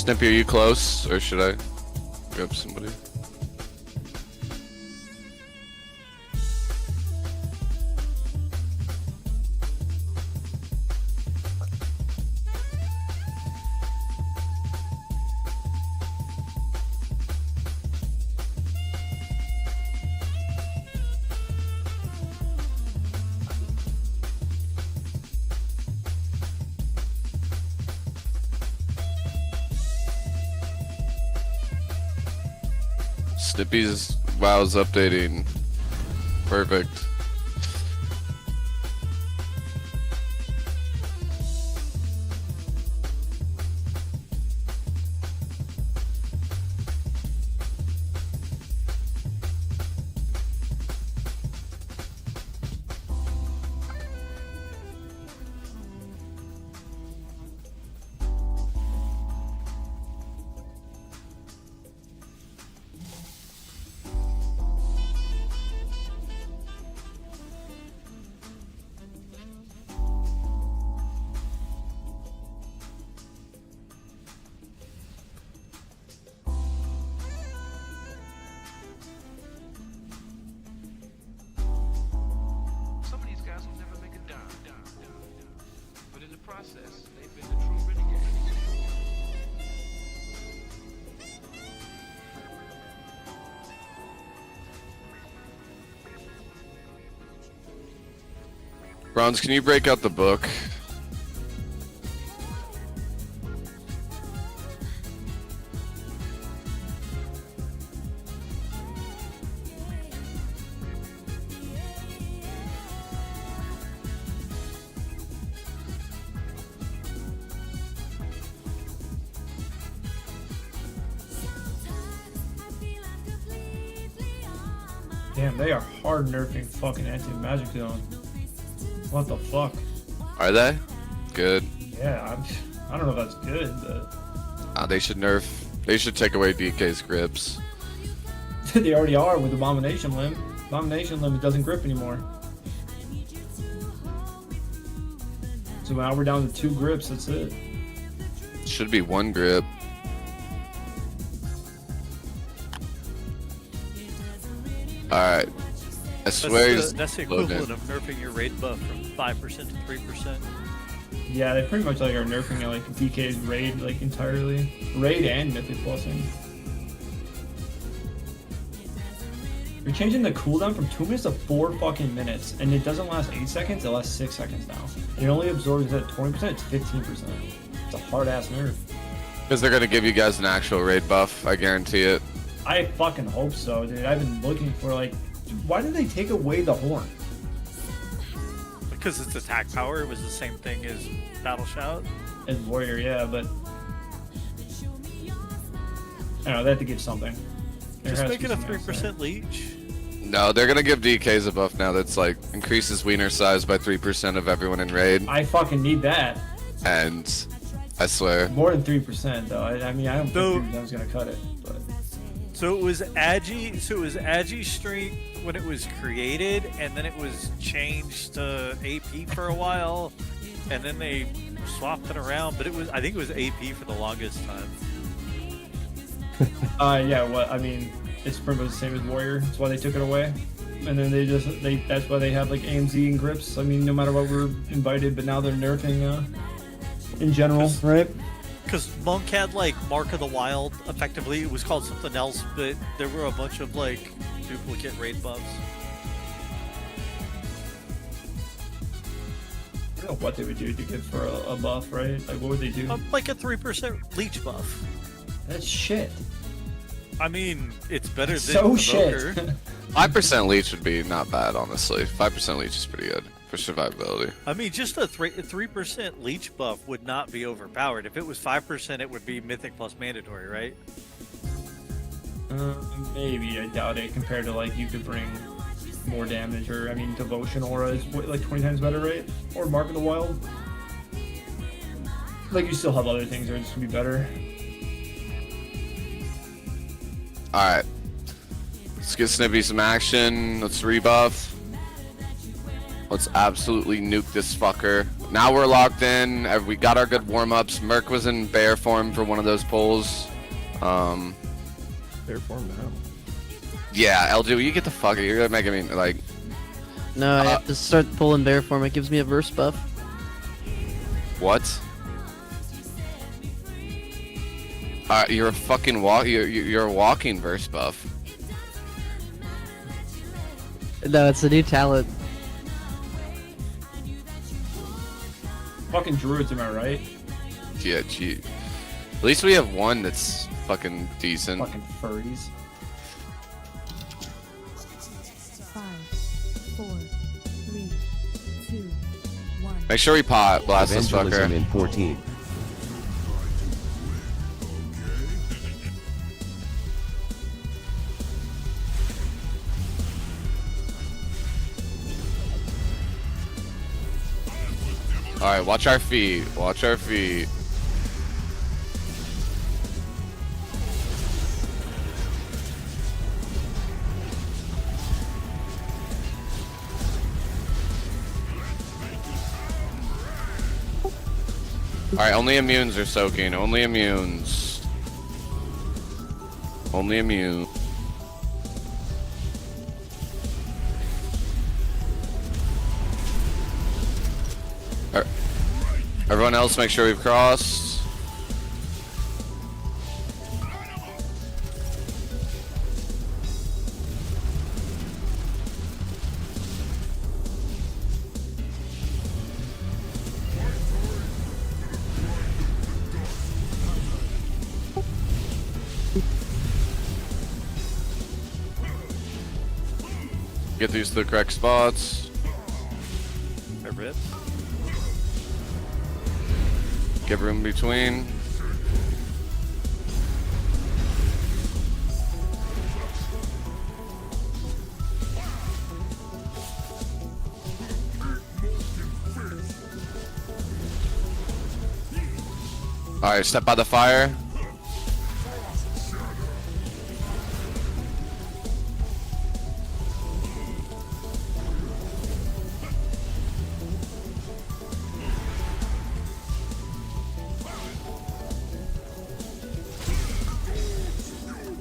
Snippy, are you close, or should I grab somebody? Snippy's WoW's updating. Perfect. Bronze, can you break out the book? Damn, they are hard nerfing fucking anti-magic zone. What the fuck? Are they? Good. Yeah, I don't know if that's good, but They should nerf. They should take away DK's grips. they already are with Abomination Limb. Abomination Limb doesn't grip anymore. So now we're down to 2 grips, that's it. Should be 1 grip. Alright. I swear that's the equivalent of nerfing your raid buff from 5% to 3%. Yeah, they pretty much like are nerfing like DK's raid like entirely. Raid and Mythic Plusing. You're changing the cooldown from 2 minutes to 4 fucking minutes, and it doesn't last 8 seconds, it lasts 6 seconds now. And it only absorbs at 20%, it's 15%. It's a hard ass nerf. Because they're gonna give you guys an actual raid buff, I guarantee it. I fucking hope so, dude. I've been looking for like, why did they take away the horn? Because its attack power was the same thing as Battle Shout. As Warrior, yeah, but I don't know, they have to give something. There Just has make to it a be something 3% leech. No, they're gonna give DKs a buff now that's like increases wiener size by 3% of everyone in raid. I fucking need that. And I swear. More than 3% though. I mean, I don't So- think 3% gonna cut it. But So it was Agi strength when it was created, and then it was changed to AP for a while, and then they swapped it around. But I think it was AP for the longest time. yeah, I mean, it's pretty much the same as Warrior. That's why they took it away. And then that's why they have like AMZ and grips. I mean, no matter what, we're invited, but now they're nerfing in general, right? Because Monk had like Mark of the Wild. Effectively, it was called something else, but there were a bunch of like duplicate raid buffs. I don't know what they would do to give for a buff, right? Like, what would they do? Like a 3% leech buff. That's shit. I mean, it's better than So shit. Evoker. 5% leech would be not bad, honestly. 5% leech is pretty good for survivability. I mean, just a 3% leech buff would not be overpowered. If it was 5%, it would be Mythic plus mandatory, right? Maybe, I doubt it, compared to like you could bring more damage, or I mean Devotion Aura is like 20 times better, right? Or Mark of the Wild. Like you still have other things that are just gonna be better. Alright. Let's get Snippy some action. Let's rebuff. Let's absolutely nuke this fucker. Now we're locked in. We got our good warm-ups. Merc was in bear form for one of those pulls. Bear form now. Yeah, LG, you get the fuck out. You're making me like. No, I have to start pulling bear form. It gives me a verse buff. What? You're a fucking walk. You're a walking verse buff. No, it's a new talent. Fucking druids, am I right? Yeah, gee. At least we have one that's fucking decent. Fucking furries. 5, 4, 3, 2, 1. Make sure we pot blast this Evangelism fucker. in 14. Alright, watch our feet. Watch our feet. Alright, only immunes are soaking. Only immunes. Only immune. Everyone else, make sure we've crossed. Get these to the correct spots. I rip. Give room between. Alright, step by the fire.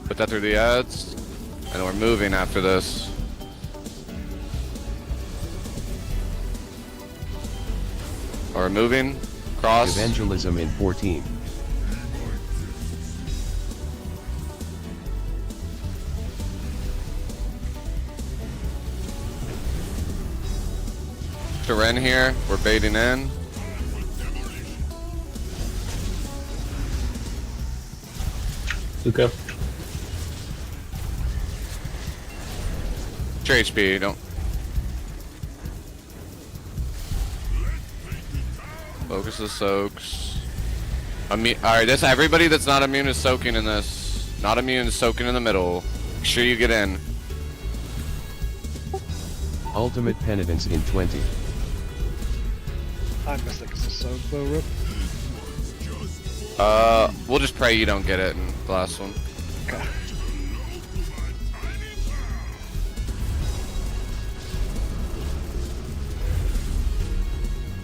Put that through the ads. And we're moving after this. Or moving. Cross. Evangelism in 14. To Ren here. We're baiting in. Luca. Your HP, don't. Focus the soaks. Alright, this everybody that's not immune is soaking in this. Not immune is soaking in the middle. Make sure you get in. Ultimate penitence in 20. I'm Mystic is a soak though, Rip. We'll just pray you don't get it in the last one. Okay.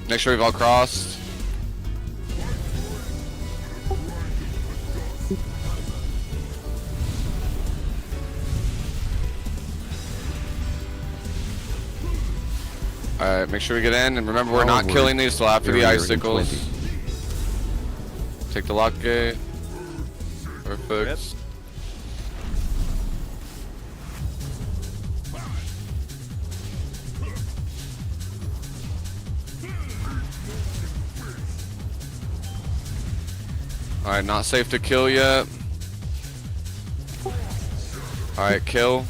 Make sure we've all crossed. Alright, make sure we get in, and remember we're not Power killing word. these till after the Barrier in icicles. 20. Take the lock gate. Perfect. Alright, not safe to kill yet. Alright, kill.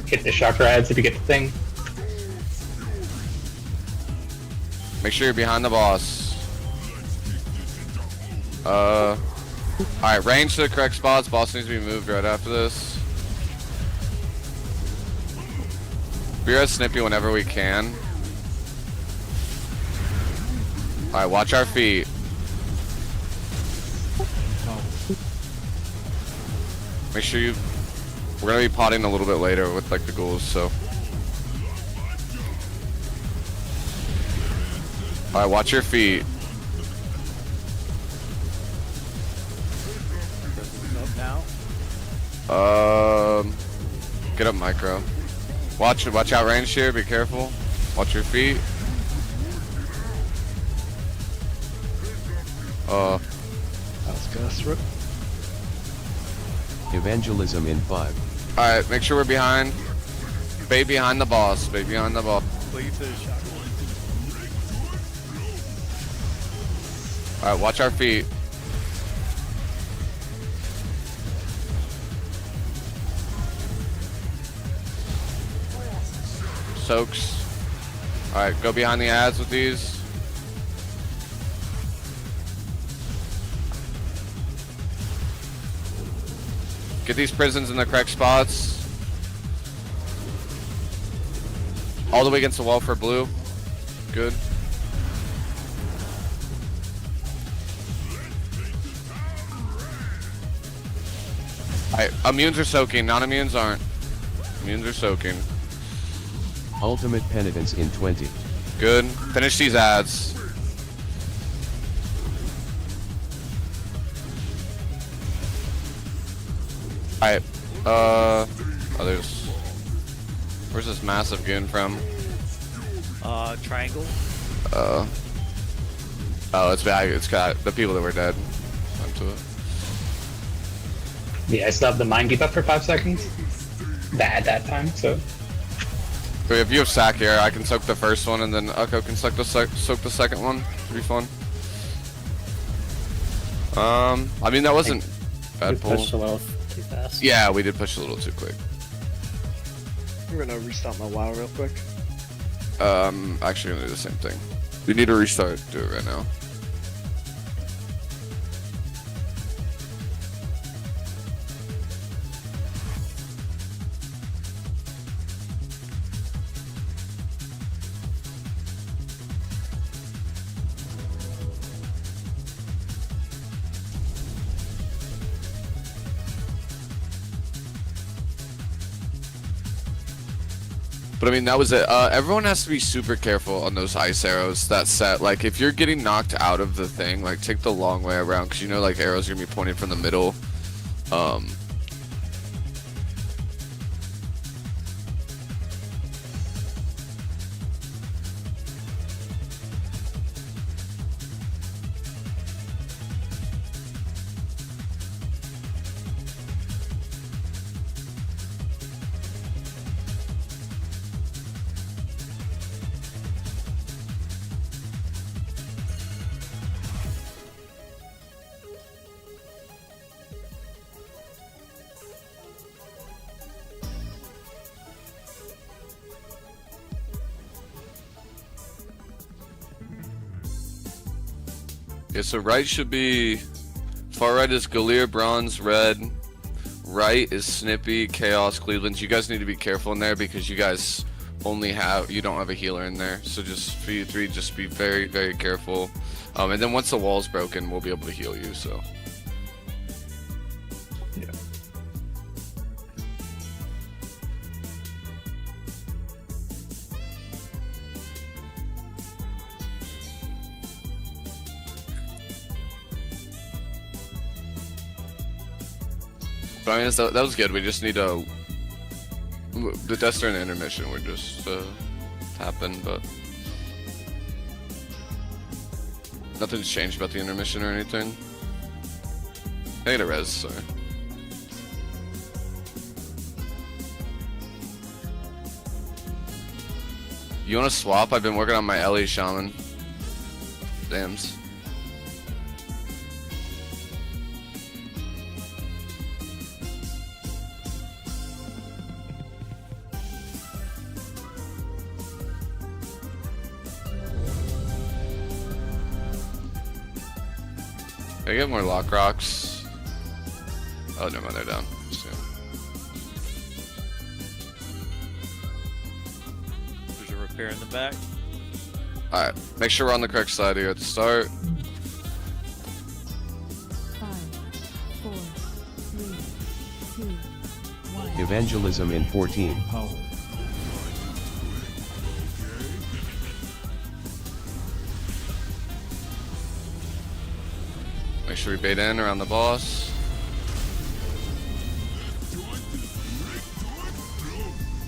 Hit the chakra ads if you get the thing. Make sure you're behind the boss. Alright, range to the correct spots. Boss needs to be moved right after this. We're at Snippy whenever we can. Alright, watch our feet. Make sure you. We're gonna be potting a little bit later with like the ghouls, so. Alright, watch your feet. Prison's up now. Get up, micro. Watch out, range here. Be careful. Watch your feet. Let's go through. Evangelism in 5, Alright, make sure we're behind. Stay behind the boss. Stay behind the boss. Leave the shot. Alright, watch our feet. Soaks. Alright, go behind the ads with these. Get these prisons in the correct spots. All the way against the wall for blue. Good. Alright, immunes are soaking, non-immunes aren't. Immunes are soaking. Ultimate Penitence in 20, Good. Finish these ads. Alright, there's... Where's this massive goon from? Triangle. Oh, it's back. It's got the people that were dead. Onto it. Yeah, I still have the mind keep up for 5 seconds. At that time, so. So if you have sack here, I can soak the first one, and then Ucko can soak the second one. Should be fun. I mean that wasn't bad pull. Pushed a little too fast. Yeah, we did push a little too quick. I'm gonna restart my WoW real quick. Actually gonna do the same thing. We need to restart. Do it right now. But I mean, that was it. Everyone has to be super careful on those ice arrows. That set, like, if you're getting knocked out of the thing, like, take the long way around, because you know, like, arrows are gonna be pointing from the middle. Yeah, so right should be, far right is Galir, Bronze, Red. Right is Snippy, Chaos, Cleveland. You guys need to be careful in there because you guys you don't have a healer in there. So just for you three, just be very, very careful. And then once the wall's broken, we'll be able to heal you, so. Yeah. But I mean, that was good. We just need to... The deaths during the intermission were just happened, but... Nothing's changed about the intermission or anything. I need a res, sorry. You wanna swap? I've been working on my Ellie Shaman. Dams. I get more lock rocks. Oh, never mind, they're down. So. There's a repair in the back. Alright, make sure we're on the correct side here at the start. 5, 4, 3, 2, Evangelism in 14. Make sure we bait in around the boss.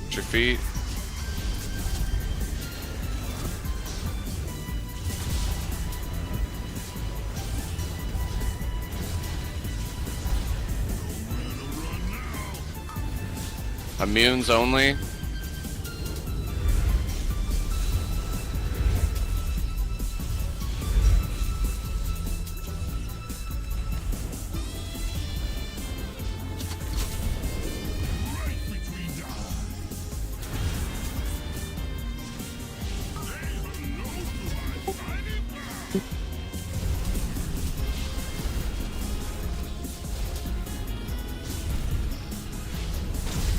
Watch your feet. Immunes only.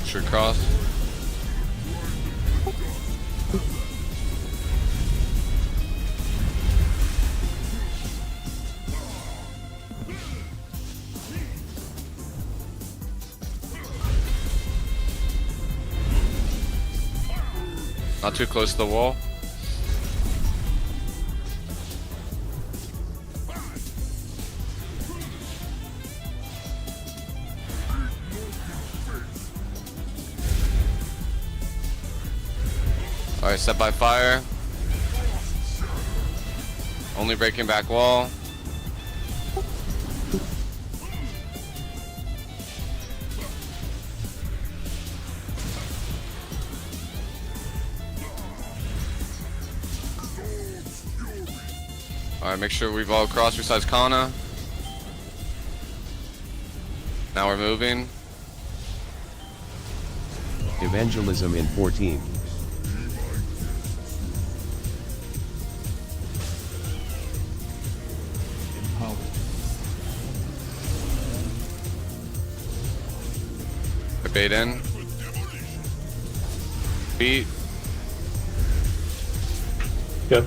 Sure cross. Not too close to the wall. Alright, set by fire. Only breaking back wall. Alright, make sure we've all crossed besides Kana. Now we're moving. Evangelism in 14. Bait in. Beat. Good.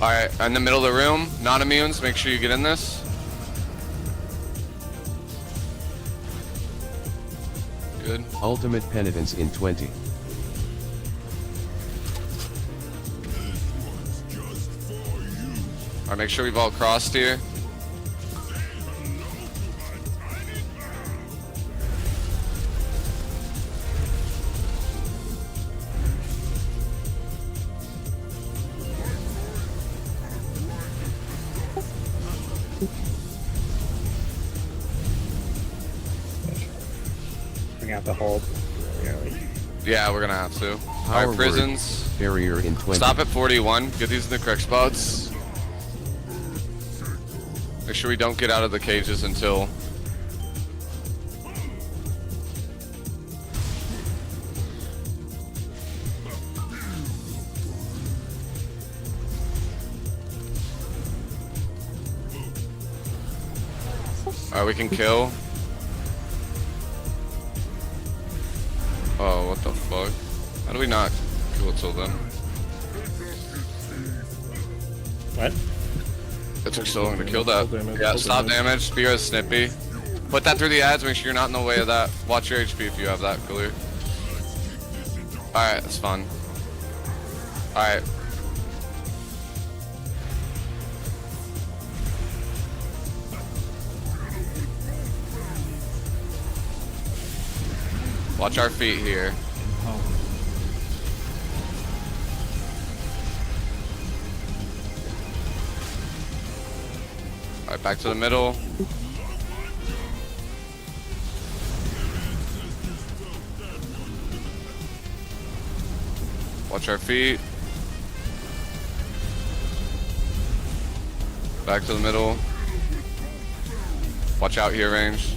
Alright, in the middle of the room, non-immunes, make sure you get in this. Good. Ultimate Penitence in 20. Alright, make sure we've all crossed here. Bring out the hold. Yeah, we're gonna have to. Power Alright, word. prisons. Barrier in 20. Stop at 41. Get these in the correct spots. Make sure we don't get out of the cages until... Alright, we can kill. Oh, what the fuck? How do we not kill it till then? What? It took so long to kill that. Yeah, stop damage. Spear is snippy. Put that through the ads. Make sure you're not in the way of that. Watch your HP if you have that, Galir. Alright, that's fun. Alright. Watch our feet here. Alright, back to the middle. Watch our feet. Back to the middle. Watch out here, range.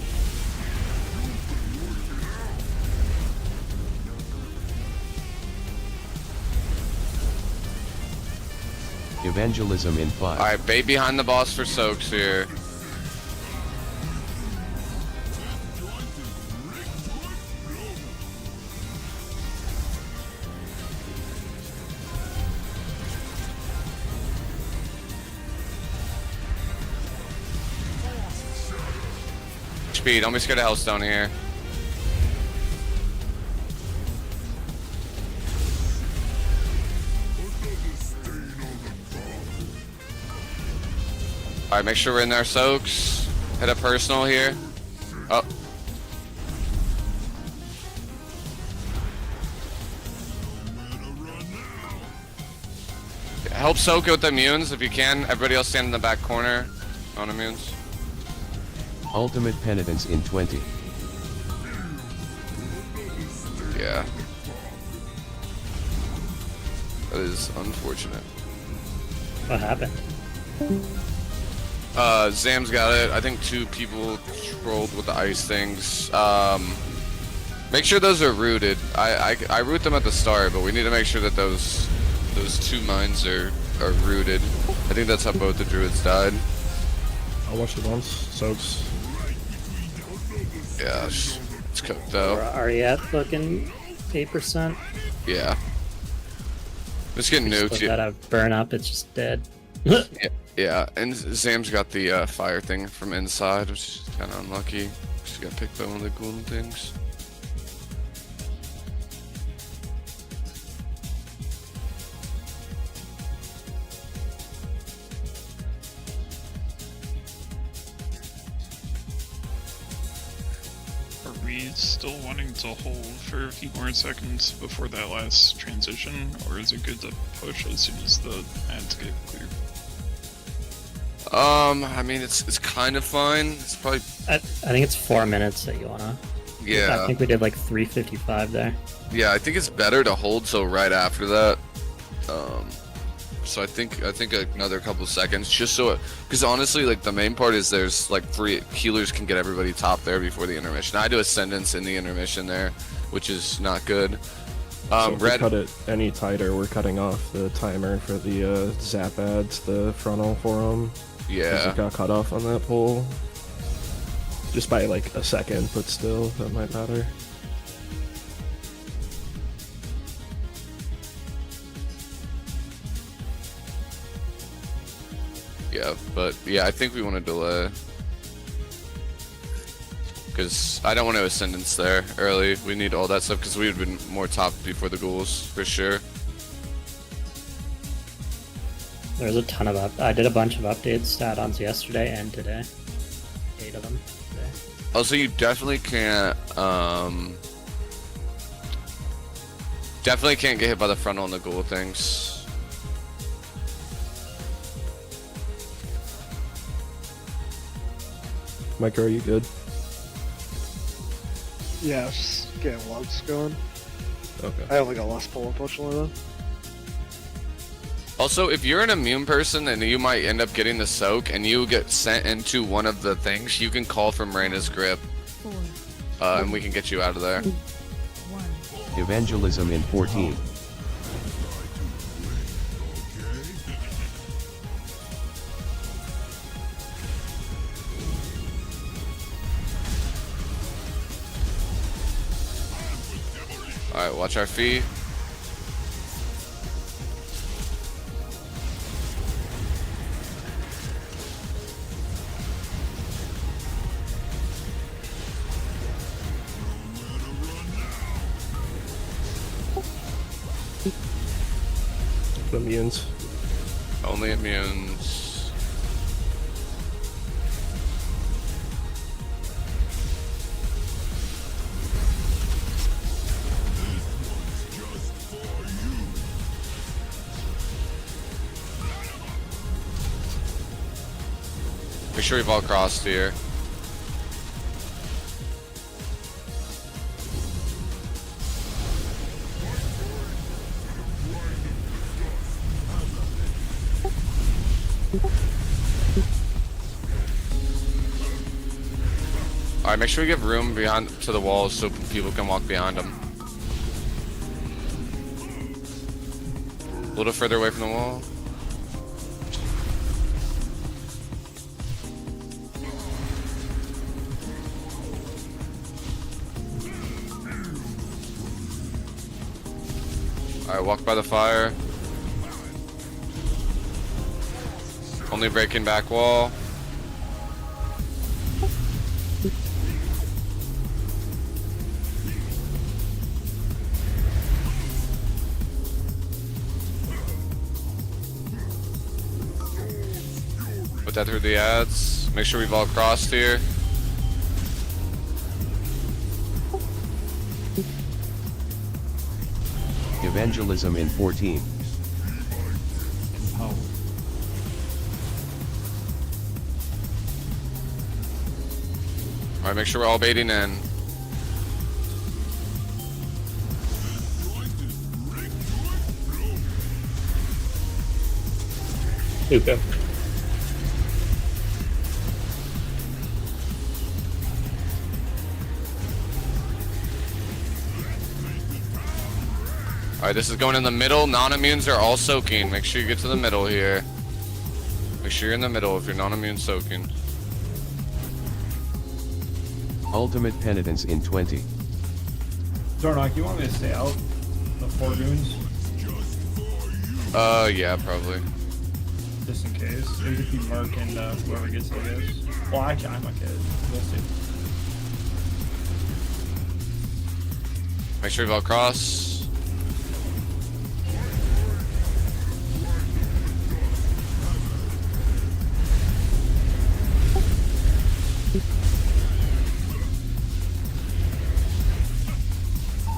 Evangelism in 5. Alright, bait behind the boss for soaks here. HP. Don't be scared of Hellstone here. Alright, make sure we're in there, soaks. Hit a personal here. Oh. Help soak with the immunes if you can. Everybody else stand in the back corner on immunes. Ultimate Penitence in 20. Yeah. That is unfortunate. What happened? Zam's got it. I think 2 people trolled with the ice things. Make sure those are rooted. I root them at the start, but we need to make sure that those 2 mines are rooted. I think that's how both the druids died. I'll watch it once. Soaks. Yeah, it's cooked though. Ariette looking 8%. Yeah. It's getting nuked. That out burn up, it's just dead. Yeah, and Zam's got the fire thing from inside, which is kind of unlucky. She got picked by one of the golden things. Are we still wanting to hold for a few more seconds before that last transition, or is it good to push as soon as the ads get clear? I mean, it's kind of fine. It's probably... I think it's 4 minutes that you wanna... Yeah. I think we did like 3:55 there. Yeah, I think it's better to hold till right after that. So I think another couple seconds, just so, because honestly, like the main part is there's like free healers can get everybody top there before the intermission. I do Ascendance in the intermission there, which is not good. So if we cut it any tighter, we're cutting off the timer for the zap ads, the frontal for them. Yeah. It got cut off on that poll. Just by like a second, but still, that might matter. Yeah, but yeah, I think we want to delay. Because I don't want to Ascendance there early. We need all that stuff because we would have been more top before the ghouls, for sure. There's a ton of I did a bunch of updates to add-ons yesterday and today. 8 of them today. Also, you definitely can't, get hit by the frontal and the ghoul things. Micro, are you good? Yeah, it's just getting lugs going. Okay. I only got last pull, unfortunately, though. Also, if you're an immune person and you might end up getting the soak and you get sent into one of the things, you can call from Reyna's grip. 4, And we can get you out of there. 1. Evangelism in 14. Alright, watch our feet. Immunes. Only immunes. Make sure we've all crossed here. Alright, make sure we give room behind to the walls so people can walk behind them. A little further away from the wall. Alright, walk by the fire. Only breaking back wall. Put that through the ads. Make sure we've all crossed here. Evangelism in 14. Alright, make sure we're all baiting in. Luca. Alright, this is going in the middle. Non-immunes are all soaking. Make sure you get to the middle here. Make sure you're in the middle if you're non-immune soaking. Ultimate penitence in 20. Zornok, you want me to stay out? The 4 goons? Yeah, probably. Just in case. It could be Mark and whoever gets it, I guess. Well, actually, I'm a kid. We'll see. Make sure you've all crossed.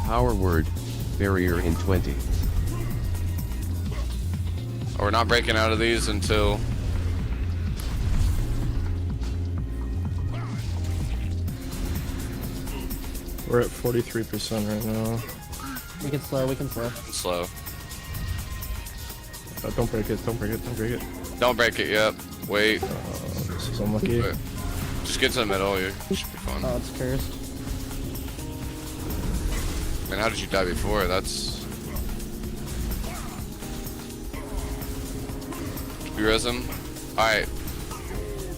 Power word, barrier in 20. We're not breaking out of these until... We're at 43% right now. We can slow, we can slow. slow. Don't break it, don't break it, don't break it. Don't break it yet. Wait. This is unlucky. Wait. Just get to the middle. You should be fine. Oh, it's cursed. Man, how did you die before? That's... You res him? Alright.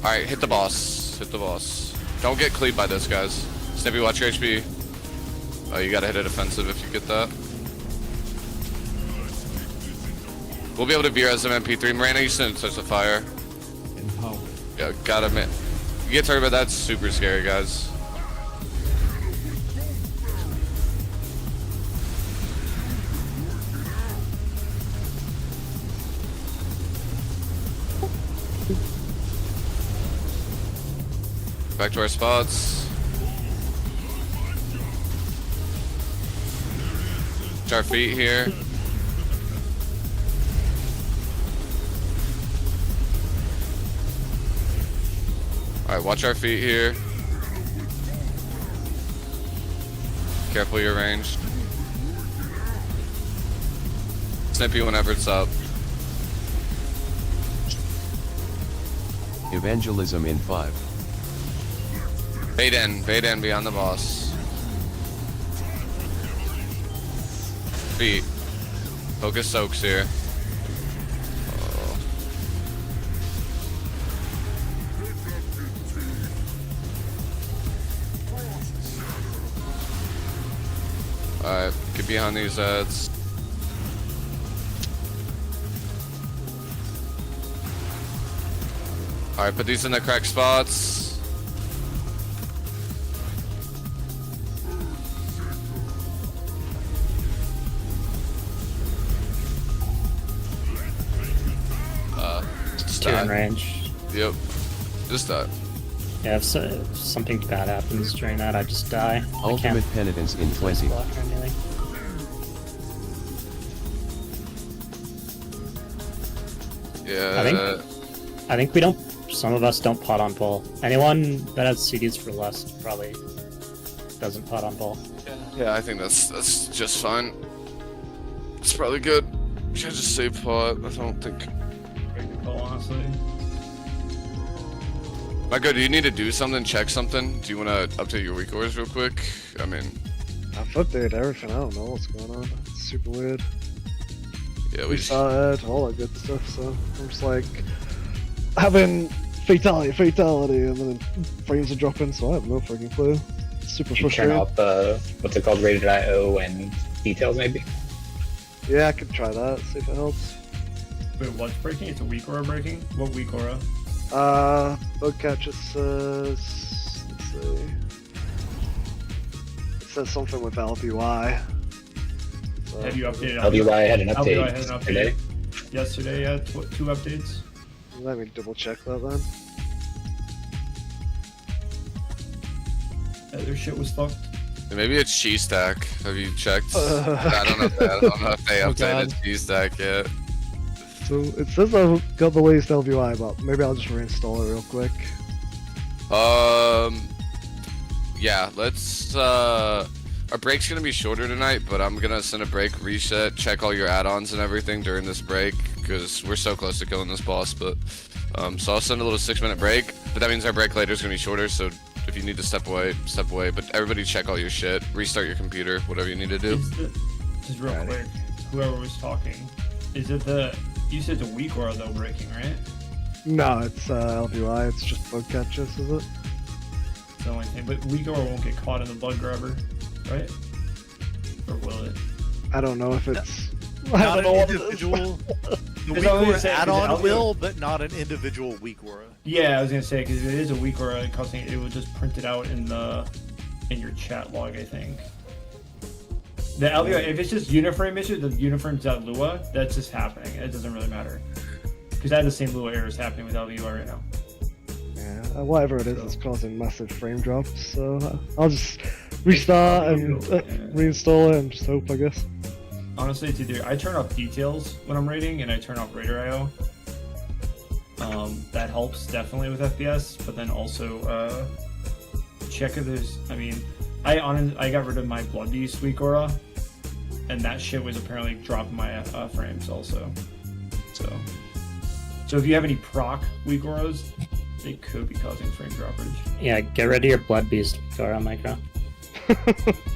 Alright, hit the boss. Hit the boss. Don't get cleaved by this, guys. Snippy, watch your HP. Oh, you gotta hit it offensive if you get that. We'll be able to V-res him MP3. Miranda, you shouldn't touch the fire. Yeah, gotta admit. You get targeted, but that's super scary, guys. Back to our spots. Watch our feet here. Alright, watch our feet here. Careful your range. Snippy whenever it's up. Evangelism in 5. Bait in beyond the boss. Feet. Focus soaks here. Oh. Alright, get behind these ads. Alright, put these in the correct spots. Two in range. Yep. Just that. Yeah, if something bad happens during that, I just die. Ultimate penitence in 20. Block or anything. Yeah. I think we don't. Some of us don't pot on pull. Anyone that has CDs for Lust probably doesn't pot on pull. Yeah, I think that's just fine. It's probably good. Should I just save pot? I don't think. Honestly. Micah, do you need to do something? Check something? Do you want to update your weak ores real quick? I mean, I've updated everything. I don't know what's going on. It's super weird. yeah, We saw it, all that good stuff. So I'm just like having fatality, and then frames are dropping. So I have no freaking clue. It's super You turn frustrating. up what's it called, rated IO and details maybe. Yeah, I could try that. See if it helps. Wait, what's breaking? It's a weak aura breaking? What weak aura? Bugcat just says, let's see. It says something with LBY. So, Have you updated LBY had an LBY update had an update today. yesterday, yeah, 2 updates. Let me double check that then. Their shit was fucked. Maybe it's cheese stack. Have you checked? I don't know if they updated cheese stack yet. So it says I've got the latest LVI, but maybe I'll just reinstall it real quick. Yeah, let's, our break's gonna be shorter tonight, but I'm gonna send a break reset, check all your add-ons and everything during this break, because we're so close to killing this boss, but, so I'll send a little 6-minute break, but that means our break later is gonna be shorter, so if you need to step away, but everybody check all your shit, restart your computer, whatever you need to do. Just real quick, whoever was talking, is it you said it's a weak aura though breaking, right? No, it's LVI, it's just bug catches, is it? It's the only thing, but weak aura won't get caught in the blood grabber, right? Or will it? I don't know if it's... Not an individual. The weak I was aura gonna say, add-on is it will, but not an individual weak aura. Yeah, I was gonna say, because if it is a weak aura, it will just print it out in your chat log, I think. The LVI, if it's just Uniframe issue, the Uniframe.lua, that's just happening. It doesn't really matter. Because I have the same Lua errors happening with LVI right now. Yeah, whatever it is, it's causing massive frame drops, so I'll just restart and reinstall it and just hope, I guess. Honestly, it's either I turn off details when I'm raiding and I turn off Raider IO. That helps definitely with FPS, but then also check if there's. I mean, I got rid of my Blood Beast weak aura, and that shit was apparently dropping my frames also. So if you have any proc weak auras, they could be causing frame droppage. Yeah, get rid of your Blood Beast aura, Micro.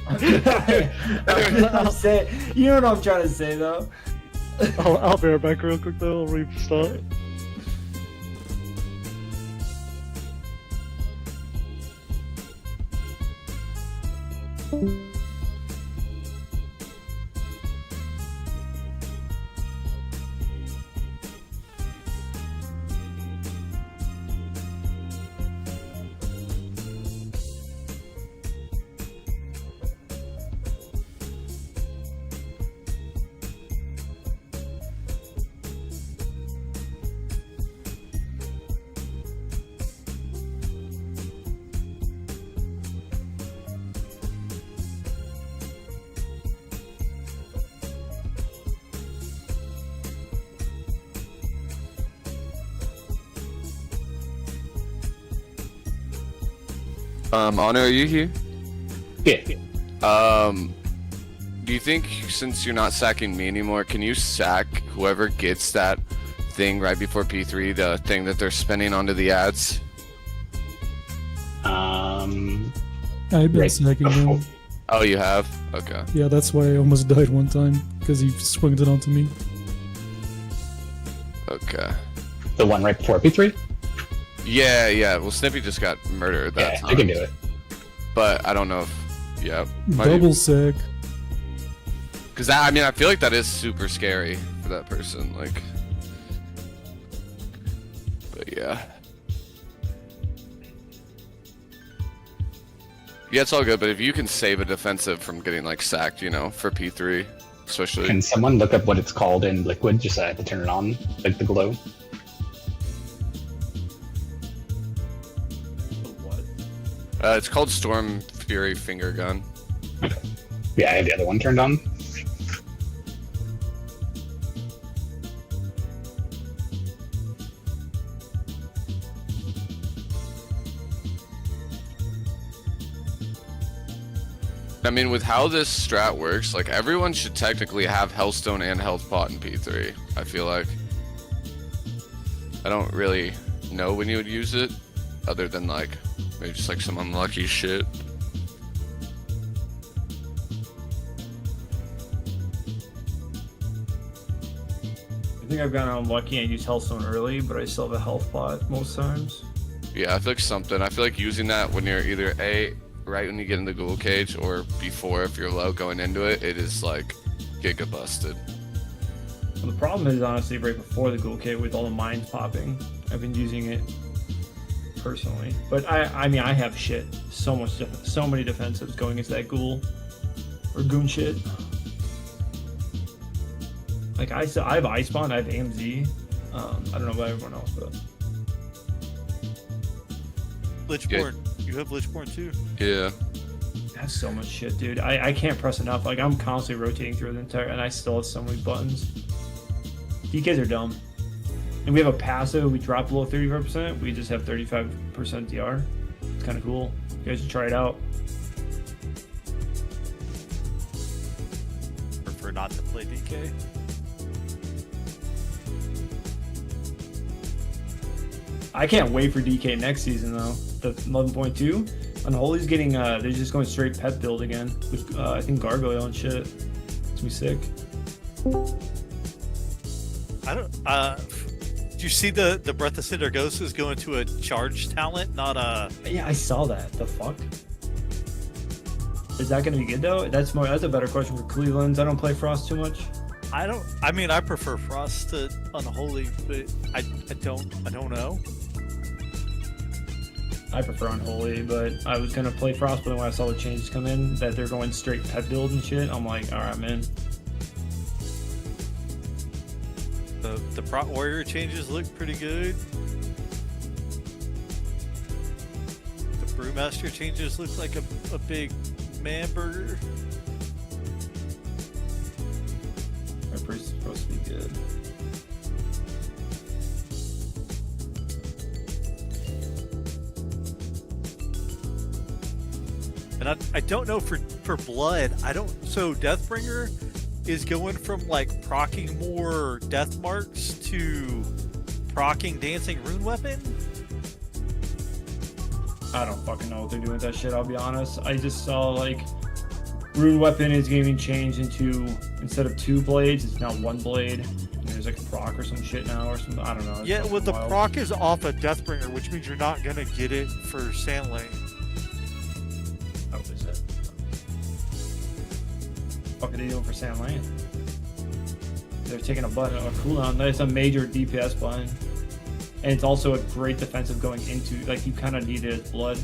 I'm saying, you know what I'm trying to say though. I'll be right back real quick though. I'll restart. Honor, are you here? Yeah. Do you think since you're not sacking me anymore, can you sack whoever gets that thing right before P3, the thing that they're spinning onto the ads? I've been sacking him. Oh, you have? Okay. Yeah, that's why I almost died one time, because he swung it onto me. Okay. The one right before P3? Yeah. Well, Snippy just got murdered that time. I can do it. But I don't know if... Yeah. Double sack. Because I feel like that is super scary for that person. Like... But yeah. Yeah, it's all good, but if you can save a defensive from getting, like, sacked, you know, for P3, especially... Can someone look up what it's called in Liquid, just so I have to turn it on, like the glow? It's called Storm Fury Finger Gun. Yeah, I have the other one turned on. I mean, with how this strat works, like, everyone should technically have Hellstone and Health Pot in P3, I feel like. I don't really know when you would use it, other than, like, maybe just, like, some unlucky shit. I think I've gotten unlucky and used Hellstone early, but I still have a health pot most times. Yeah, I feel like something. I feel like using that when you're either right when you get in the Ghoul Cage, or before if you're low going into it, it is like giga busted. Well, the problem is honestly right before the Ghoul Cage with all the mines popping. I've been using it personally, but I mean I have shit, so many defensives going into that Ghoul or Goon shit. Like I have Ice Spawn, I have AMZ, I don't know about everyone else, but Lichborn. You have Lichborn too? Yeah. that's so much shit, dude. I can't press enough. Like, I'm constantly rotating through the entire, and I still have so many buttons. DKs are dumb. And we have a passive. We drop below 35%. We just have 35% DR. It's kind of cool. You guys should try it out. Prefer not to play DK. I can't wait for DK next season though. The 11.2. Unholy's getting they're just going straight pet build again with I think Gargoyle and shit. It's gonna be sick. I don't. Did you see the Breath of Cinder Ghost is going to a charge talent, not a? Yeah, I saw that. The fuck. Is that gonna be good though? That's a better question for Cleveland's. I don't play Frost too much. I mean, I prefer Frost to Unholy, but I don't know. I prefer Unholy, but I was gonna play Frost, but when I saw the changes come in, that they're going straight pet build and shit, I'm like, alright, I'm in. The Prot Warrior changes look pretty good. The Brewmaster changes look like a big man burger. They're supposed to be good. And I don't know for blood. So Deathbringer is going from like proccing more death marks to proccing dancing rune weapon. I don't fucking know what they're doing with that shit, I'll be honest. I just saw like rune weapon is getting changed into, instead of 2 blades, it's now 1 blade. And there's like a proc or some shit now or something. I don't know. Yeah, well, the wild. proc is off of Deathbringer, which means you're not gonna get it for Sandlane. Oh, is it? What are they doing for Sam Lane? They're taking a cooldown. That's a major DPS button. And it's also a great defensive going into, like, you kind of need it as blood.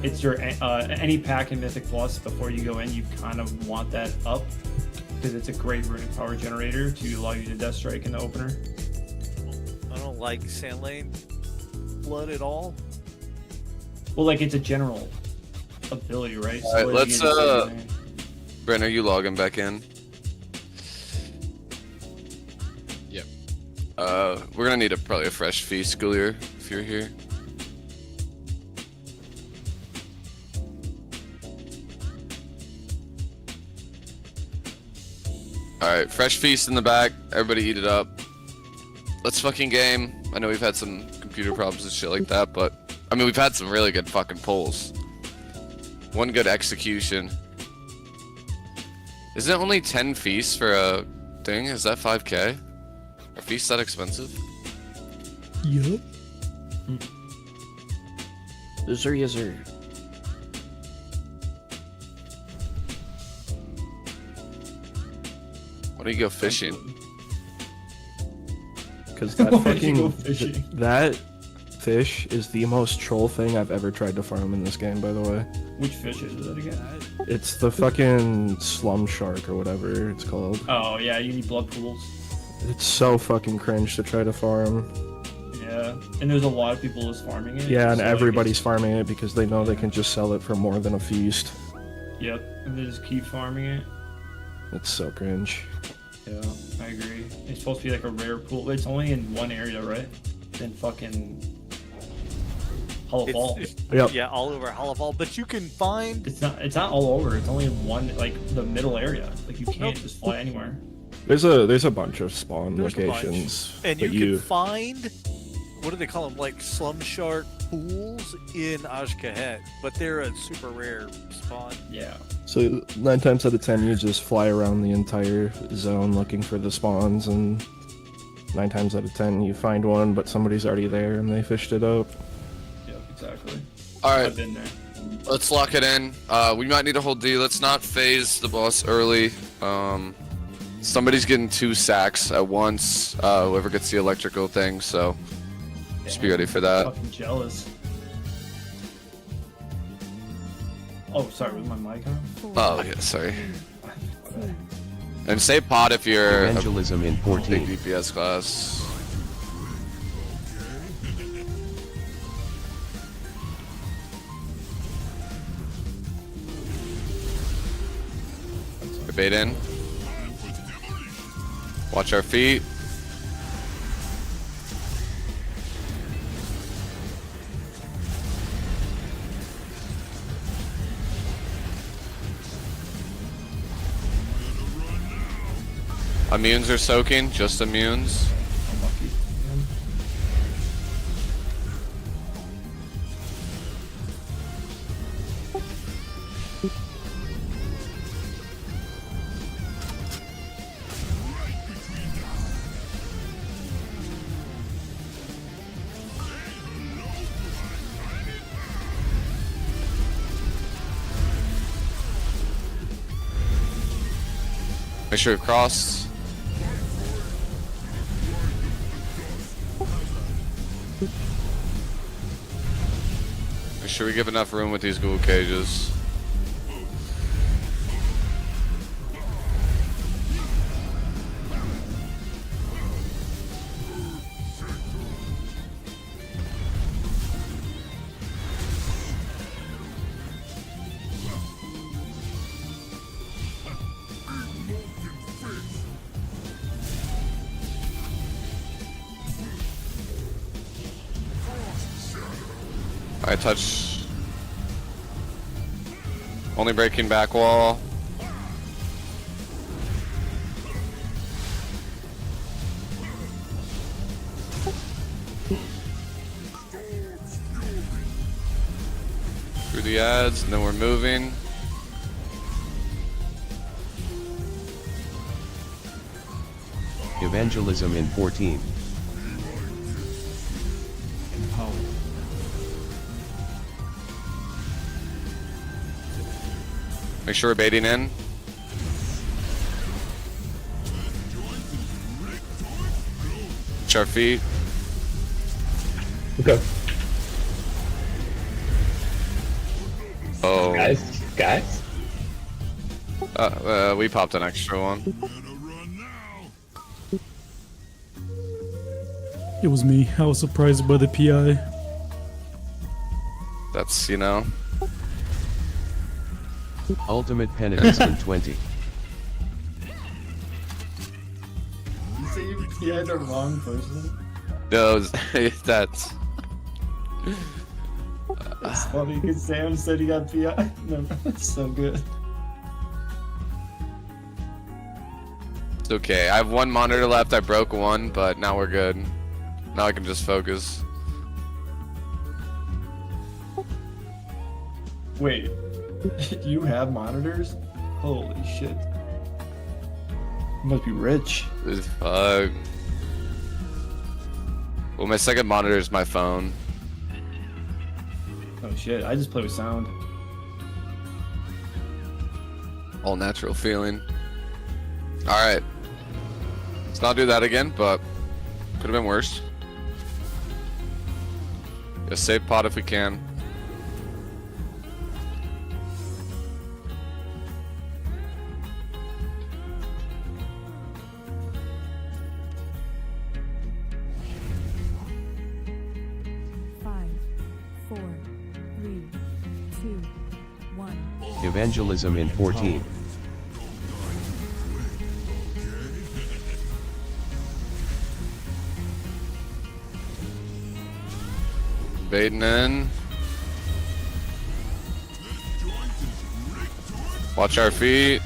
It's your, any pack in Mythic Plus before you go in, you kind of want that up. Because it's a great runic power generator to allow you to Death Strike in the opener. I don't like Sandlane blood at all. Well, like, it's a general ability, right? Alright, let's, Brent, are you logging back in? Yep. We're gonna need probably a fresh feast, Gallier, if you're here. Alright, fresh feast in the back. Everybody eat it up. Let's fucking game. I know we've had some computer problems and shit like that, but I mean, we've had some really good fucking pulls. One good execution. Isn't it only 10 feasts for a thing? Is that 5k? Are feasts that expensive? Yup. Yes, sir, yes, sir. Why don't you go fishing? Because that Why don't you go fucking fishing? that fish is the most troll thing I've ever tried to farm in this game. By the way, Which fish is that again? it's the fucking slum shark or whatever it's called. Oh, yeah, you need blood pools. It's so fucking cringe to try to farm. Yeah, and there's a lot of people just farming it. Yeah, and so, like, everybody's farming it because they know they can just sell it for more than a feast. Yep, and they just keep farming it. It's so cringe. Yeah, I agree. It's supposed to be like a rare pool, but it's only in one area, right? Then fucking Hollow Fall. Yep. Yeah, all over Hollow Fall, but you can find. It's not all over. It's only in one, like the middle area. Like you can't just fly anywhere. There's a bunch of spawn There's a bunch. locations, And but you can find, what do they call them, like slum shark pools in Ashkahet, but they're a super rare spawn. Yeah. So 9 times out of 10, you just fly around the entire zone looking for the spawns, and 9 times out of 10, you find one, but somebody's already there and they fished it up. Yeah, exactly. Alright, I've been there. let's lock it in. We might need to hold D. Let's not phase the boss early. Somebody's getting 2 sacks at once. Whoever gets the electrical thing, so just be ready for that. Fucking jealous. Oh, sorry, was my mic on? Oh, yeah, sorry. And say pod if you're Evangelism in a 14. big DPS class. Bait in. Watch our feet. Immunes are soaking, just immunes. Unlucky. Make sure you cross. Make sure we give enough room with these ghoul cages. I touch. Only breaking back wall. Through the ads, and then we're moving. Evangelism in 14. Make sure we're baiting in. Watch our feet. Okay. Oh. Guys? We popped an extra one. It was me. I was surprised by the PI. That's, you know. Ultimate penitence in 20. You say you had the wrong person? No, that's. It's funny because Sam said he got PI. No, that's so good. It's okay. I have one monitor left. I broke one, but now we're good. Now I can just focus. Wait, you have monitors? Holy shit. You must be rich. Fuck. Well, my second monitor is my phone. Oh shit, I just play with sound. All natural feeling. Alright. Let's not do that again, but could have been worse. Just save pot if we can. Evangelism in 14. Baiting in. Watch our feet.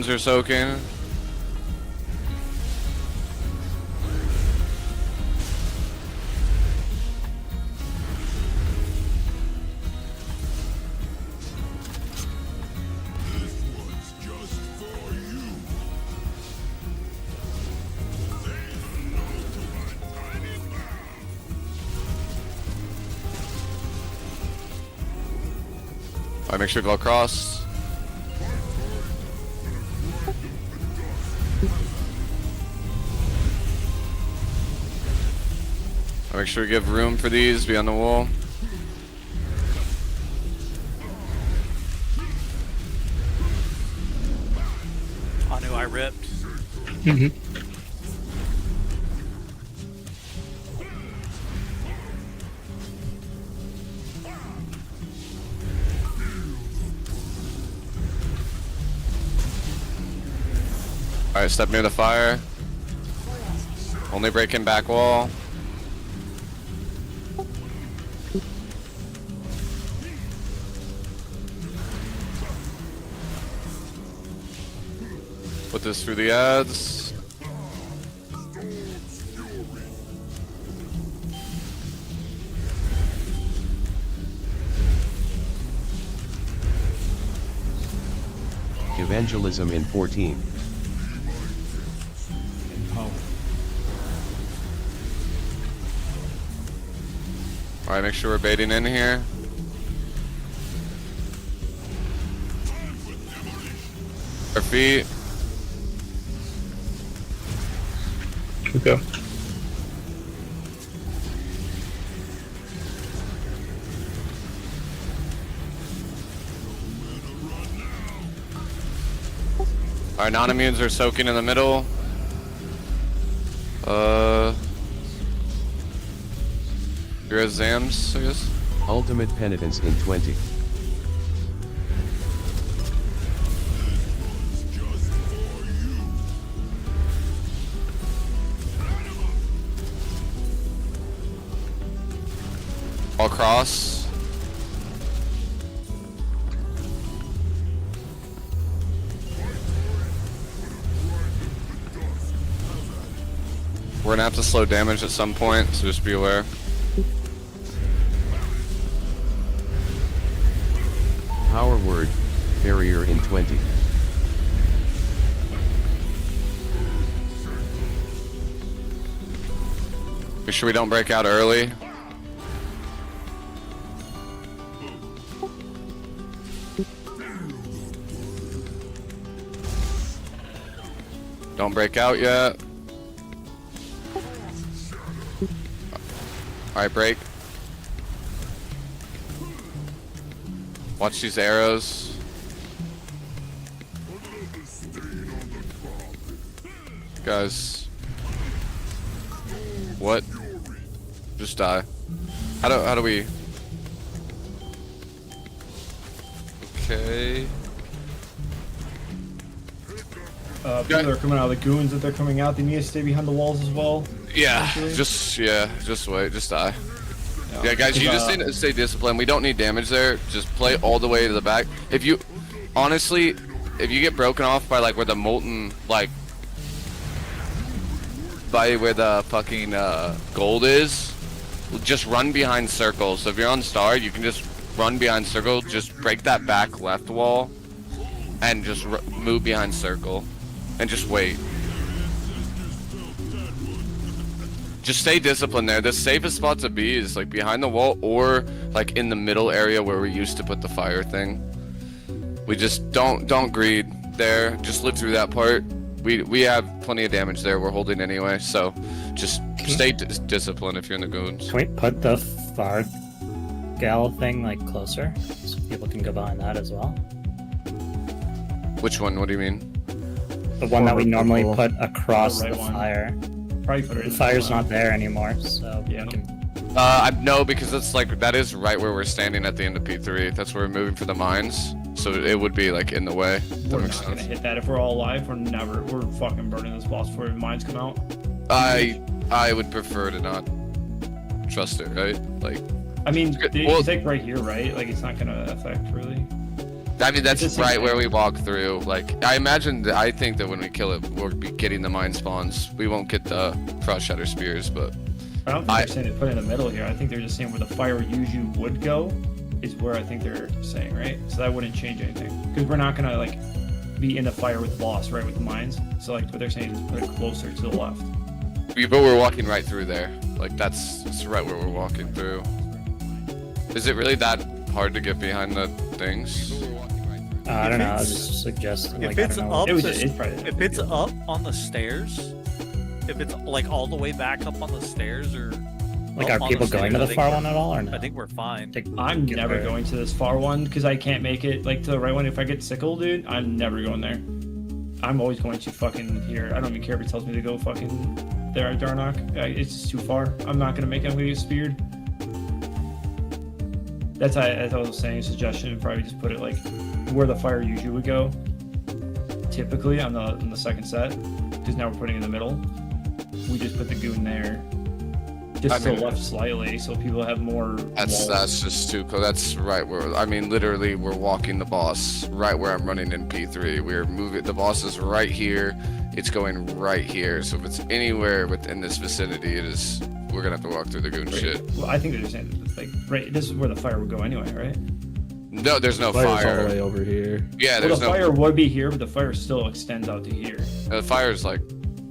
Are soaking. Alright, make sure to go across. Make sure we give room for these, be on the wall. On who I ripped. Mm-hmm. Alright, step near the fire. Only breaking back wall. Put this through the ads. Evangelism in 14. Alright, make sure we're baiting in here. Our feet. Okay. Our non-immunes are soaking in the middle. Here's Zams, I guess. Ultimate penitence in 20. All cross. We're gonna have to slow damage at some point, so just be aware. Power word. Barrier in 20. Make sure we don't break out early. Don't break out yet. Alright, break. Watch these arrows. Guys. What? Just die. How do we? Okay. People that are coming out of the goons that they're coming out, they need to stay behind the walls as well. Yeah, Actually. just wait, just die. Yeah, guys, you just need to stay disciplined. We don't need damage there. Just play all the way to the back. If you, honestly, if you get broken off by like where the molten, like, by where the fucking gold is, just run behind circle. So if you're on star, you can just run behind circle. Just break that back left wall, and just move behind circle, and just wait. Just stay disciplined there. The safest spot to be is like behind the wall or like in the middle area where we used to put the fire thing. We just don't greed there. Just live through that part. We have plenty of damage there. We're holding anyway, so just stay disciplined if you're in the goons. Can we put the far gal thing like closer so people can go behind that as well? Which one? What do you mean? The one that we normally wall. put across The right the one. fire. Probably put it The in fire's the not there anymore, so Yeah. we can... No, because it's like that is right where we're standing at the end of P3. That's where we're moving for the mines, so it would be like in the way. That We're makes not gonna sense. hit that if we're all alive. We're fucking burning this boss before mines come out. I would prefer to not trust it, right? Like, I mean, Well- it's like right here, right? Like it's not gonna affect really. I mean, that's It's the right same where thing. we walk through. Like, I think that when we kill it, we'll be getting the mine spawns. We won't get the frost shatter spears, but I don't think they're saying to put it in the middle here. I think they're just saying where the fire usually would go is where I think they're saying, right? So that wouldn't change anything because we're not gonna like be in the fire with boss, right? With the mines. So like what they're saying is put it closer to the left. but we're walking right through there. Like, that's right where we're walking through. Is it really that hard to get behind the things? I don't know, I was it's- just suggesting, like, If I it's don't know. up, It was the- it's probably if it's up on the stairs, if it's like all the way back up on the stairs, or Like, up are on people stairs, going to I the think far we're- one at all, or no? I think we're fine. I'm Get never there. going to this far one because I can't make it like to the right one. If I get sickle, dude, I'm never going there. I'm always going to fucking here. I don't even care if it tells me to go fucking there at Darnock. It's just too far. I'm not gonna make it. I'm gonna get speared. That's how, as I was saying, suggestion would probably just put it like where the fire usually would go. Typically on the second set, because now we're putting it in the middle. We just put the goon there, just to the left slightly, so people have more. That's just too close. That's right where I mean, literally, we're walking the boss right where I'm running in P3. We're moving. The boss is right here. It's going right here. So if it's anywhere within this vicinity, it is. We're gonna have to walk through the goon shit. Well, I think they're saying like right. This is where the fire would go anyway, right? No, there's no Fire's fire. all the way over here. Yeah, Well, there's the no. fire would be here, but the fire still extends out to here. The fire's like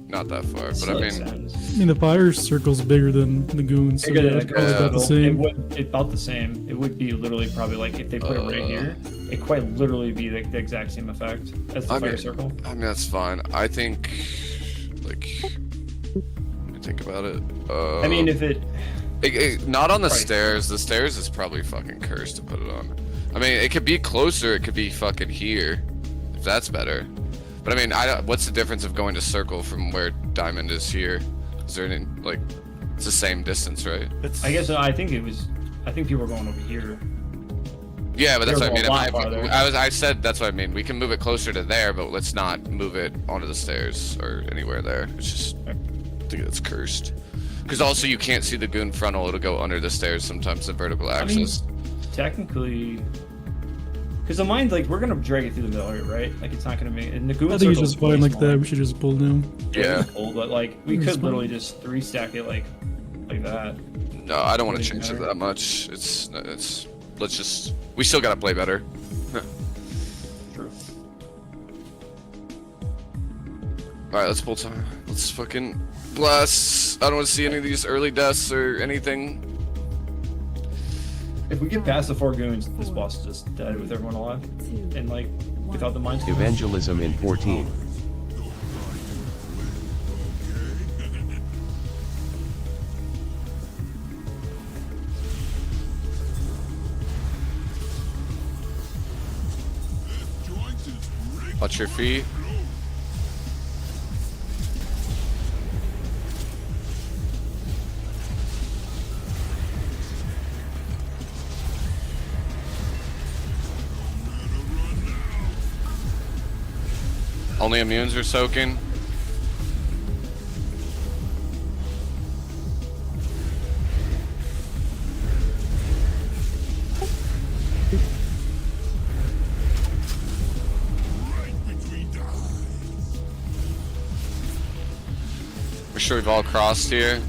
not that far, but Still I mean, extends. I mean, the fire circle's bigger than the goons, so Bigger than that's the probably goon about the circle. It same. would it's about the same. It would be literally probably like if they put it right here, it quite literally be the exact same effect as the fire circle. I mean that's fine. I think, like, let me think about it. I mean, if it not on the Right. stairs. The stairs is probably fucking cursed to put it on. I mean, it could be closer. It could be fucking here, if that's better. But I mean, what's the difference of going to circle from where diamond is here? Is there any like? It's the same distance, right? I guess I think people were going over here. Yeah, but that's They're what I mean. a lot farther. I said that's what I mean. We can move it closer to there, but let's not move it onto the stairs or anywhere there. It's just, I think it's cursed. Because also you can't see the goon frontal. It'll go under the stairs sometimes. The vertical axis. Technically, because the mine's like we're gonna drag it through the middle here, right? Like it's not gonna make. And the goon I think it's circle's just way fine like smaller. that. We should just pull down. Yeah. Cool, but like we It's could fine. literally just 3-stack it like that. No, I don't want to Doesn't change it matter. that much. Let's just. We still gotta play better. True. All right, let's pull time. Let's fucking blast. I don't want to see any of these early deaths or anything. If we get past the 4 goons, this boss is just dead with everyone alive, and like without the mines. Evangelism in 14. Watch your feet. Only immunes are soaking. We're sure we've all crossed here.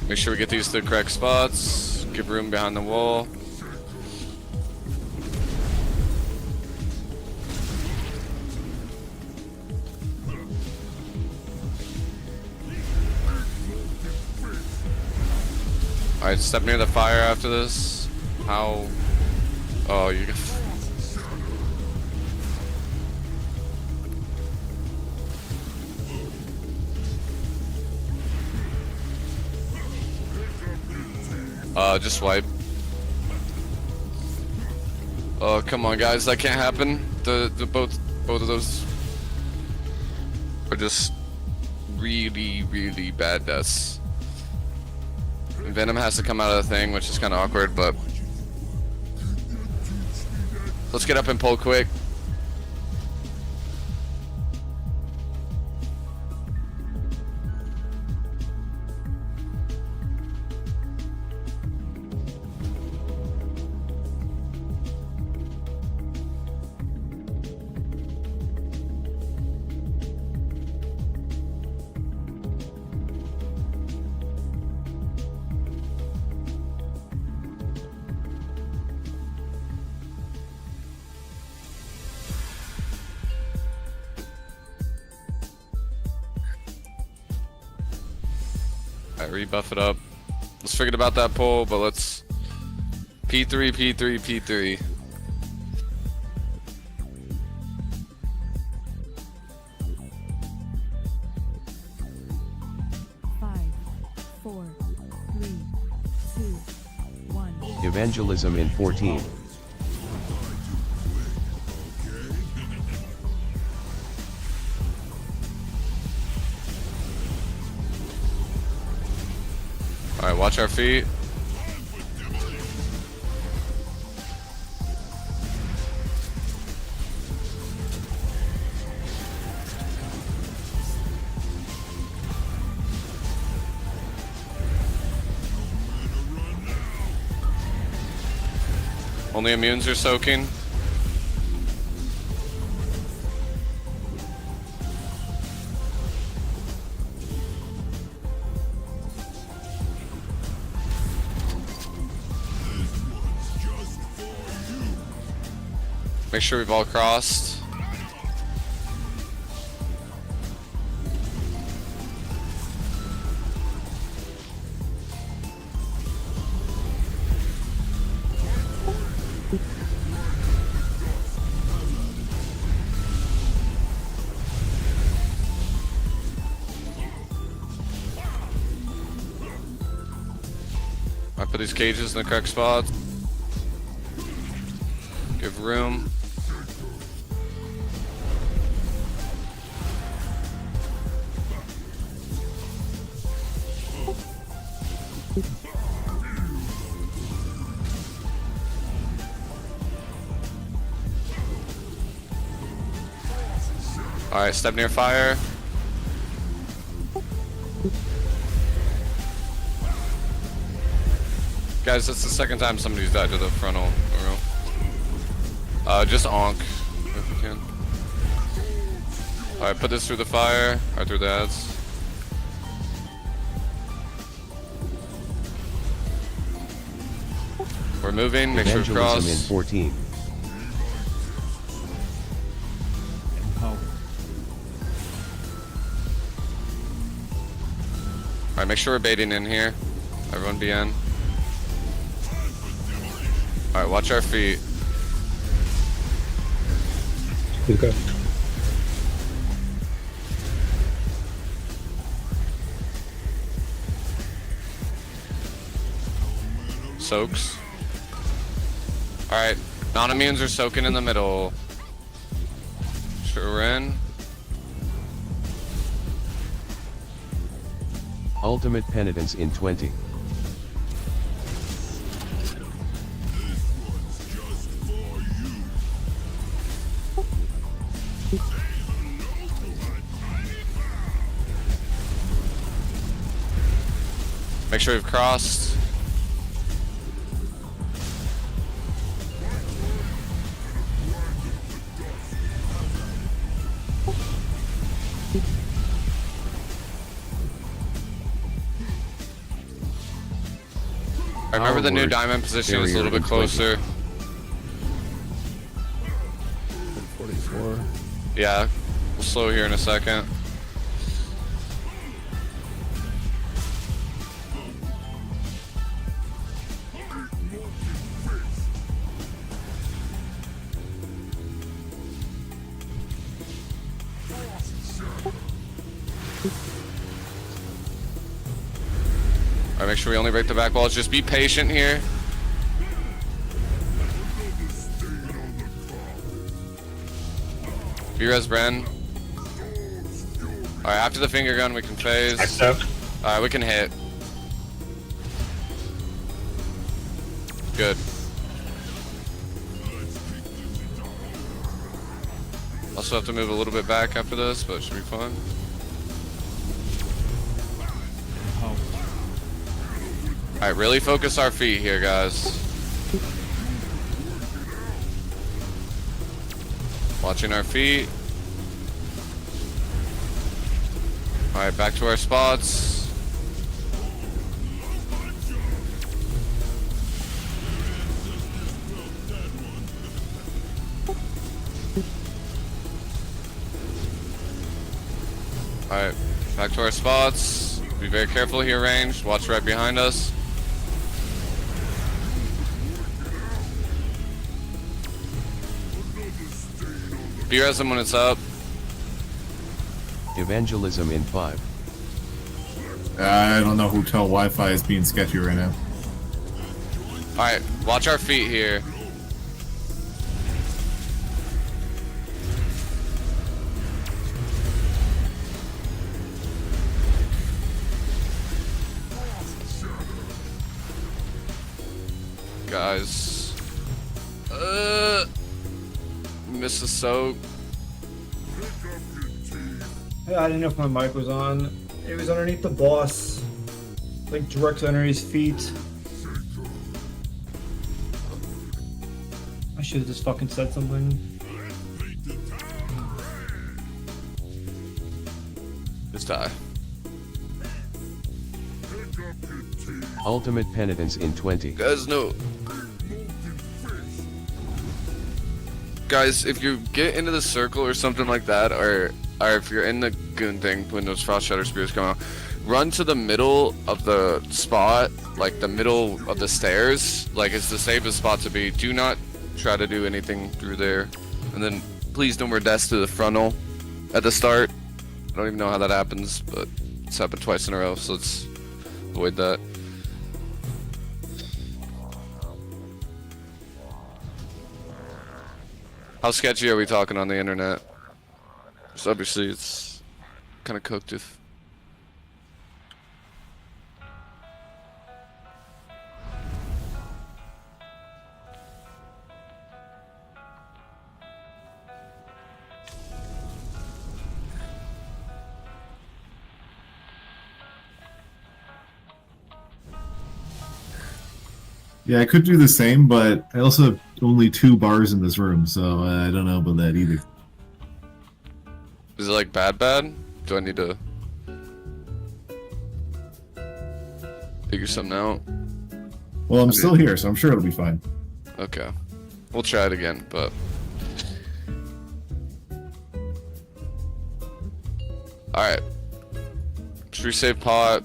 Make sure we get these to the correct spots. Give room behind the wall. Alright, step near the fire after this. How? Oh, you got. Just wipe. Oh, come on, guys, that can't happen. The both of those are just really bad deaths. And Venom has to come out of the thing, which is kind of awkward, but let's get up and pull quick. Alright, rebuff it up. Let's forget about that pull, but let's P3, P3, P3. Five, four, three, two, one. Evangelism in 14. Alright, watch our feet. Only immunes are soaking. Make sure we've all crossed. I put these cages in the correct spots. Give room. Alright, step near fire. Guys, that's the second time somebody's died to the frontal arrow. Just onk, if you can. Alright, put this through the fire, or through the ads. We're moving, make sure we Evangelism in cross. 14. Alright, make sure we're baiting in here. Everyone be in. Alright, watch our feet. Luca. Soaks. Alright, non-immunes are soaking in the middle. Sure we're in. Ultimate penitence in 20. Make sure we've crossed. I remember the new Onward. diamond position is a little bit Barrier in 20. closer. 44. Yeah, we'll slow here in a second. Alright, make sure we only break the back walls. Just be patient here. V-Res Bren. Alright, after the finger gun, we can phase. Alright, we can hit. Good. Also have to move a little bit back after this, but it should be fun. Alright, really focus our feet here, guys. Watching our feet. Alright, back to our spots. Alright, back to our spots. Be very careful here, ranged. Watch right behind us. B-res them when it's up. Evangelism in 5. I don't know. Hotel Wi-Fi is being sketchy right now. Alright, watch our feet here. Guys. Miss a soak. Yeah, I didn't know if my mic was on. It was underneath the boss. Like directly under his feet. I should have just fucking said something. Just die. Ultimate penitence in 20. Guys, no. Guys, if you get into the circle or something like that, or if you're in the goon thing when those frost shatter spears come out, run to the middle of the spot, like the middle of the stairs. Like it's the safest spot to be. Do not try to do anything through there. And then please don't redest to the frontal at the start. I don't even know how that happens, but it's happened twice in a row, so let's avoid that. How sketchy are we talking on the internet? So obviously it's kind of cooked if... Yeah, I could do the same, but I also have only 2 bars in this room, so I don't know about that either. Is it like bad? Do I need to figure something out? Well, I'm still here, so I'm sure it'll be fine. Okay. We'll try it again, but... Alright. Should we save pot?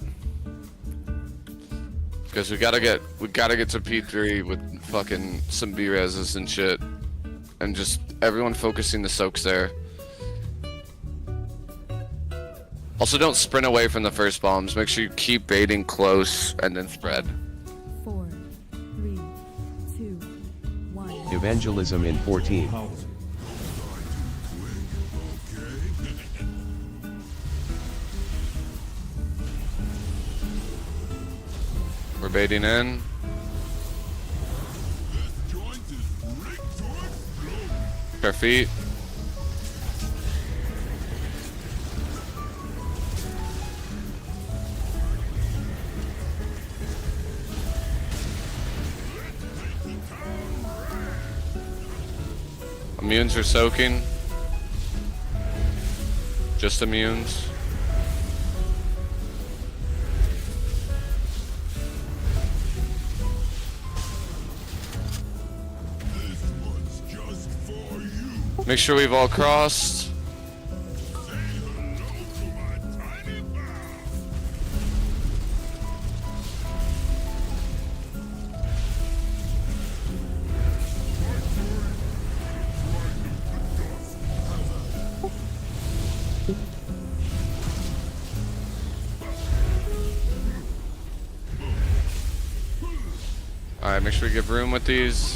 Because we gotta get to P3 with fucking some B-reses and shit. And just everyone focusing the soaks there. Also, don't sprint away from the first bombs. Make sure you keep baiting close and then spread. 4, 3, 2, 1. Evangelism in 14. We're baiting in. Our feet. Immunes are soaking. Just immunes. Make sure we've all crossed. Alright, make sure we give room with these.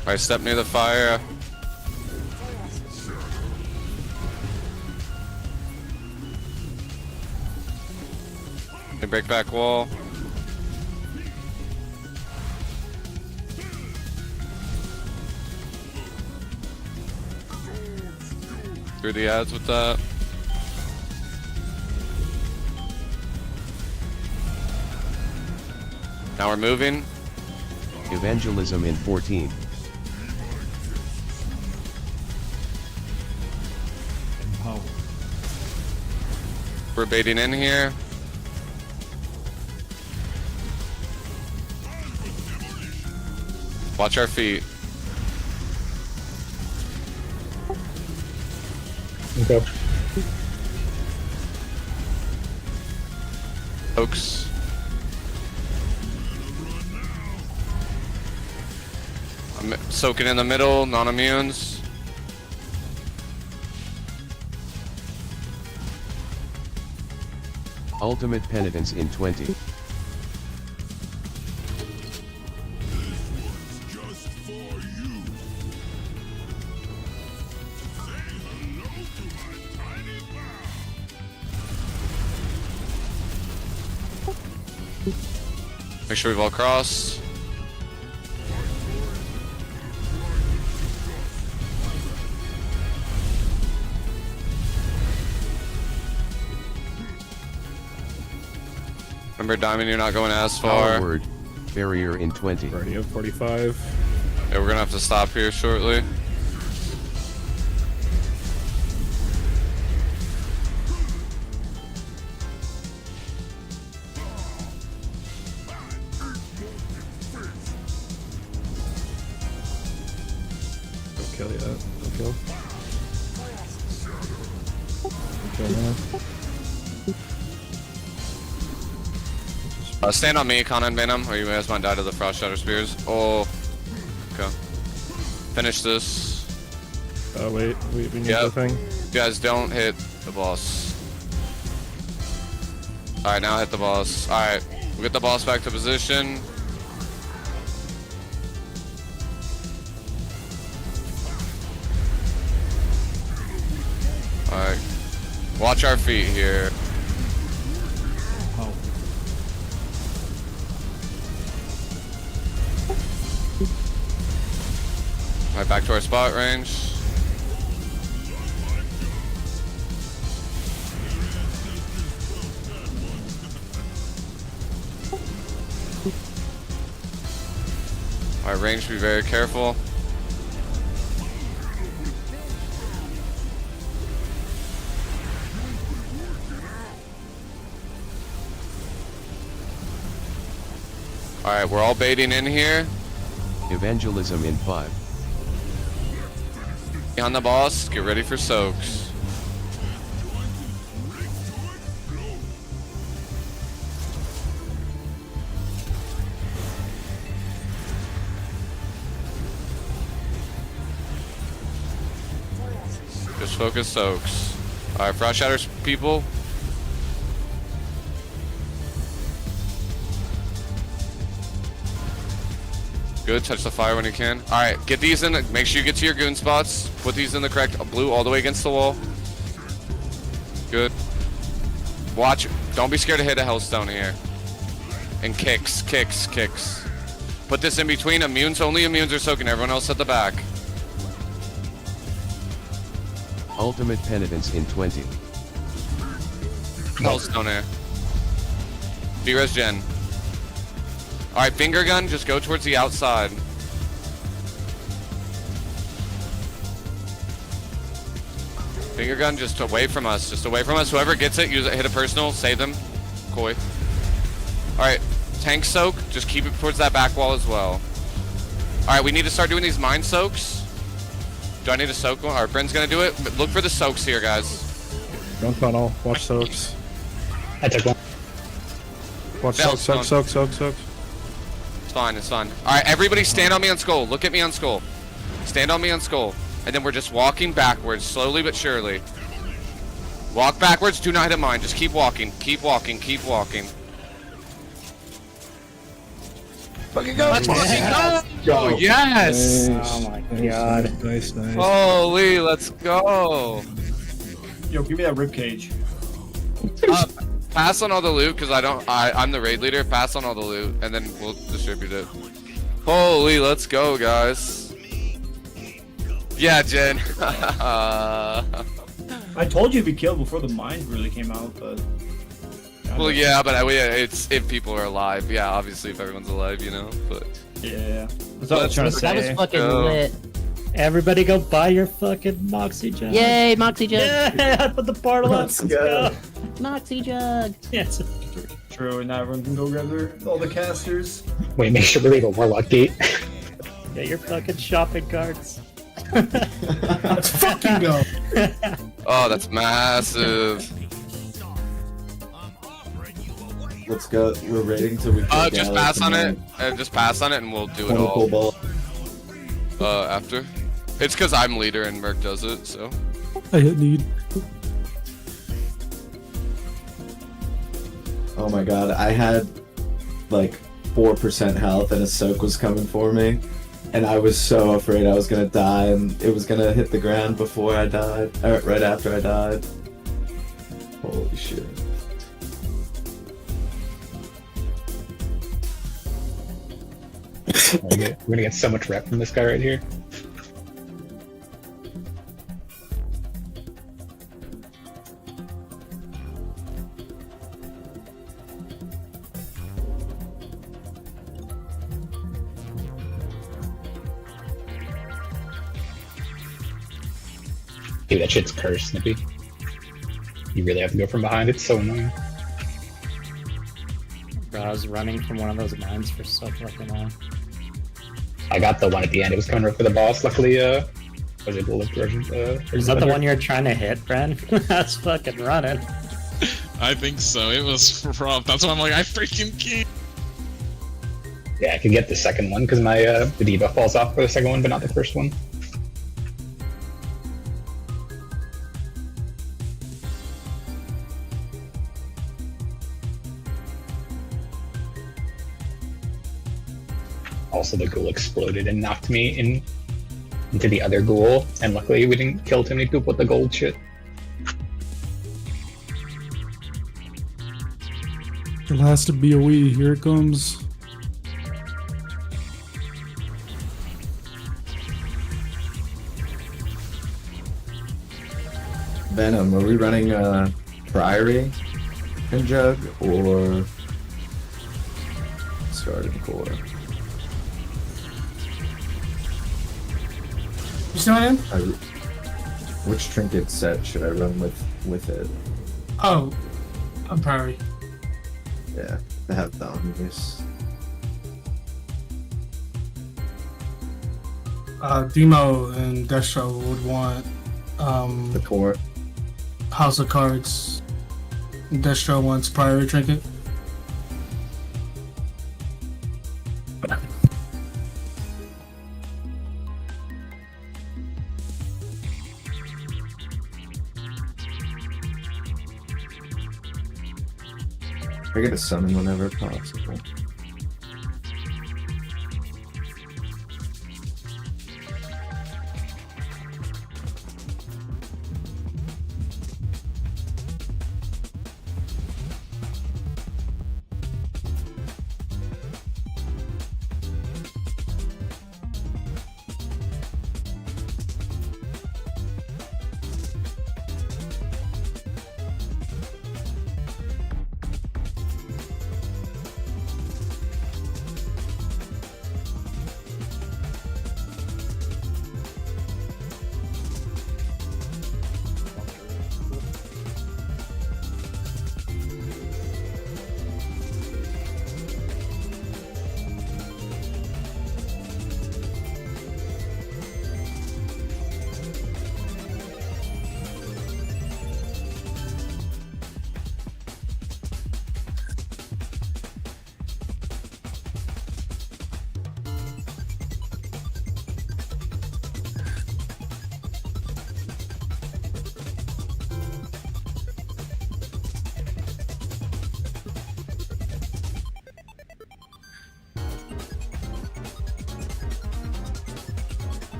Alright, step near the fire. They break back wall. Through the ads with that. Now we're moving. Evangelism in 14. We're baiting in here. Watch our feet. Okay. Oaks. I'm soaking in the middle, non-immunes. Ultimate penitence in 20. Make sure we've all crossed. Remember, Diamond, you're not going as far. Power word. Barrier in 20. Already have 45. Yeah, we're gonna have to stop here shortly. Don't kill yet. Don't kill. Kill now. Stand on me, Con and Venom, or you guys might die to the Frost Shatter Spears. Oh, okay. Finish this. Wait, we need Yep. the thing. You guys don't hit the boss. Alright, now hit the boss. Alright, we'll get the boss back to position. Alright. Watch our feet here. Alright, back to our spot range. Alright, range, be very careful. Alright, we're all baiting in here. Evangelism in 5. On the boss, get ready for soaks. Just focus soaks. Alright, Frost Shatters people. Good, touch the fire when you can. Alright, get these in, make sure you get to your goon spots. Put these in the correct blue all the way against the wall. Good. Watch, don't be scared to hit a hellstone here. And kicks. Put this in between, immunes, only immunes are soaking, everyone else at the back. Ultimate penitence in 20. Hellstone here. B-res gen. Alright, finger gun, just go towards the outside. Finger gun, just away from us. Whoever gets it, use it, hit a personal, save them. Koi. Alright, tank soak, just keep it towards that back wall as well. Alright, we need to start doing these mind soaks. Do I need to soak one? Alright, Bryn's gonna do it. But look for the soaks here, guys. Don't tunnel. Watch soaks. I took one. Watch Bell soaks. It's fine. Alright, everybody stand on me on skull. Look at me on skull. Stand on me on skull. And then we're just walking backwards, slowly but surely. Walk backwards, do not hit a mine. Just keep walking. Keep walking. Fucking go! Let's fucking go! Yes! Oh my god. Nice. Holy, let's go! Yo, give me that ribcage. Pass on all the loot, because I'm the raid leader. Pass on all the loot, and then we'll distribute it. Holy, let's go, guys. Yeah, Jen. I told you to be killed before the mine really came out, but... Well, yeah, but it's if people are alive. Yeah, obviously if everyone's alive, you know, but... Yeah. That's what I was trying to say. That was fucking lit. Everybody go buy your fucking Moxie Jug. Yay, Moxie Jug. Yeah, put the portal up. Let's go. Moxie Jug. Yes. True, and now everyone can go grab all the casters. Wait, make sure we leave a Warlock gate. Get your fucking shopping carts. Let's fucking go. Oh, that's massive. Let's go. We're raiding till we. Just pass on it. Just pass on it, and we'll do it all. Ball. After. It's because I'm leader and Merc does it, so. I hit need. Oh my god, I had like 4% health and a soak was coming for me. And I was so afraid I was gonna die and it was gonna hit the ground before I died. Or right after I died. Holy shit. We're gonna get so much rep from this guy right here. Dude, that shit's cursed, Snippy. You really have to go from behind, it's so annoying. Bro, I was running from one of those mines for so fucking long. I got the one at the end, it was coming right for the boss, luckily, was able to lift version, Is that the one you're trying to hit, Bren? I was fucking running. I think so. It was rough. That's why I'm like, I freaking can't. Yeah, I could get the second one, because my, the debuff falls off for the second one, but not the first one. Also, the ghoul exploded and knocked me into the other ghoul, and luckily we didn't kill too many people with the gold shit. The last BOE, here it comes. Venom, are we running Priory and Jug or Starting Core? You still in? Which trinket set should I run with it? Oh, I'm Priory. Yeah, I have the Omnius. Demo and Destro would want the core. House of Cards. Destro wants Priory Trinket. I get a summon whenever possible.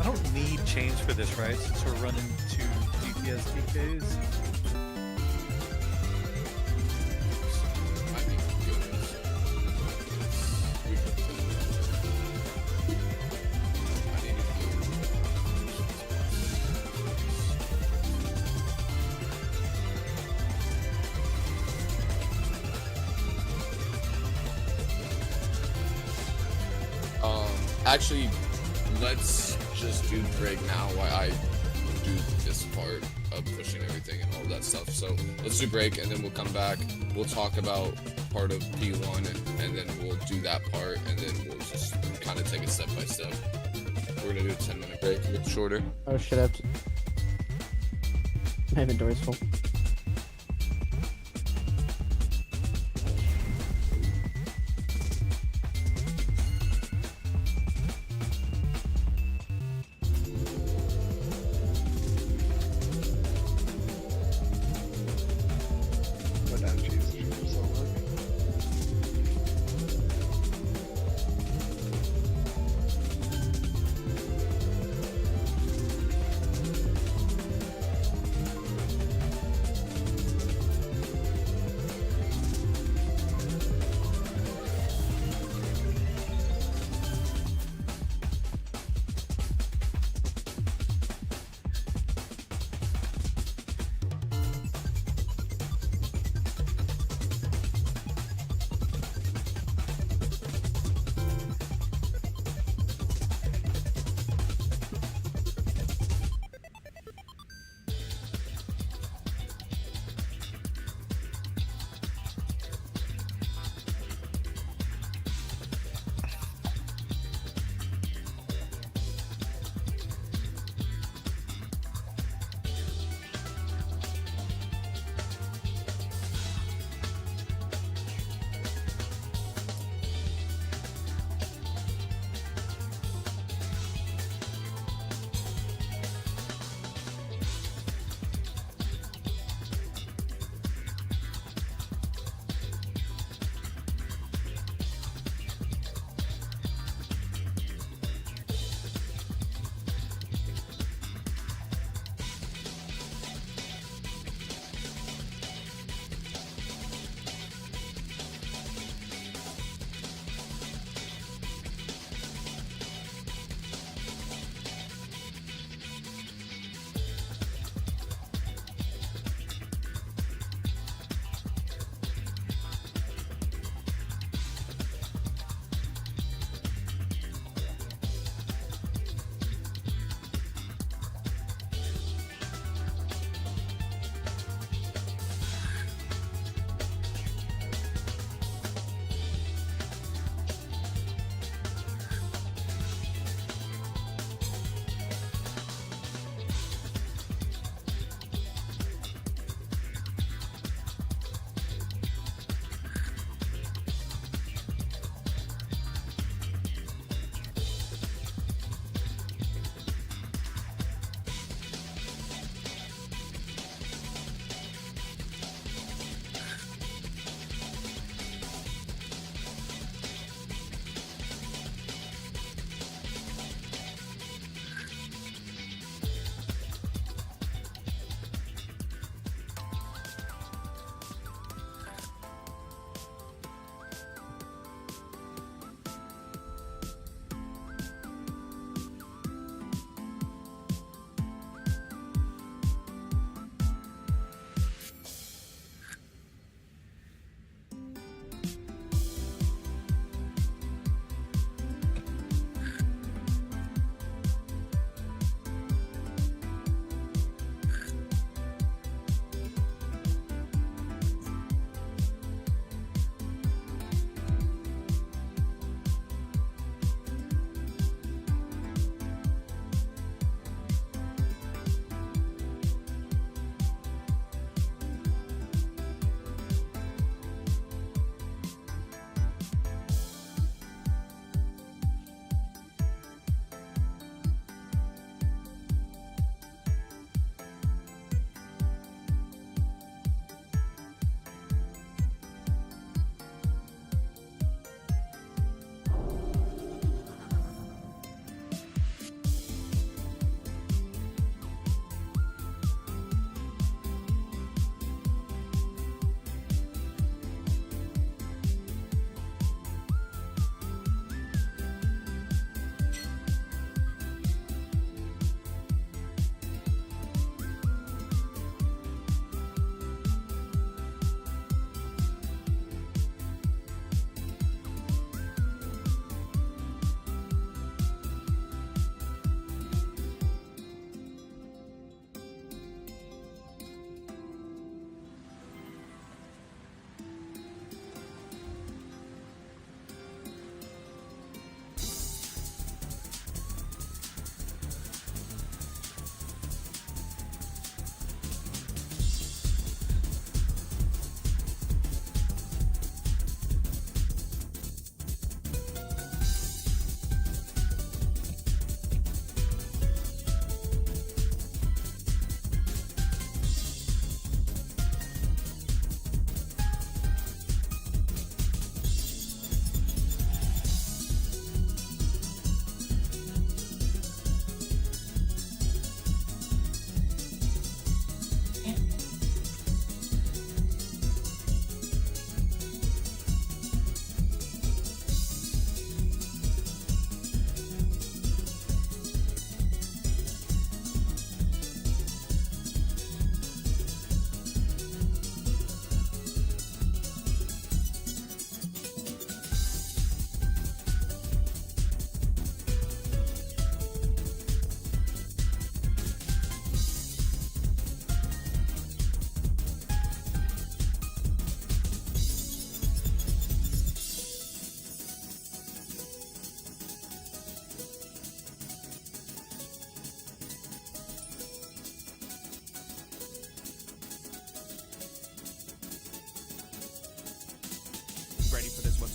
I don't need change for this, right? Since we're running 2 DPS DKs. Actually, let's just do break now while I do this part of pushing everything and all that stuff. So let's do break and then we'll come back. We'll talk about part of P1 and then we'll do that part and then we'll just kind of take it step by step. We're gonna do a 10-minute break, a bit shorter. Oh shit, I have to... My inventory's full. What that cheese should sound like.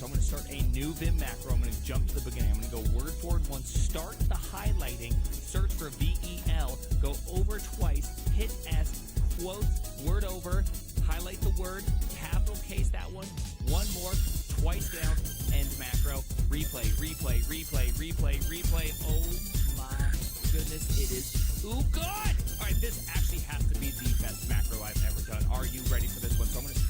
So I'm going to start a new Vim macro. I'm going to jump to the beginning. I'm going to go word forward once, start the highlighting, search for VEL, go over twice, hit S, quote, word over, highlight the word, capital case that one more, twice down, end macro, replay, replay, replay, replay, replay. Oh my goodness, it is ooh good! All right, this actually has to be the best macro I've ever done. Are you ready for this one? So I'm going to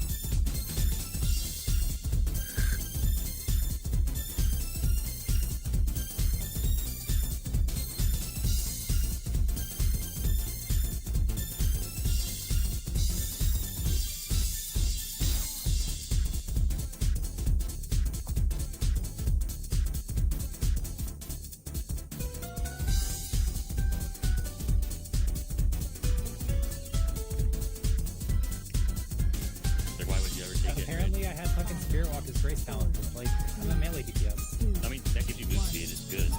Apparently, I had fucking Spirit Walk as Grace talent. Like, I'm a melee DPS. I mean, that gives you move speed. It's good.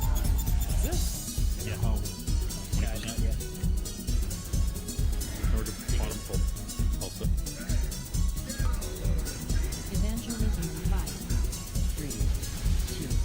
Is it? Yeah. Oh. Yeah, not yet. Or to bottom pull. Also. Evangelism 5, 3, 2, 'em.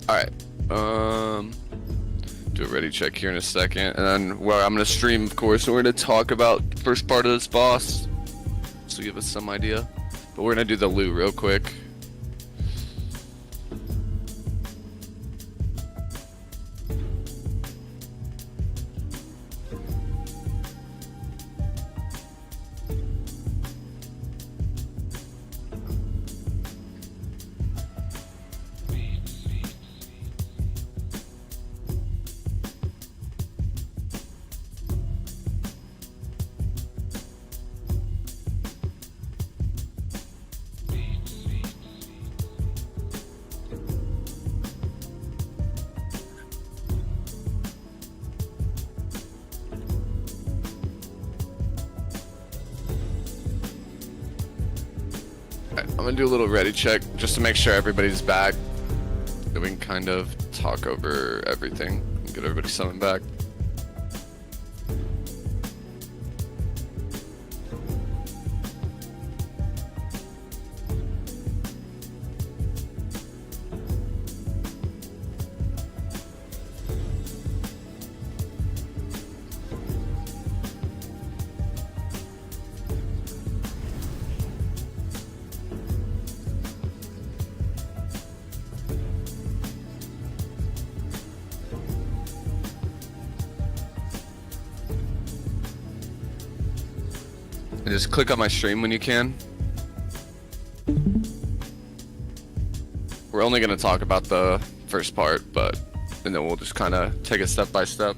Alright. Do a ready check here in a second. And then, well, I'm going to stream, of course, and we're going to talk about the first part of this boss. So give us some idea. But we're going to do the loot real quick. I'm gonna do a little ready check just to make sure everybody's back. That we can kind of talk over everything and get everybody summoned back. And just click on my stream when you can. We're only going to talk about the first part, and then we'll just kind of take it step by step.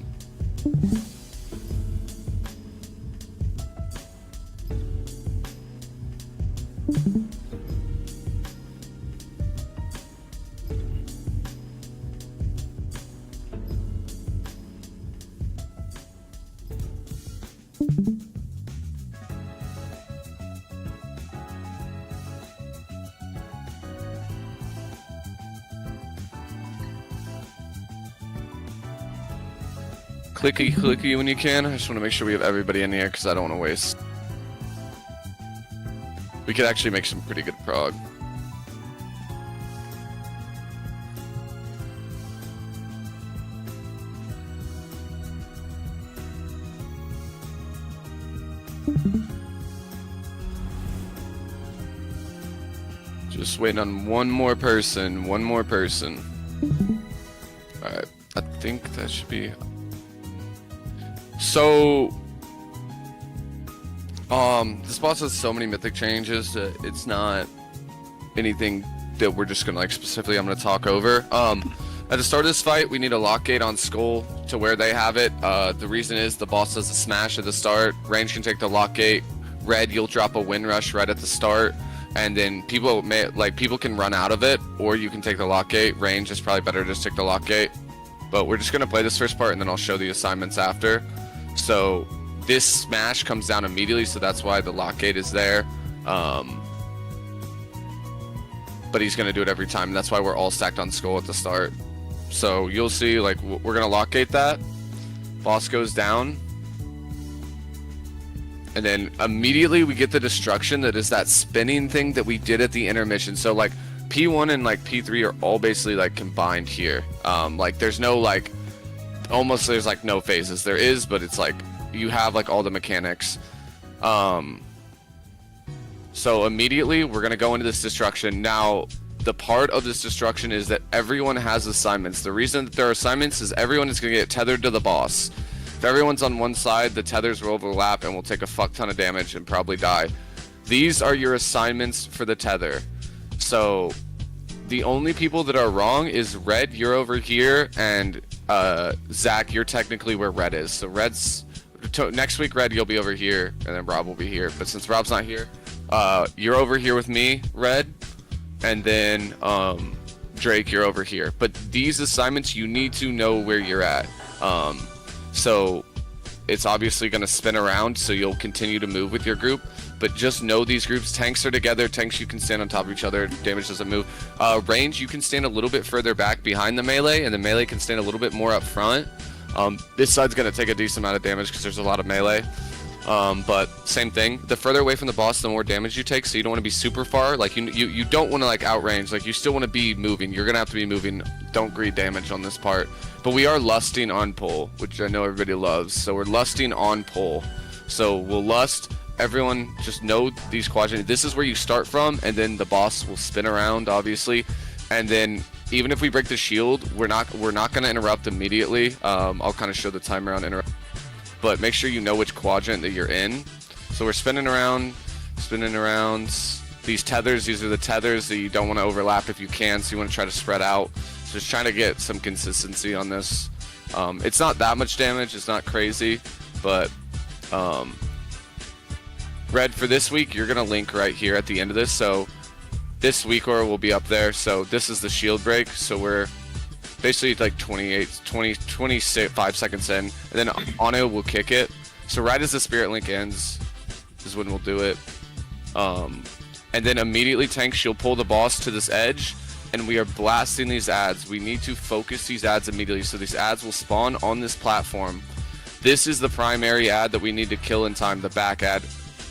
Clicky when you can. I just want to make sure we have everybody in here because I don't want to waste. We could actually make some pretty good prog. Just waiting on one more person. Alright, I think that should be... So, this boss has so many mythic changes that it's not anything that we're just gonna like specifically I'm gonna talk over. At the start of this fight, we need a lock gate on Skull to where they have it. The reason is the boss does a smash at the start. Range can take the lock gate. Red, you'll drop a wind rush right at the start, and then people can run out of it, or you can take the lock gate. Range is probably better to just take the lock gate. But we're just gonna play this first part, and then I'll show the assignments after. So this smash comes down immediately, so that's why the lock gate is there. But he's gonna do it every time. That's why we're all stacked on Skull at the start. So you'll see, like, we're gonna lock gate that. Boss goes down. And then immediately we get the destruction that is that spinning thing that we did at the intermission. So like P1 and like P3 are all basically like combined here. Like there's no like, almost there's like no phases. There is, but it's like you have like all the mechanics. So immediately we're gonna go into this destruction. Now the part of this destruction is that everyone has assignments. The reason that there are assignments is everyone is gonna get tethered to the boss. If everyone's on one side, the tethers will overlap and will take a fuck ton of damage and probably die. These are your assignments for the tether. So the only people that are wrong is Red, you're over here, and Zach, you're technically where Red is. So Red's next week, Red, you'll be over here, and then Rob will be here. But since Rob's not here, you're over here with me, Red, and then Drake, you're over here. But these assignments, you need to know where you're at. So it's obviously going to spin around, so you'll continue to move with your group. But just know these groups. Tanks are together. Tanks, you can stand on top of each other. Damage doesn't move. Range, you can stand a little bit further back behind the melee, and the melee can stand a little bit more up front. This side's going to take a decent amount of damage because there's a lot of melee. But same thing. The further away from the boss, the more damage you take, so you don't want to be super far. Like, you don't want to, like, outrange. Like, you still want to be moving. You're going to have to be moving. Don't greed damage on this part. But we are lusting on pull, which I know everybody loves. So we're lusting on pull. So we'll lust. Everyone just know these quadrants. This is where you start from, and then the boss will spin around, obviously. And then even if we break the shield, we're not going to interrupt immediately. I'll kind of show the timer on interrupt. But make sure you know which quadrant that you're in. So we're spinning around. These tethers, these are the tethers that you don't want to overlap if you can, so you want to try to spread out. So just trying to get some consistency on this. It's not that much damage, it's not crazy, but Red, for this week, you're going to link right here at the end of this. So this week or will be up there. So this is the shield break. So we're basically like 25 seconds in, and then Ano will kick it. So right as the Spirit Link ends is when we'll do it. And then immediately Tank, she'll pull the boss to this edge, and we are blasting these ads. We need to focus these ads immediately, so these ads will spawn on this platform. This is the primary ad that we need to kill in time, the back ad.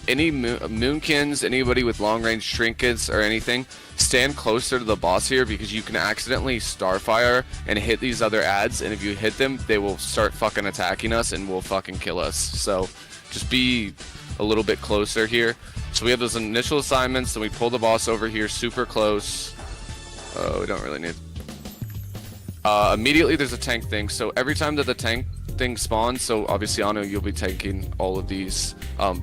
Any Moonkins, anybody with long-range trinkets or anything, stand closer to the boss here because you can accidentally Starfire and hit these other ads, and if you hit them, they will start fucking attacking us and will fucking kill us. So just be a little bit closer here. So we have those initial assignments, then we pull the boss over here super close. Oh, we don't really need... immediately there's a tank thing, so every time that the tank thing spawns. So obviously, Anu, you'll be taking all of these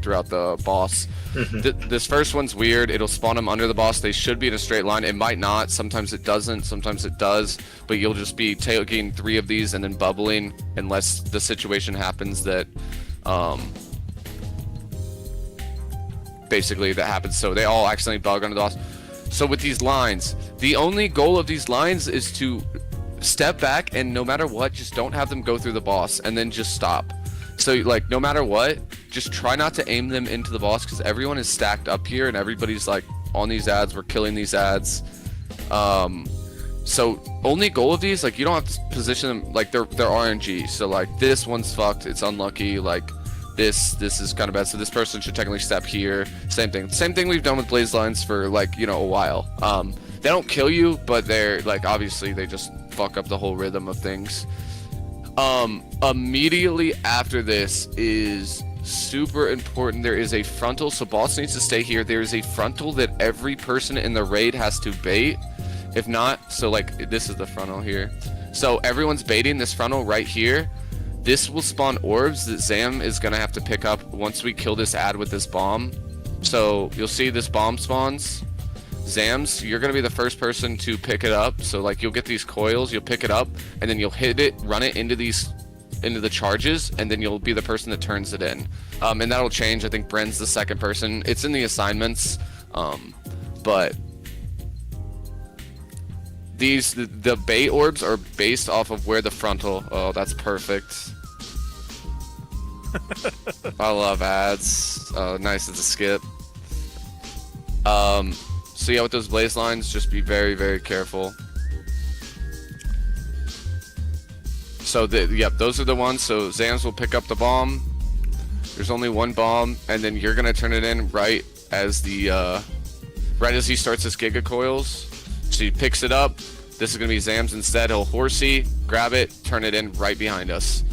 throughout the boss. This first one's weird. It'll spawn them under the boss. They should be in a straight line. It might not. Sometimes it doesn't. Sometimes it does. But you'll just be taking 3 of these and then bubbling, unless the situation happens that basically that happens. So they all accidentally bug under the boss. So with these lines, the only goal of these lines is to step back and no matter what, just don't have them go through the boss and then just stop. So like no matter what, just try not to aim them into the boss because everyone is stacked up here and everybody's like on these ads. We're killing these ads. So only goal of these, like you don't have to position them like they're RNG. So like this one's fucked. It's unlucky. Like this is kind of bad. So this person should technically step here. Same thing we've done with blaze lines for like, you know, a while. They don't kill you, but they're like obviously they just fuck up the whole rhythm of things. Immediately after this is super important. There is a frontal, so boss needs to stay here. There is a frontal that every person in the raid has to bait. If not, so like this is the frontal here. So everyone's baiting this frontal right here. This will spawn orbs that Zam is gonna have to pick up once we kill this ad with this bomb. So you'll see this bomb spawns. Zams, you're gonna be the first person to pick it up. So like you'll get these coils, you'll pick it up, and then you'll hit it, run it into the charges, and then you'll be the person that turns it in. And that'll change. I think Bren's the second person. It's in the assignments, but the bait orbs are based off of where the frontal. Oh, that's perfect. I love ads. Oh, nice. It's a skip. So yeah, with those blaze lines, just be very, very careful. So yep, those are the ones. So Zams will pick up the bomb. There's only one bomb, and then you're gonna turn it in right as he starts his Giga Coils. So he picks it up. This is gonna be Zams instead. He'll horsey, grab it, turn it in right behind us,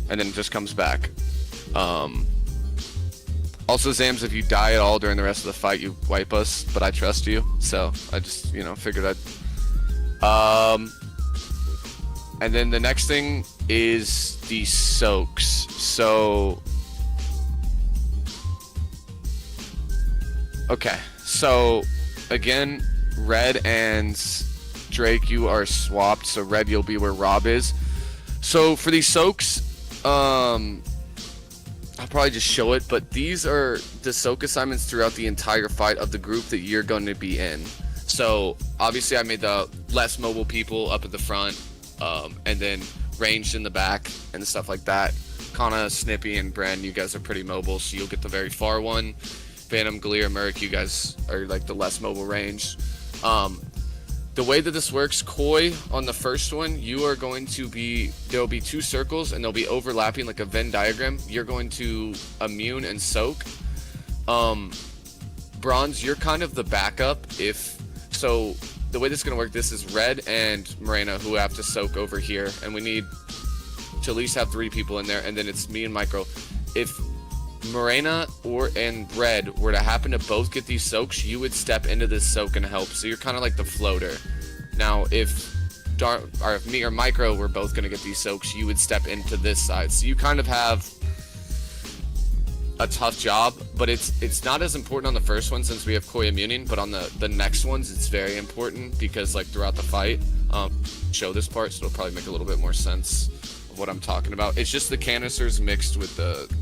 and then it just comes back. Also, Zams, if you die at all during the rest of the fight, you wipe us, but I trust you, so I just, you know, figured I'd... And then the next thing is the soaks. So... Okay, so, again, Red and Drake, you are swapped, so Red, you'll be where Rob is. So, for these soaks, I'll probably just show it, but these are the soak assignments throughout the entire fight of the group that you're going to be in. So obviously I made the less mobile people up at the front, and then ranged in the back and stuff like that. Kana, Snippy, and Bren, you guys are pretty mobile, so you'll get the very far one. Phantom, Galir, Merc, you guys are like the less mobile range. The way that this works, Koi, on the first one, you are going to be, there'll be 2 circles and they'll be overlapping like a Venn diagram. You're going to immune and soak. Bronze, you're kind of the backup so the way this is going to work, this is Red and Morena who have to soak over here, and we need to at least have 3 people in there, and then it's me and Micro. If Morena and Red were to happen to both get these soaks, you would step into this soak and help. So you're kind of like the floater. Now, if me or Micro were both going to get these soaks, you would step into this side. So you kind of have a tough job, but it's not as important on the first one since we have Koi immuning, but on the next ones, it's very important because like throughout the fight, show this part, so it'll probably make a little bit more sense of what I'm talking about. It's just the canisters mixed with the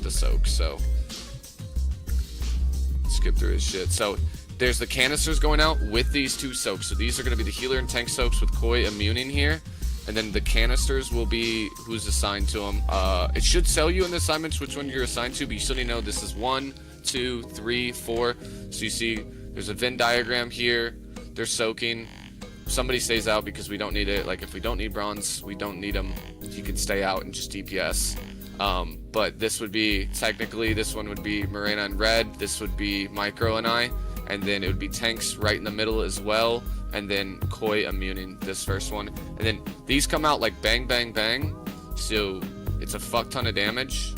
soak, so skip through his shit. So there's the canisters going out with these 2 soaks. So these are going to be the healer and tank soaks with Koi immuning here, and then the canisters will be who's assigned to them. It should tell you in the assignments which one you're assigned to, but you still need to know this is 1, 2, 3, 4. So you see there's a Venn diagram here. They're soaking. Somebody stays out because we don't need it. Like if we don't need bronze, we don't need them. You can stay out and just DPS. But this would be, technically, this one would be Morena and Red, this would be Micro and I, and then it would be tanks right in the middle as well, and then Koi immuning this first one. And then these come out like bang, bang, bang, so it's a fuck ton of damage.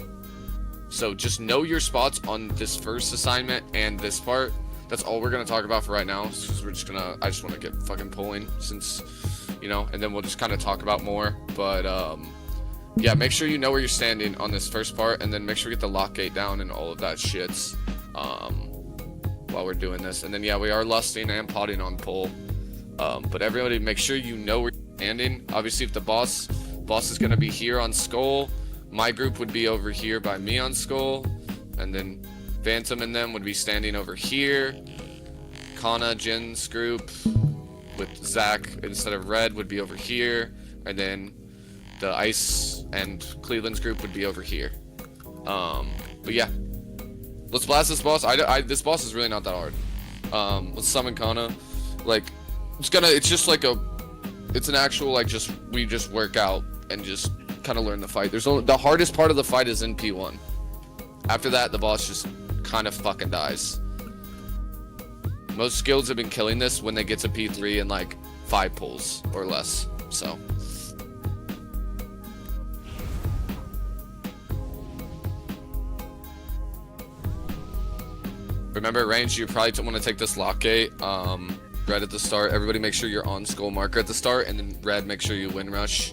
So just know your spots on this first assignment and this part. That's all we're going to talk about for right now, because we're just going to, I just want to get fucking pulling, since, you know, and then we'll just kind of talk about more, but, yeah, make sure you know where you're standing on this first part, and then make sure you get the lock gate down and all of that shit while we're doing this. And then yeah, we are lusting and potting on pole, but everybody make sure you know where you're standing. Obviously, if the boss is gonna be here on Skull, my group would be over here by me on Skull, and then Phantom and them would be standing over here. Kana, Jin's group with Zach instead of Red would be over here, and then the Ice and Cleveland's group would be over here. But yeah, let's blast this boss. This boss is really not that hard. Let's summon Kana. Like, it's just like it's an actual like we just work out and just kind of learn the fight. The hardest part of the fight is in P1. After that, the boss just kind of fucking dies. Most guilds have been killing this when they get to P3 in like 5 pulls or less. So. Remember, range, you probably want to take this lock gate. Red at the start. Everybody make sure you're on Skull marker at the start, and then Red, make sure you win rush.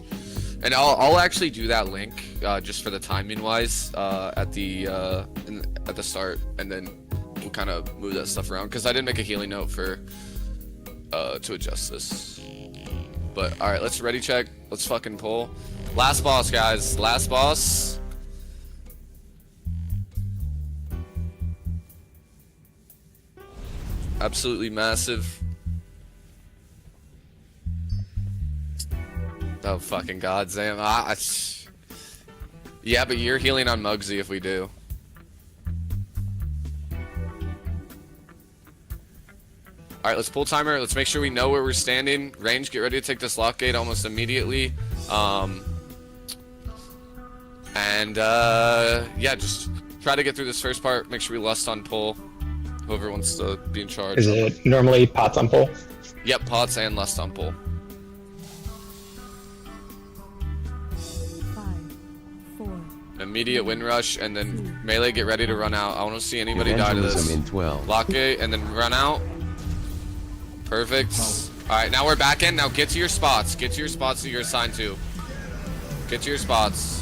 And I'll actually do that link just for the timing wise at the start, and then we'll kind of move that stuff around because I didn't make a healing note for to adjust this. But all right, let's ready check. Let's fucking pull. Last boss, guys. Last boss. Absolutely massive. Oh fucking goddamn! Yeah, but you're healing on Muggsy if we do. All right, let's pull timer. Let's make sure we know where we're standing. Range, get ready to take this lock gate almost immediately. Yeah, just try to get through this first part. Make sure we lust on pull. Whoever wants to be in charge. Is it normally pots on pull? Yep, pots and lust on pull. 5, 4. Immediate win rush, and then melee, get ready to run out. I want to see anybody die to this. Evangelism in 12. Lock gate, and then run out. Perfect. Alright, now we're back in. Now get to your spots. Get to your spots that you're assigned to. Get to your spots.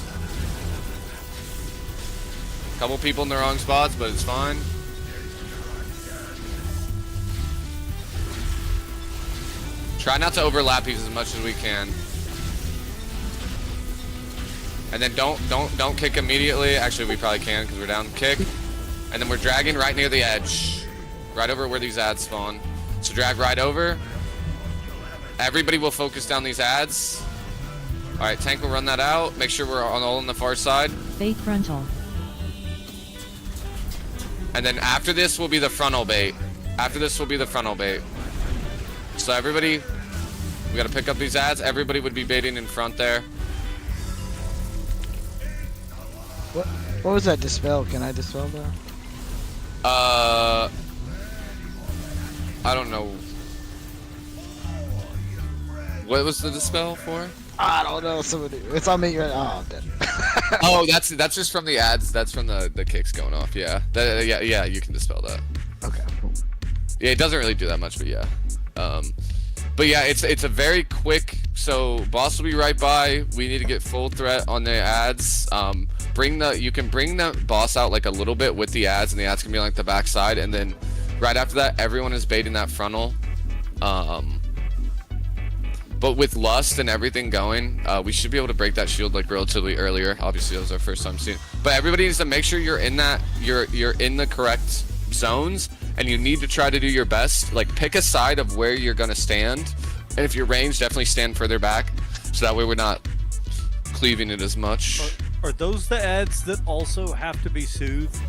Couple people in the wrong spots, but it's fine. Try not to overlap these as much as we can. And then don't kick immediately. Actually, we probably can because we're down. Kick. And then we're dragging right near the edge. Right over where these ads spawn. So drag right over. Everybody will focus down these ads. Alright, tank will run that out. Make sure we're all on the far side. Bait frontal. And then after this will be the frontal bait. After this will be the frontal bait. So everybody, we gotta pick up these ads. Everybody would be baiting in front there. What was that dispel? Can I dispel that? I don't know. What was the dispel for? I don't know. Somebody, it's on me. Oh, I'm dead. Oh, that's just from the ads. That's from the kicks going off. Yeah, yeah. You can dispel that. Okay. Yeah, it doesn't really do that much, but yeah. But yeah, it's a very quick. So boss will be right by. We need to get full threat on the ads. You can bring the boss out like a little bit with the ads, and the ads can be like the backside, and then right after that, everyone is baiting that frontal. But with lust and everything going, we should be able to break that shield like relatively earlier. Obviously, that was our first time seeing it. But everybody needs to make sure you're in that. You're in the correct zones, and you need to try to do your best. Like pick a side of where you're gonna stand, and if you're ranged, definitely stand further back, so that way we're not cleaving it as much. Are those the ads that also have to be soothed?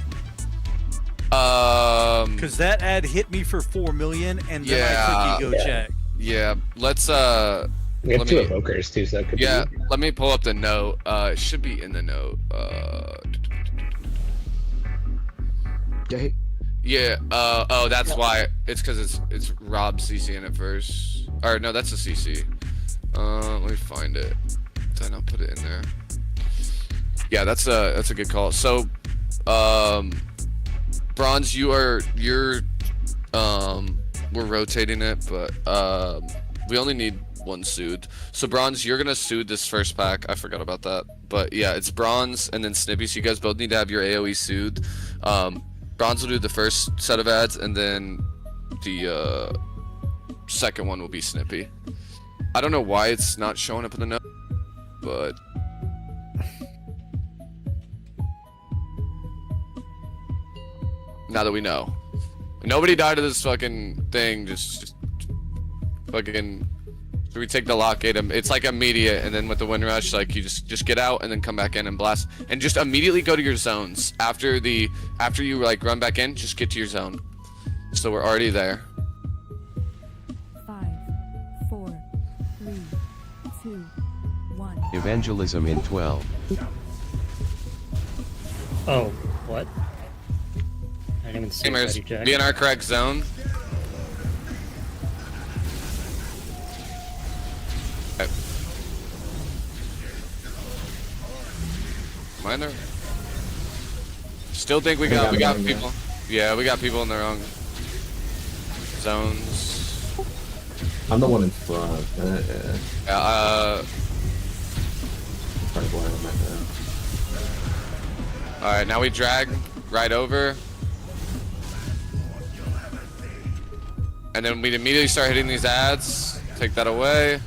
Because that ad hit me for 4 million, and then I took ego check. Yeah, let's we have two evokers too, so that could be. Let me pull up the note. It should be in the note. Yeah. Oh, that's why. It's because it's Rob CC in it first. Or no, that's a CC. Let me find it. Did I not put it in there? Yeah, that's a good call. So, Bronze, we're rotating it, but we only need one soothe. So Bronze, you're gonna soothe this first pack. I forgot about that. But yeah, it's Bronze and then Snippy. So you guys both need to have your AoE soothe. Bronze will do the first set of ads, and then the second one will be Snippy. I don't know why it's not showing up in the note, but now that we know. Nobody died to this fucking thing, just fucking. So we take the lockade, it's like immediate, and then with the wind rush, like you just get out and then come back in and blast, and just immediately go to your zones. After you like run back in, just get to your zone. So we're already there. 5, 4, 3, 2, 1. Evangelism in 12. Oh, what? I didn't even see Gamers, Ready Jack. be in our correct zone. Okay. Am I in there? Still think we got people. Yeah, we got people in the wrong zones. I'm the one in front. Probably blind on my head. Alright, now we drag right over. And then we immediately start hitting these ads. Take that away.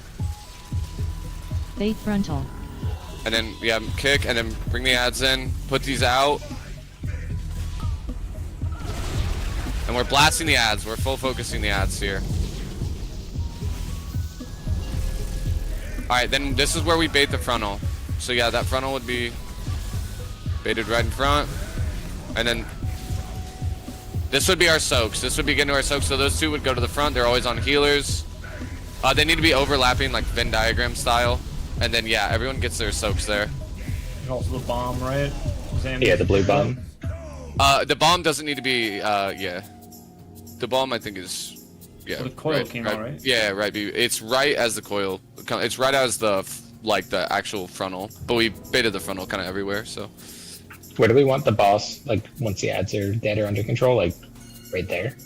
Bait frontal. And then, yeah, kick, and then bring the ads in. Put these out. And we're blasting the ads. We're full focusing the ads here. Alright, then this is where we bait the frontal. So yeah, that frontal would be baited right in front. And then this would be our soaks. This would be getting to our soaks. So those two would go to the front. They're always on healers. They need to be overlapping like Venn diagram style. And then yeah, everyone gets their soaks there. And also the bomb, right? Yeah, the blue bomb. The bomb doesn't need to be, yeah. The bomb I think is, yeah. So the coil came out, right? Yeah, right. It's right as the coil. It's right as the actual frontal. But we baited the frontal kind of everywhere, so. Where do we want the boss? Like once the ads are dead or under control, like right there.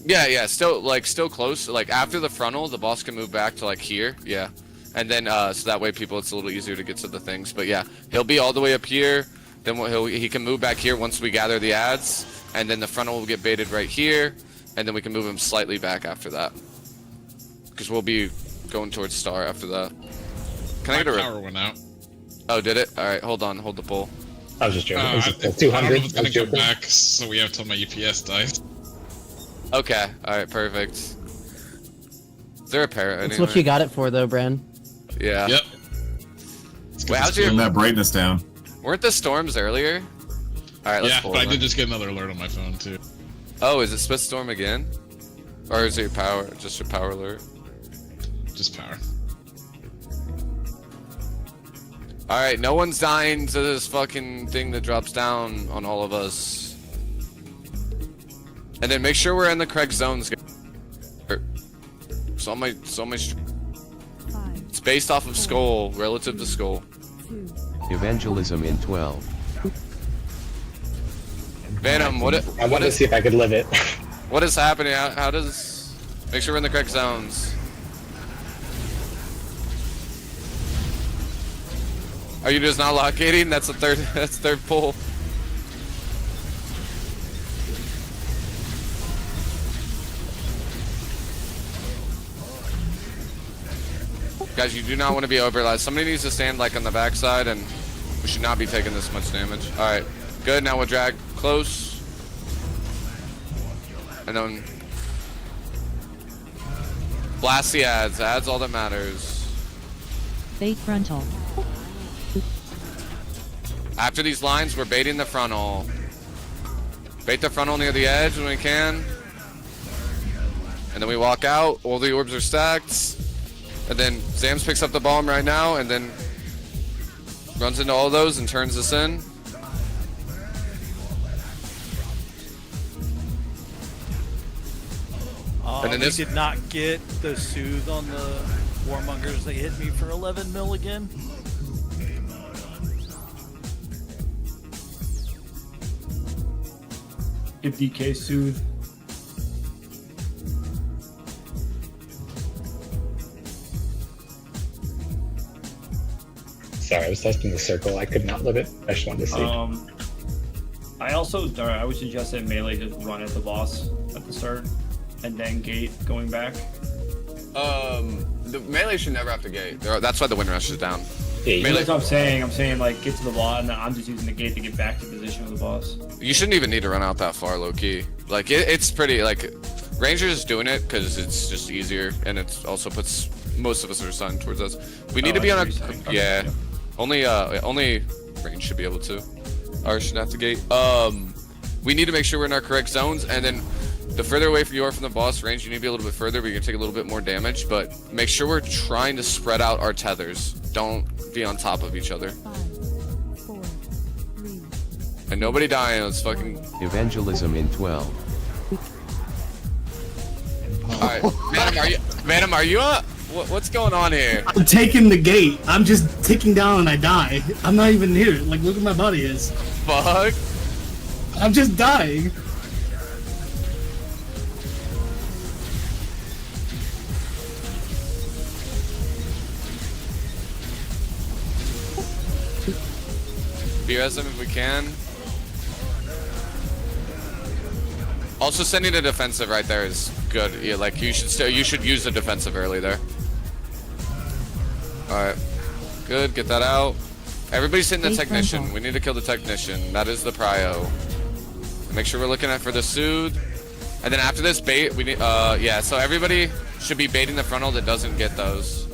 Yeah, still close. Like after the frontal, the boss can move back to like here. Yeah, and then so that way it's a little easier to get to the things. But yeah, he'll be all the way up here. Then he can move back here once we gather the ads, and then the frontal will get baited right here, and then we can move him slightly back after that. Because we'll be going towards Star after that. Can I get a power went out. Oh, did it? All right, hold on, hold the pull. I was just joking. I don't know if it's gonna come back, so we have till my UPS dies. Okay, alright, perfect. Is there a parrot That's anywhere? what you got it for, though, Bran. Yeah. Yep. Wait, how's your... Turn that brightness down. Weren't the storms earlier? Alright, let's Yeah, pull but I it. did just get another alert on my phone, too. Oh, is it supposed to storm again? Or is it your power, just your power alert? Just power. Alright, no one's dying to this fucking thing that drops down on all of us. And then make sure we're in the correct zones. It's on my it's based off of skull, relative to skull. Evangelism in 12. Venom, I wanted to see if I could live it. What is happening? How does... Make sure we're in the correct zones. Are you just not locating? That's third pull. Guys, you do not want to be overlapped. Somebody needs to stand like on the backside, and we should not be taking this much damage. Alright, good. Now we'll drag close. And then blast the ads. Ads all that matters. Bait frontal. After these lines, we're baiting the frontal. Bait the frontal near the edge when we can. And then we walk out. All the orbs are stacked. And then Zams picks up the bomb right now and then runs into all those and turns us in. And then did not get the soothe on the warmongers. They hit me for 11 mil again. Give DK soothe. Sorry, I was testing the circle. I could not live it. I just wanted to see. I would suggest that melee just run at the boss at the start, and then gate going back. The melee should never have to gate. That's why the wind rush is down. Yeah, That's what I'm saying. I'm saying like get to the boss, and then I'm just using the gate to get back to position of the boss. You shouldn't even need to run out that far, low key. Like it's pretty like Rangers is doing it because it's just easier, and it also puts most of us are assigned towards us. We need to be on a yeah. Only range should be able to. Ours shouldn't have to gate. We need to make sure we're in our correct zones, and then the further away you are from the boss range, you need to be a little bit further, but you're gonna take a little bit more damage. But make sure we're trying to spread out our tethers. Don't be on top of each other. 5, 4, 3. And nobody dying. Let's fucking Evangelism in 12. All right, Madam, are you what's going on here? I'm taking the gate. I'm just ticking down and I die. I'm not even here. Like, look at my body is. Fuck. I'm just dying. BS them if we can. Also, sending a defensive right there is good. Yeah, like you should use the defensive early there. All right, good. Get that out. Everybody's hitting the technician. We need to kill the technician. That is the prio. Make sure we're looking at for the soothe. And then after this bait, we need. Yeah. So everybody should be baiting the frontal that doesn't get those.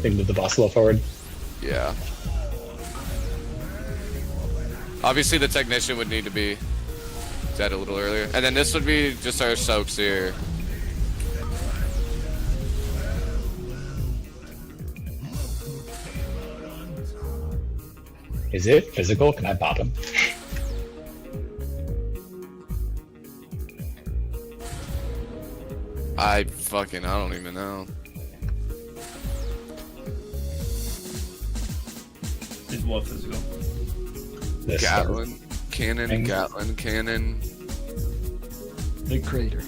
They move the boss a little forward. Yeah. Obviously, the technician would need to be dead a little earlier. And then this would be just our soaks here. Is it physical? Can I pop him? I don't even know. Is what physical? Gatling cannon. Big crater.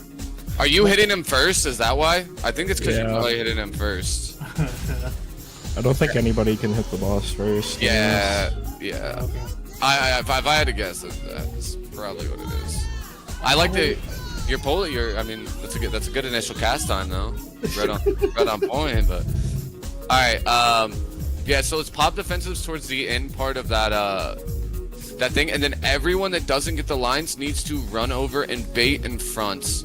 Are you hitting him first? Is that why? I think it's because Yeah. you're probably hitting him first. I don't think anybody can hit the boss first. Yeah. If I had to guess, that's probably what it is. I like the I mean, that's a good initial cast time though. Right on point. But all right, yeah. So let's pop defensives towards the end part of that thing, and then everyone that doesn't get the lines needs to run over and bait in front.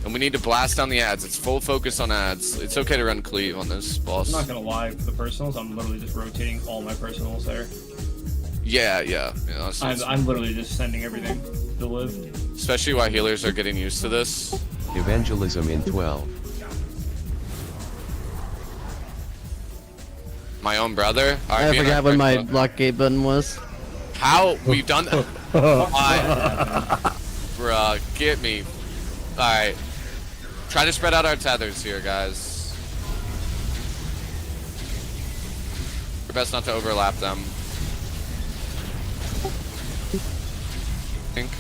And we need to blast down the ads. It's full focus on ads. It's okay to run cleave on this boss. I'm not gonna lie, for the personals, I'm literally just rotating all my personals there. Yeah. I'm literally just sending everything to live. Especially while healers are getting used to this. Evangelism in 12. My own brother. All right, I be in forgot our what my correct- blockade button was. How we've done that? Bruh, get me. All right. Try to spread out our tethers here, guys. We're best not to overlap them. Think.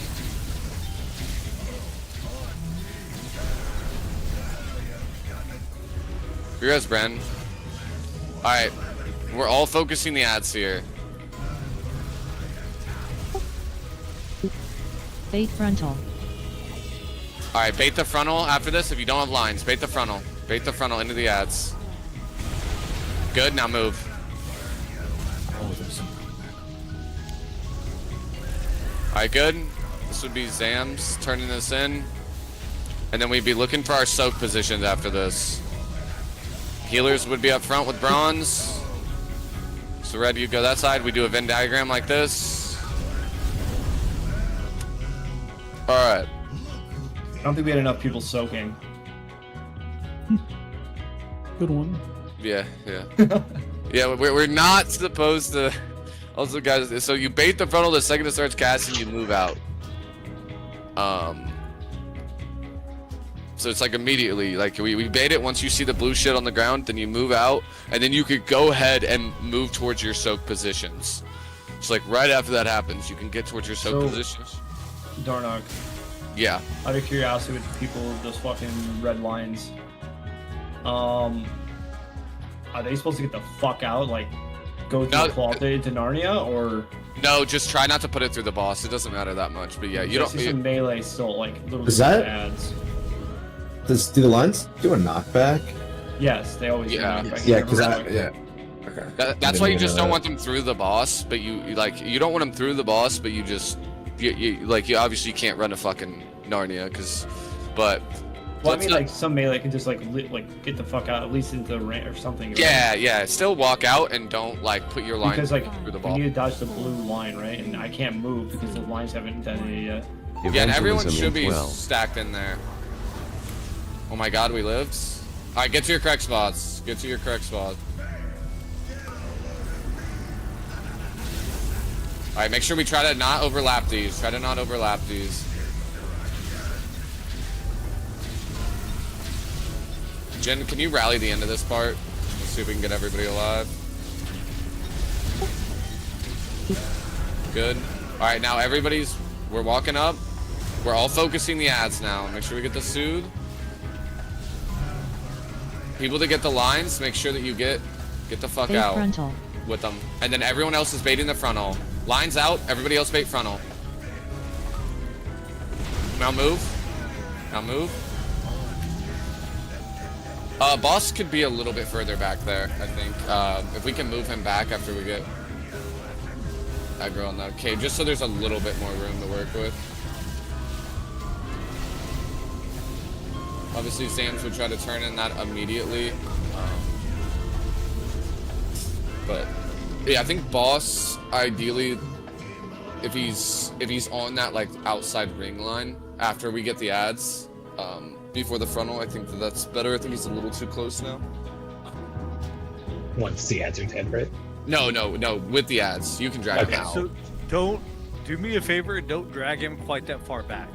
Here's Bren. Alright. We're all focusing the ads here. Bait frontal. Alright, bait the frontal after this. If you don't have lines, bait the frontal. Bait the frontal into the ads. Good, now move. Alright, good. This would be Zams turning this in. And then we'd be looking for our soak positions after this. Healers would be up front with bronze. So red, you go that side. We do a Venn diagram like this. Alright. I don't think we had enough people soaking. Good one. Yeah. Yeah, we're not supposed to. Also, guys, so you bait the frontal the second it starts casting, you move out. So it's like immediately, like we bait it once you see the blue shit on the ground, then you move out, and then you could go ahead and move towards your soak positions. So like right after that happens, you can get towards your soak positions. Darnock. Yeah. Out of curiosity, with people with those fucking red lines, Are they supposed to get the fuck out? Like, go through the cloth into Narnia, or? No, just try not to put it through the boss. It doesn't matter that much. But yeah, you don't. See some melee still, like little Is that- ads. Do the lines do a knockback? Yes, they always. Yeah. do. Yeah, because yeah. Okay. That's why you just don't want them through the boss. But you you don't want them through the boss. But you just you obviously can't run a fucking Narnia but. Well, I mean, like some melee can just like get the fuck out, at least into the ramp or something. Right? Yeah. Still walk out and don't like put your line Because like through the you ball. need to dodge the blue line, right? And I can't move because the lines haven't done it yet. Yeah, and everyone Evangelism should be in 12. stacked in there. Oh my god, we lived. All right, get to your correct spots. Get to your correct spot. All right, make sure we try to not overlap these. Try to not overlap these. Jen, can you rally the end of this part? Let's see if we can get everybody alive. Good. All right, now we're walking up. We're all focusing the ads now. Make sure we get the soothe. People that get the lines, make sure that you get the fuck Bait out frontal. with them. And then everyone else is baiting the frontal. Lines out, everybody else bait frontal. Now move. Now move. Boss could be a little bit further back there, I think. If we can move him back after we get aggro on that cave, just so there's a little bit more room to work with. Obviously, Zams would try to turn in that immediately. But yeah, I think boss ideally, if he's on that like outside ring line after we get the ads, before the frontal, I think that's better. I think he's a little too close now. Once the ads are dead, right? No, with the ads, you can drag him out. So don't do me a favor and don't drag him quite that far back.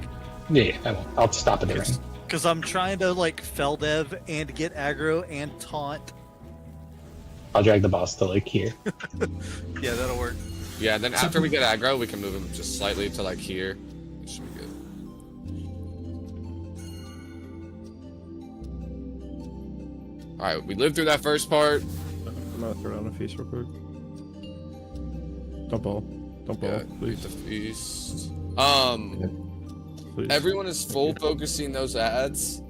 Yeah, I won't. I'll stop at the ring. Because I'm trying to like fell dev and get aggro and taunt. I'll drag the boss to like here. Yeah, that'll work. Yeah, then after we get aggro, we can move him just slightly to like here. It should be good. All right, we lived through that first part. I'm gonna throw down a feast real quick. Don't ball. Don't ball, Yeah, please. the feast. Please. Everyone is full focusing those ads,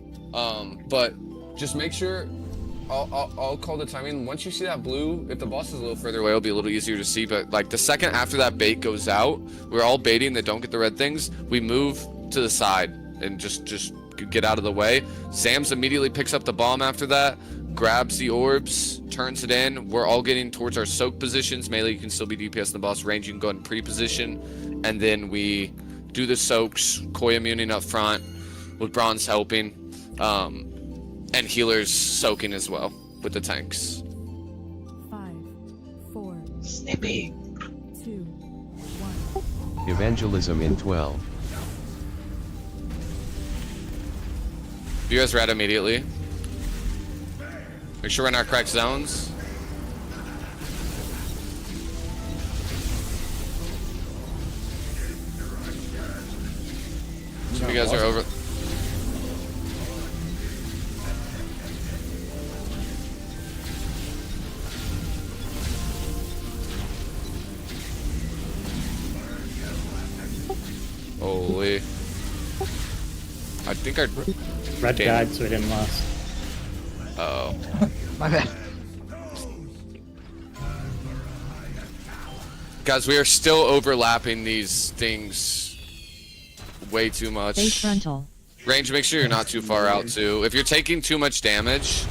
but just make sure. I'll call the timing. Once you see that blue, if the boss is a little further away, it'll be a little easier to see. But like the second after that bait goes out, we're all baiting that don't get the red things. We move to the side and just get out of the way. Zams immediately picks up the bomb after that, grabs the orbs, turns it in. We're all getting towards our soak positions. Melee, you can still be DPS in the boss. Range, you can go ahead and pre-position. And then we do the soaks, Koya immuning up front, with Bronze helping. And healers soaking as well with the tanks. 5, 4, Snippy. 2, 1. Evangelism in 12. You guys read immediately. Make sure we're in our correct zones. So you guys are over. Holy. I think our Red Damn. died, so we didn't last. Oh. My bad. Guys, we are still overlapping these things way too much. Bait frontal. Range, make sure you're not too far out too. If you're taking too much damage,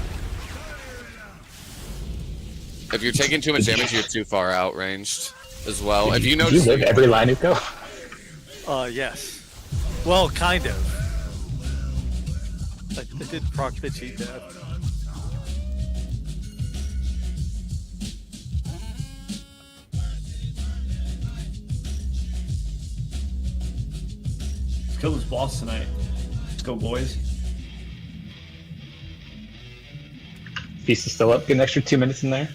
you're too far out ranged as well. If you Did notice, you live every line, Uko? Yes. Well, kind of. I did proc the cheat death. Let's kill this boss tonight. Let's go, boys. Feast is still up. Get an extra 2 minutes in there.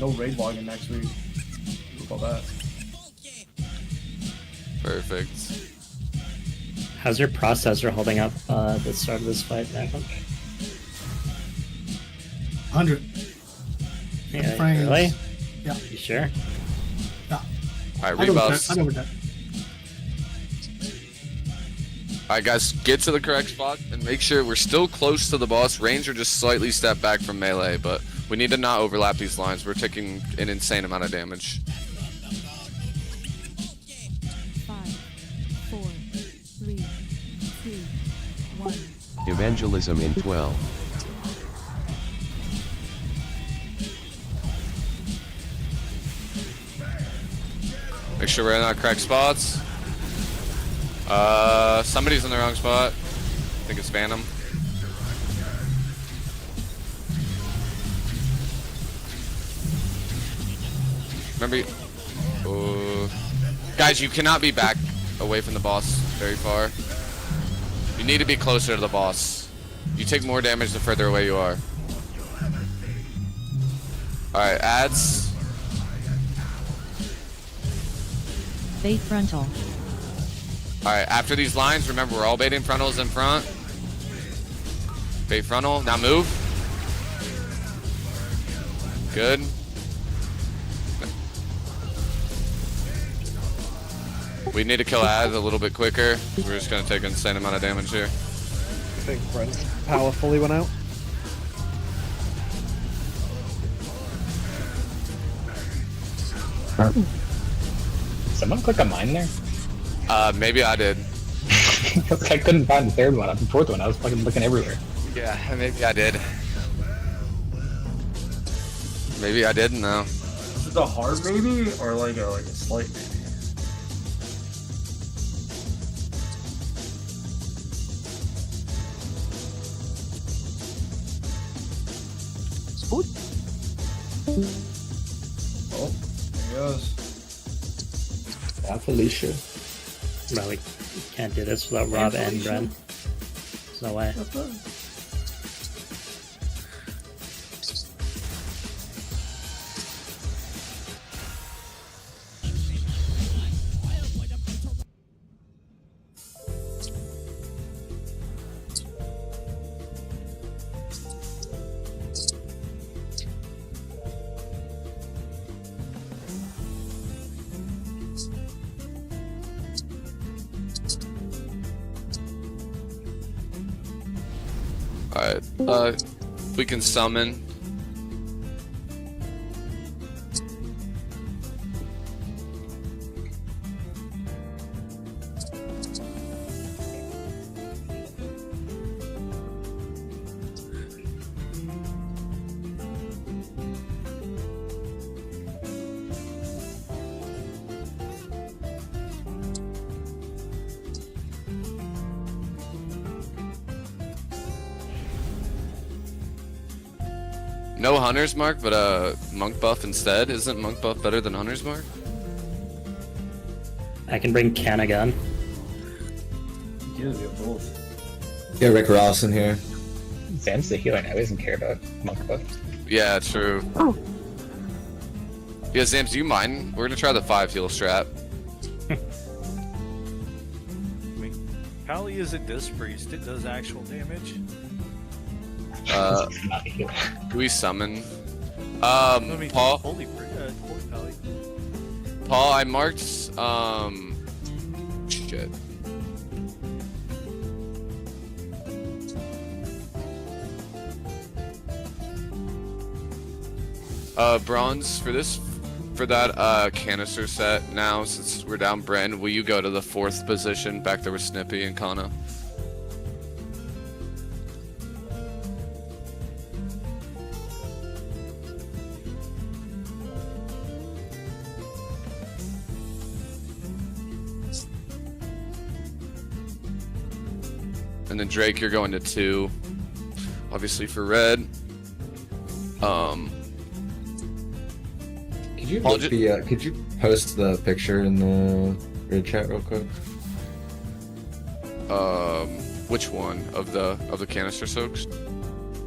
No raid logging next week. Look all that. perfect. How's your processor holding up at the start of this fight, Nathan? 100. Yeah, frames. really? Yeah. You sure? Yeah. Alright, I know what rebuffs. that- I know what that. Alright guys, get to the correct spot and make sure we're still close to the boss. Range or just slightly step back from melee, but we need to not overlap these lines. We're taking an insane amount of damage. 5, 4, 3, 2, 1. Evangelism in 12. Make sure we're in our correct spots. Somebody's in the wrong spot. I think it's Phantom. Remember, guys, you cannot be back away from the boss very far. You need to be closer to the boss. You take more damage the further away you are. Alright, ads. Bait frontal. Alright, after these lines, remember we're all baiting frontals in front. Bait frontal, now move. Good. We need to kill ads a little bit quicker. We're just gonna take an insane amount of damage here. I think Brent's power fully went out. Someone click a mine there? Maybe I did. I couldn't find the third one. The fourth one, I was fucking looking everywhere. Yeah, maybe I did. Maybe I didn't know. Is it a hard maybe or like a slight maybe? Oh, there he goes. Yeah, Felicia. Bro, we can't do this without Rob and Bren. There's no way. Alright, we can summon. No Hunter's Mark, but Monk Buff instead. Isn't Monk Buff better than Hunter's Mark? I can bring Ken again. Yeah, we have both. Get Rick Ross in here. Sam's the healer now, he doesn't care about monk buff. Yeah, true. Yeah, Zams, do you mind? We're gonna try the 5 heal strat. I mean, Pally isn't Disc Priest, it does actual damage. Do we summon? I mean, Paul? Holy Pally. Paul, I marked, shit. Bronze, for that canister set now, since we're down Bren, will you go to the 4th position back there with Snippy and Kana? And then Drake, you're going to 2. Obviously for red. Could you post the picture in the grid chat real quick? Which one of the canister soaks?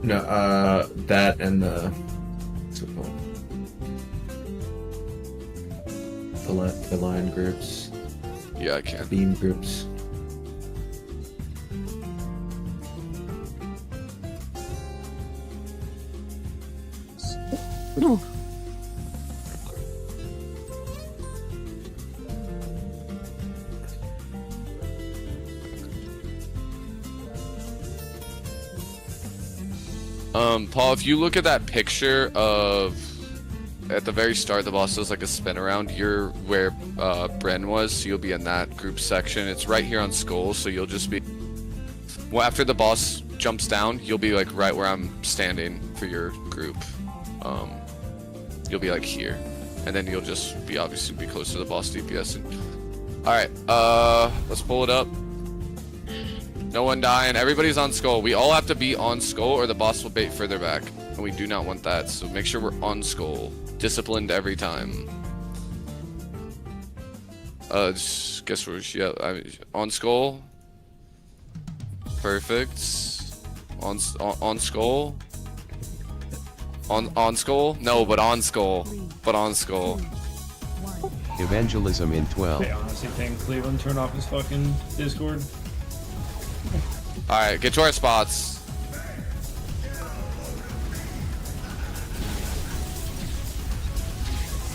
No, that and the what's it called? The line groups. Yeah, I can. Beam groups. Paul, if you look at that picture of at the very start, the boss does like a spin around. You're where Bren was, so you'll be in that group section. It's right here on Skull, so you'll just be. Well, after the boss jumps down, you'll be like right where I'm standing for your group. You'll be like here, and then you'll just be obviously be close to the boss DPS. All right, let's pull it up. No one dying. Everybody's on Skull. We all have to be on Skull, or the boss will bait further back, and we do not want that. So make sure we're on Skull. Disciplined every time. Guess we're on Skull. Perfect. On Skull. On Skull. No, but on Skull. But on Skull. Evangelism in 12. Hey, honestly, can Cleveland turn off his fucking Discord? All right, get to our spots.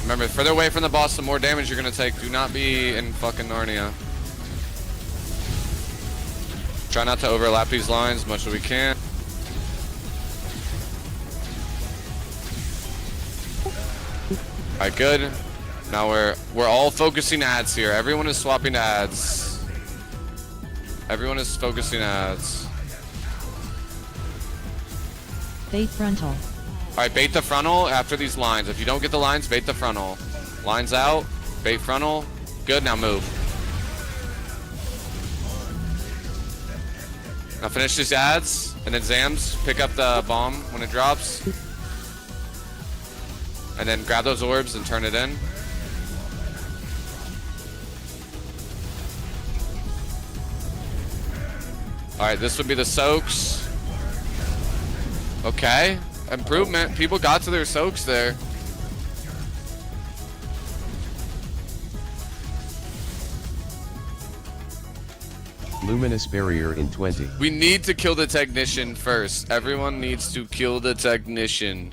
Remember, the further away from the boss, the more damage you're gonna take. Do not be in fucking Narnia. Try not to overlap these lines as much as we can. Alright, good. Now we're all focusing ads here. Everyone is swapping ads. Everyone is focusing ads. Bait frontal. Alright, bait the frontal after these lines. If you don't get the lines, bait the frontal. Lines out, bait frontal. Good, now move. Now finish these ads, and then Zams, pick up the bomb when it drops. And then grab those orbs and turn it in. Alright, this would be the soaks. Okay. Improvement. People got to their soaks there. Luminous barrier in 20. We need to kill the technician first. Everyone needs to kill the technician.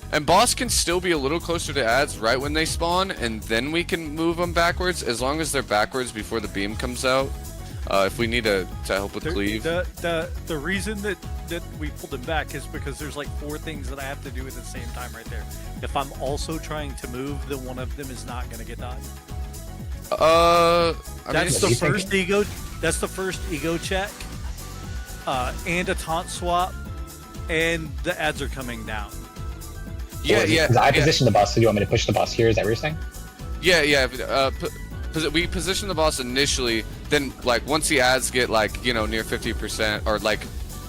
And boss can still be a little closer to ads right when they spawn, and then we can move them backwards, as long as they're backwards before the beam comes out. If we need to help with cleave. The reason that we pulled him back is because there's like 4 things that I have to do at the same time right there. If I'm also trying to move, then one of them is not going to get done. That's the first ego. That's the first ego check, and a taunt swap, and the ads are coming down. Yeah. Because I positioned the boss, so do you want me to push the boss here? Is that what you're saying? Yeah. We position the boss initially, then like once the ads get like, you know, near 50%, or like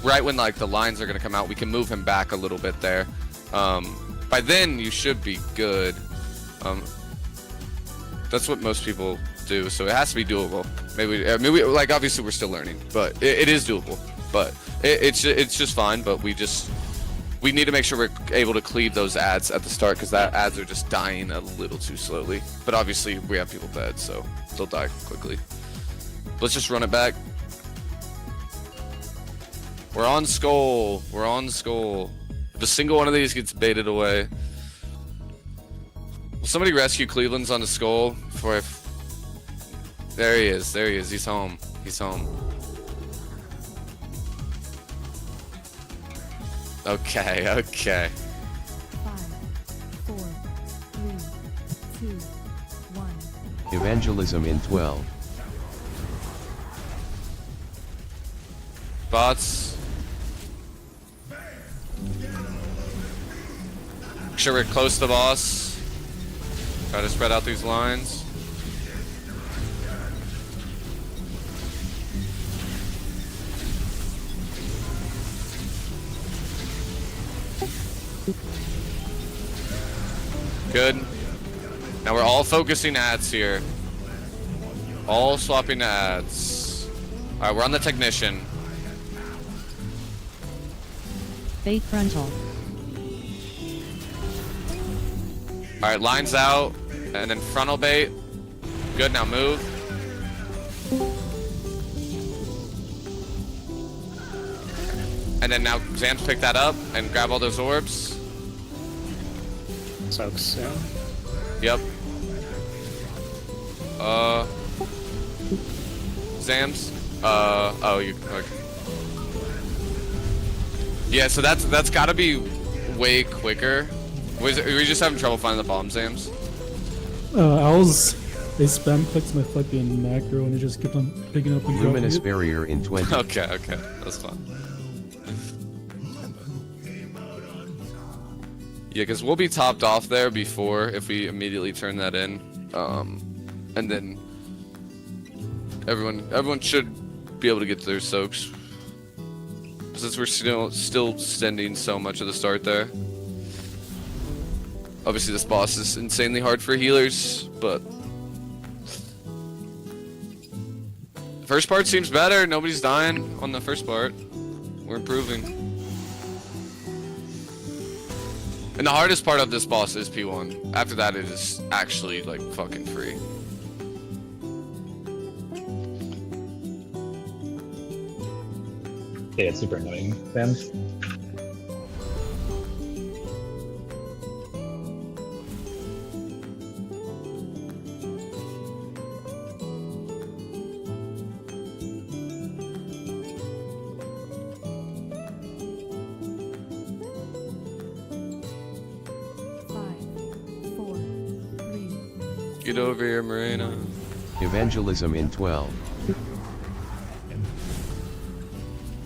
right when like the lines are gonna come out, we can move him back a little bit there. By then you should be good. That's what most people do, so it has to be doable. Maybe like obviously we're still learning, but it is doable. But it's just fine. But we need to make sure we're able to cleave those ads at the start, because that ads are just dying a little too slowly. But obviously we have people dead, so they'll die quickly. Let's just run it back. We're on Skull. We're on Skull. If a single one of these gets baited away. Will somebody rescue Cleveland's on the Skull before There he is. There he is. He's home. He's home. Okay. 5, 4, 3, 2, 1. Evangelism in 12. Bots. Make sure we're close to the boss. Try to spread out these lines. Good. Now we're all focusing ads here. All swapping to ads. Alright, we're on the technician. Bait frontal. Alright, lines out, and then frontal bait. Good, now move. And then now Zams pick that up and grab all those orbs. Soaks, yeah. Yep. Zams. Oh, you. Okay. Yeah, so that's gotta be way quicker. Were you just having trouble finding the bomb, Zams? They spam clicked my fucking macro and it just kept on picking up and dropping Luminous it. barrier in 20. Okay, that's fine. Yeah, because we'll be topped off there before if we immediately turn that in, and then everyone should be able to get their soaks since we're still sending so much of the start there. Obviously, this boss is insanely hard for healers, but the first part seems better. Nobody's dying on the first part. We're improving. And the hardest part of this boss is P1. After that, it is actually like fucking free. Yeah, it's super annoying. Zams. Get over here, Marina. Evangelism in 12.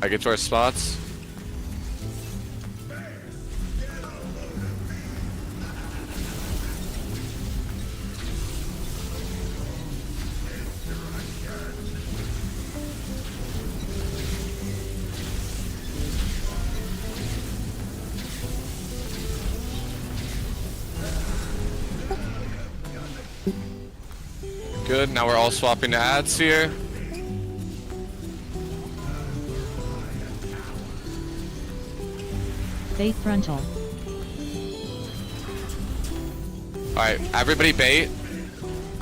I get to our spots. Good, now we're all swapping to ads here. Faith frontal. Alright, everybody bait.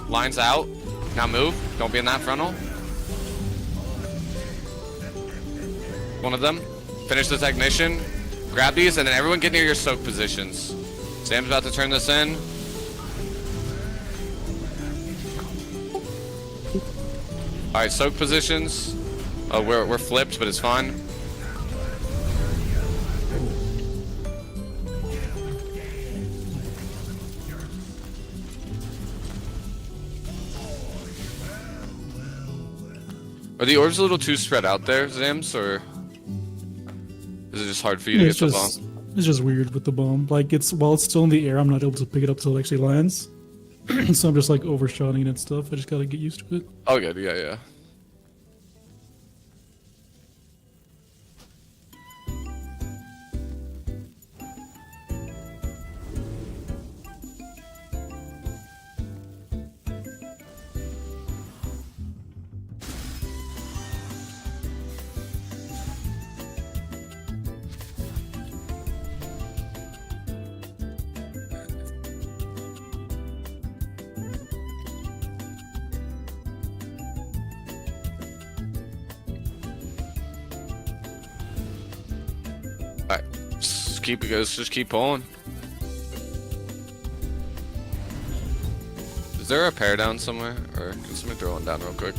Lines out. Now move. Don't be in that frontal. One of them. Finish the technician. Grab these and then everyone get near your soak positions. Sam's about to turn this in. Alright, soak positions. Oh, we're flipped, but it's fine. Are the orbs a little too spread out there, Zams, or is it just hard for you to get the bomb? It's just weird with the bomb. Like while it's still in the air, I'm not able to pick it up till it actually lands. So I'm just like overshotting it and stuff. I just gotta get used to it. Oh, good, yeah. Alright, just keep pulling. Is there a pair down somewhere? Or can someone throw one down real quick?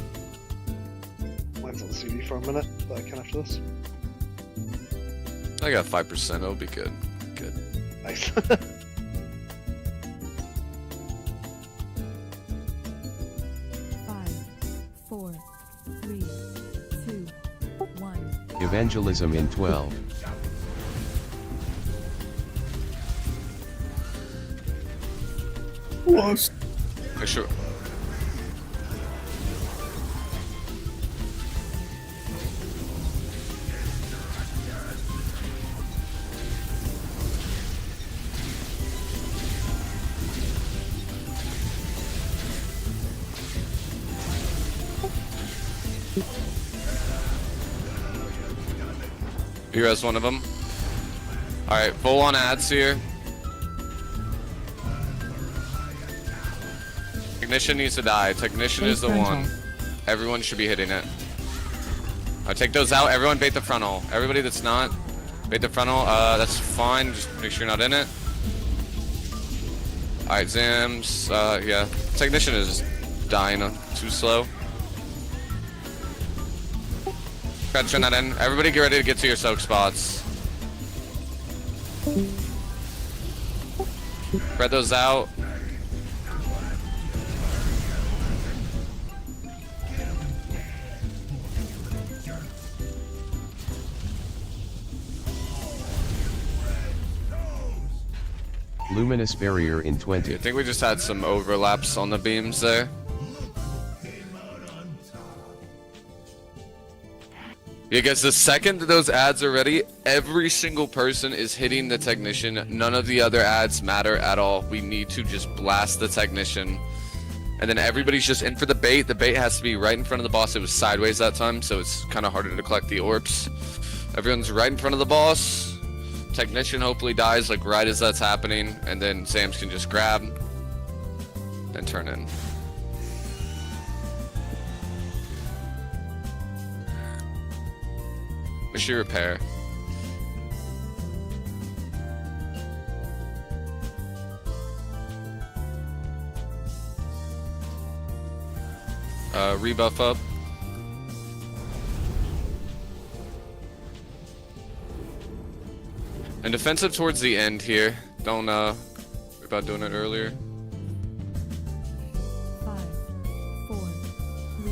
Mine's on the CD for a minute, but I can after this. I got 5%, it'll be good. Good. Nice. 5, 4, 3, 2, 1. Evangelism in 12. Lost. For sure. Here has one of them. Alright, full on ads here. Technician needs to die. Technician is the one. Everyone should be hitting it. Alright, take those out. Everyone bait the frontal. Everybody that's not, Bait the frontal. That's fine. Just make sure you're not in it. Alright, Zams. Yeah. Technician is dying too slow. Try to turn that in. Everybody get ready to get to your soak spots. Spread those out. Luminous barrier in 20. I think we just had some overlaps on the beams there. Yeah, guys, the second that those ads are ready, every single person is hitting the technician. None of the other ads matter at all. We need to just blast the technician. And then everybody's just in for the bait. The bait has to be right in front of the boss. It was sideways that time, so it's kind of harder to collect the orbs. Everyone's right in front of the boss. Technician hopefully dies like right as that's happening, and then Zams can just grab and turn in. Mission repair. Rebuff up. And defensive towards the end here. Don't worry about doing it earlier. 5, 4, 3,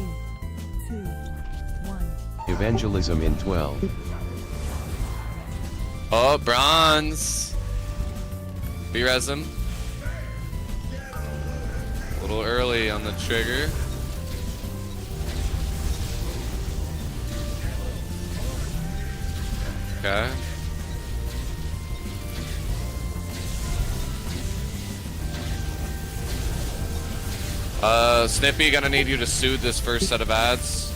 2, 1. Evangelism in 12. Oh, bronze. B-res him. A little early on the trigger. Okay. Snippy, gonna need you to soothe this first set of ads.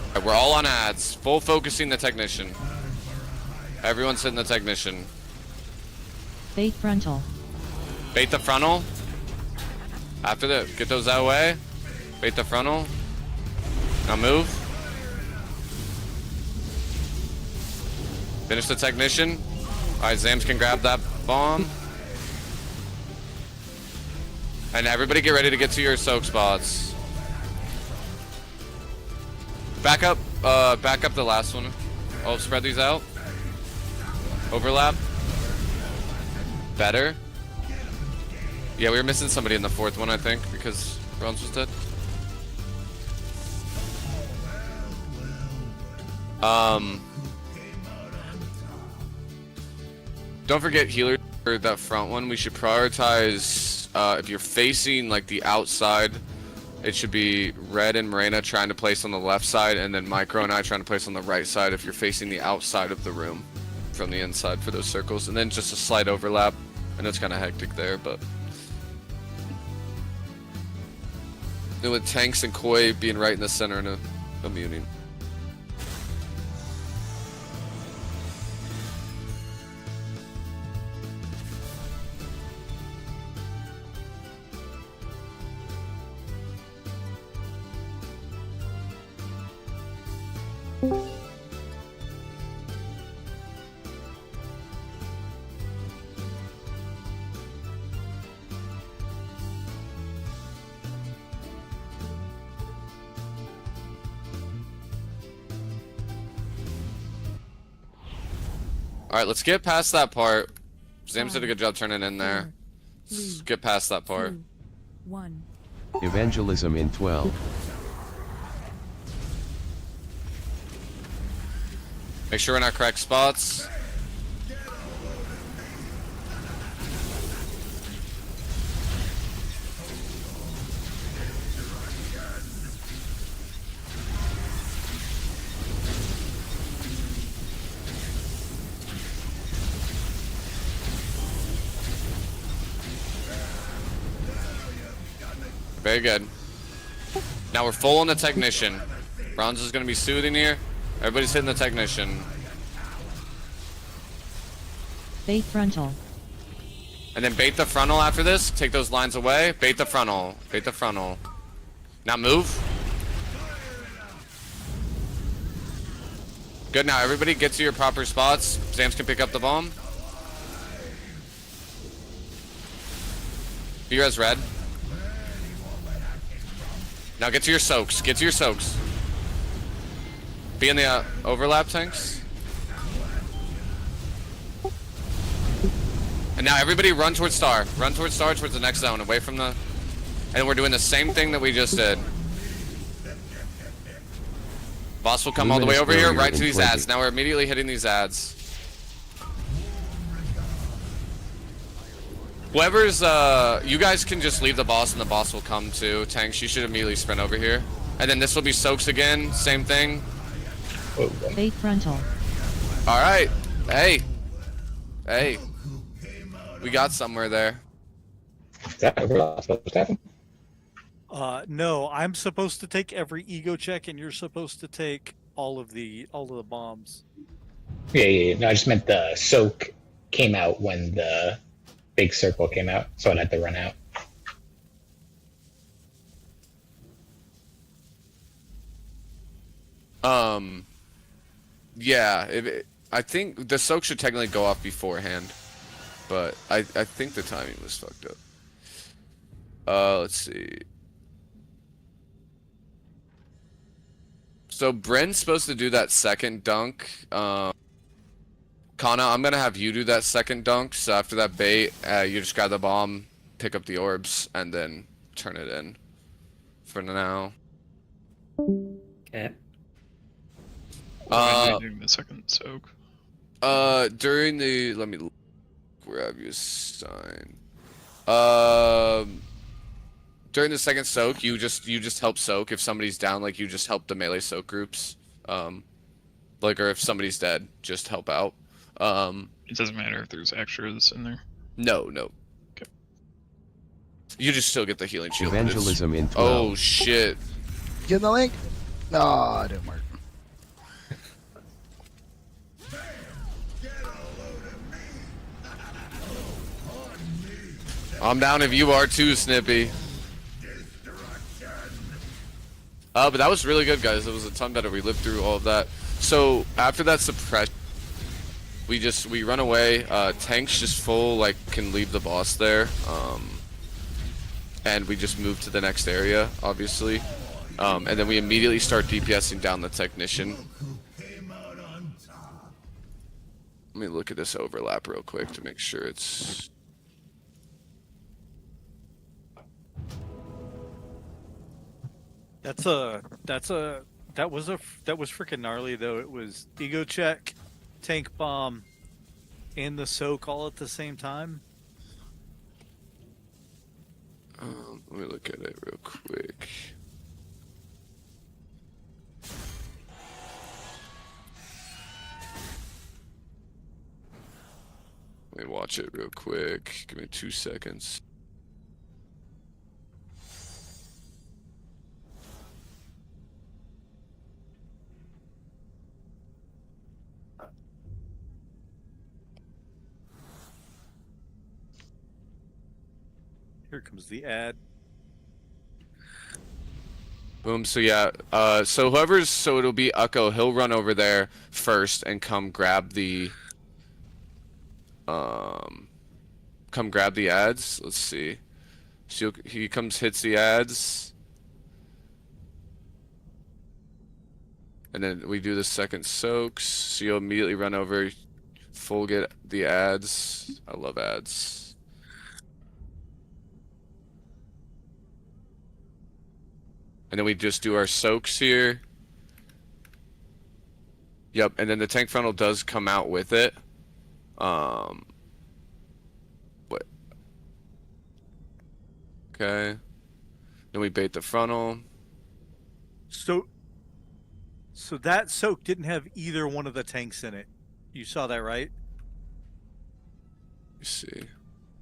Alright, we're all on ads. Full focusing the technician. Everyone's hitting the technician. Bait frontal. Bait the frontal. After that, get those out of the way. Bait the frontal. Now move. Finish the technician. Alright, Zams can grab that bomb. And everybody get ready to get to your soak spots. Back up the last one. Oh, spread these out. Overlap. Better. Yeah, we were missing somebody in the fourth one, I think, because Bronze was dead. Don't forget healer for that front one. We should prioritize, if you're facing like the outside, it should be Red and Morena trying to place on the left side, and then Micro and I trying to place on the right side if you're facing the outside of the room from the inside for those circles. And then just a slight overlap. And it's kind of hectic there, but... And with Tanks and Koi being right in the center and a muting. Alright, let's get past that part. Zams did a good job turning in there. Let's get past that part. 2, 1. Evangelism in 12. Make sure we're in our correct spots. Very good. Now we're full on the technician. Bronze is going to be soothing here. Everybody's hitting the technician. Bait frontal. And then bait the frontal after this. Take those lines away. Bait the frontal. Bait the frontal. Now move. Good, now everybody get to your proper spots. Zams can pick up the bomb. You guys red. Now get to your soaks. Get to your soaks. Be in the overlap tanks. And now everybody run towards star. Run towards star, towards the next zone, away from the... And we're doing the same thing that we just did. Boss will come all the way over here, right to these ads. Now we're immediately hitting these ads. Whoever's, you guys can just leave the boss and the boss will come too. Tanks, you should immediately sprint over here. And then this will be soaks again, same thing. Fate frontal. Alright. Hey. Hey. We got somewhere there. Is that overlap supposed to happen? No, I'm supposed to take every ego check, and you're supposed to take all of the bombs. Yeah. No, I just meant the soak came out when the big circle came out, so I'd have to run out. Yeah, I think the soak should technically go off beforehand, but I think the timing was fucked up. Let's see. So Bryn's supposed to do that second dunk. Kana, I'm gonna have you do that second dunk. So after that bait, you just grab the bomb, pick up the orbs, and then turn it in. For now. Okay. During the second soak. During the let me grab your sign. During the second soak, you just help soak. If somebody's down, like you just help the melee soak groups. Like or if somebody's dead, just help out. It doesn't matter if there's extras in there. No. Okay. You just still get the healing shield. Evangelism in 12. Oh shit. Getting the link? No, it didn't work. I'm down if you are too, Snippy. But that was really good, guys. It was a ton better. We lived through all of that. So after that suppression, we run away. Tanks just full like can leave the boss there. And we just move to the next area, obviously. And then we immediately start DPSing down the technician. Let me look at this overlap real quick to make sure it's. That was freaking gnarly though. It was ego check, tank bomb, and the soak all at the same time. Let me look at it real quick. Let me watch it real quick. Give me 2 seconds. Here comes the ad. Boom. So yeah. So it'll be Ukko. He'll run over there first and come grab the ads. Let's see. So he comes, hits the ads, and then we do the second soaks. So you'll immediately run over, full get the ads. I love ads. And then we just do our soaks here. Yep, and then the tank frontal does come out with it. What? Okay. Then we bait the frontal. So that soak didn't have either one of the tanks in it. You saw that, right? You see.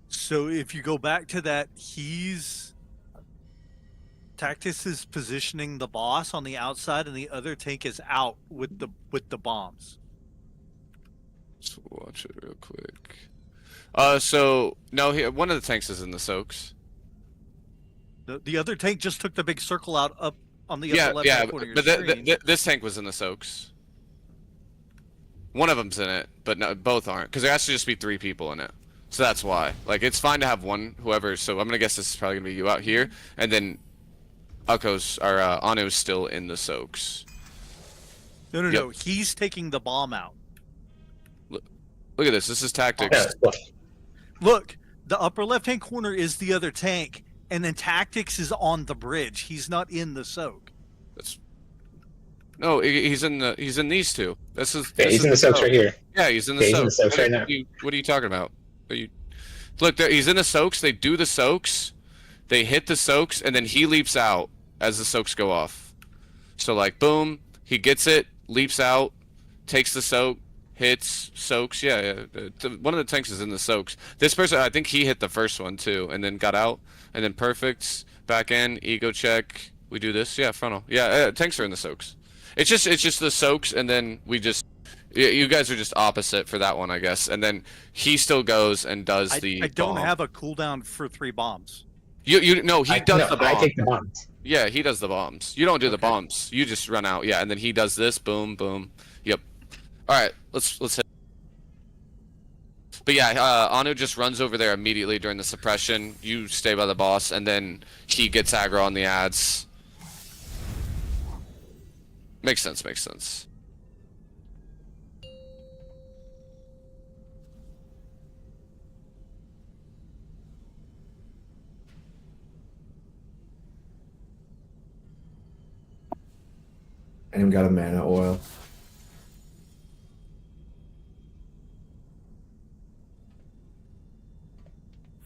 So if you go back to that, Tactus is positioning the boss on the outside, and the other tank is out with the bombs. Let's watch it real quick. So no, one of the tanks is in the soaks. The other tank just took the big circle out up on the upper left corner of your but screen. this tank was in the soaks. One of them's in it, but no, both aren't, because there has to just be 3 people in it. So that's why. Like, it's fine to have one, whoever. So I'm gonna guess this is probably gonna be you out here, and then Anu's still in the soaks. No. He's taking the bomb out. Look at this. This is tactics. Look, the upper left-hand corner is the other tank, and then tactics is on the bridge. He's not in the soak. No, he's in these two. This is. Yeah, he's in the soaks right here. Yeah, he's in the Yeah, he's in the soaks soaks right now. What are you talking about? Look, he's in the soaks. They do the soaks. They hit the soaks, and then he leaps out as the soaks go off. So like, boom, he gets it, leaps out, takes the soak, hits, soaks. Yeah. One of the tanks is in the soaks. This person, I think he hit the first one too, and then got out, and then perfect back in, ego check. We do this. Yeah, frontal. Yeah, tanks are in the soaks. It's just the soaks, and then we just. You guys are just opposite for that one, I guess. And then he still goes and does the. I don't bomb. have a cooldown for 3 bombs. No, he does the bomb. I take the bombs. Yeah, he does the bombs. You don't do the bombs. You just run out. Yeah, and then he does this. Boom, boom. Yep. All right, let's hit. But yeah, Anu just runs over there immediately during the suppression. You stay by the boss, and then he gets aggro on the ads. Makes sense. Makes sense. And got a mana oil.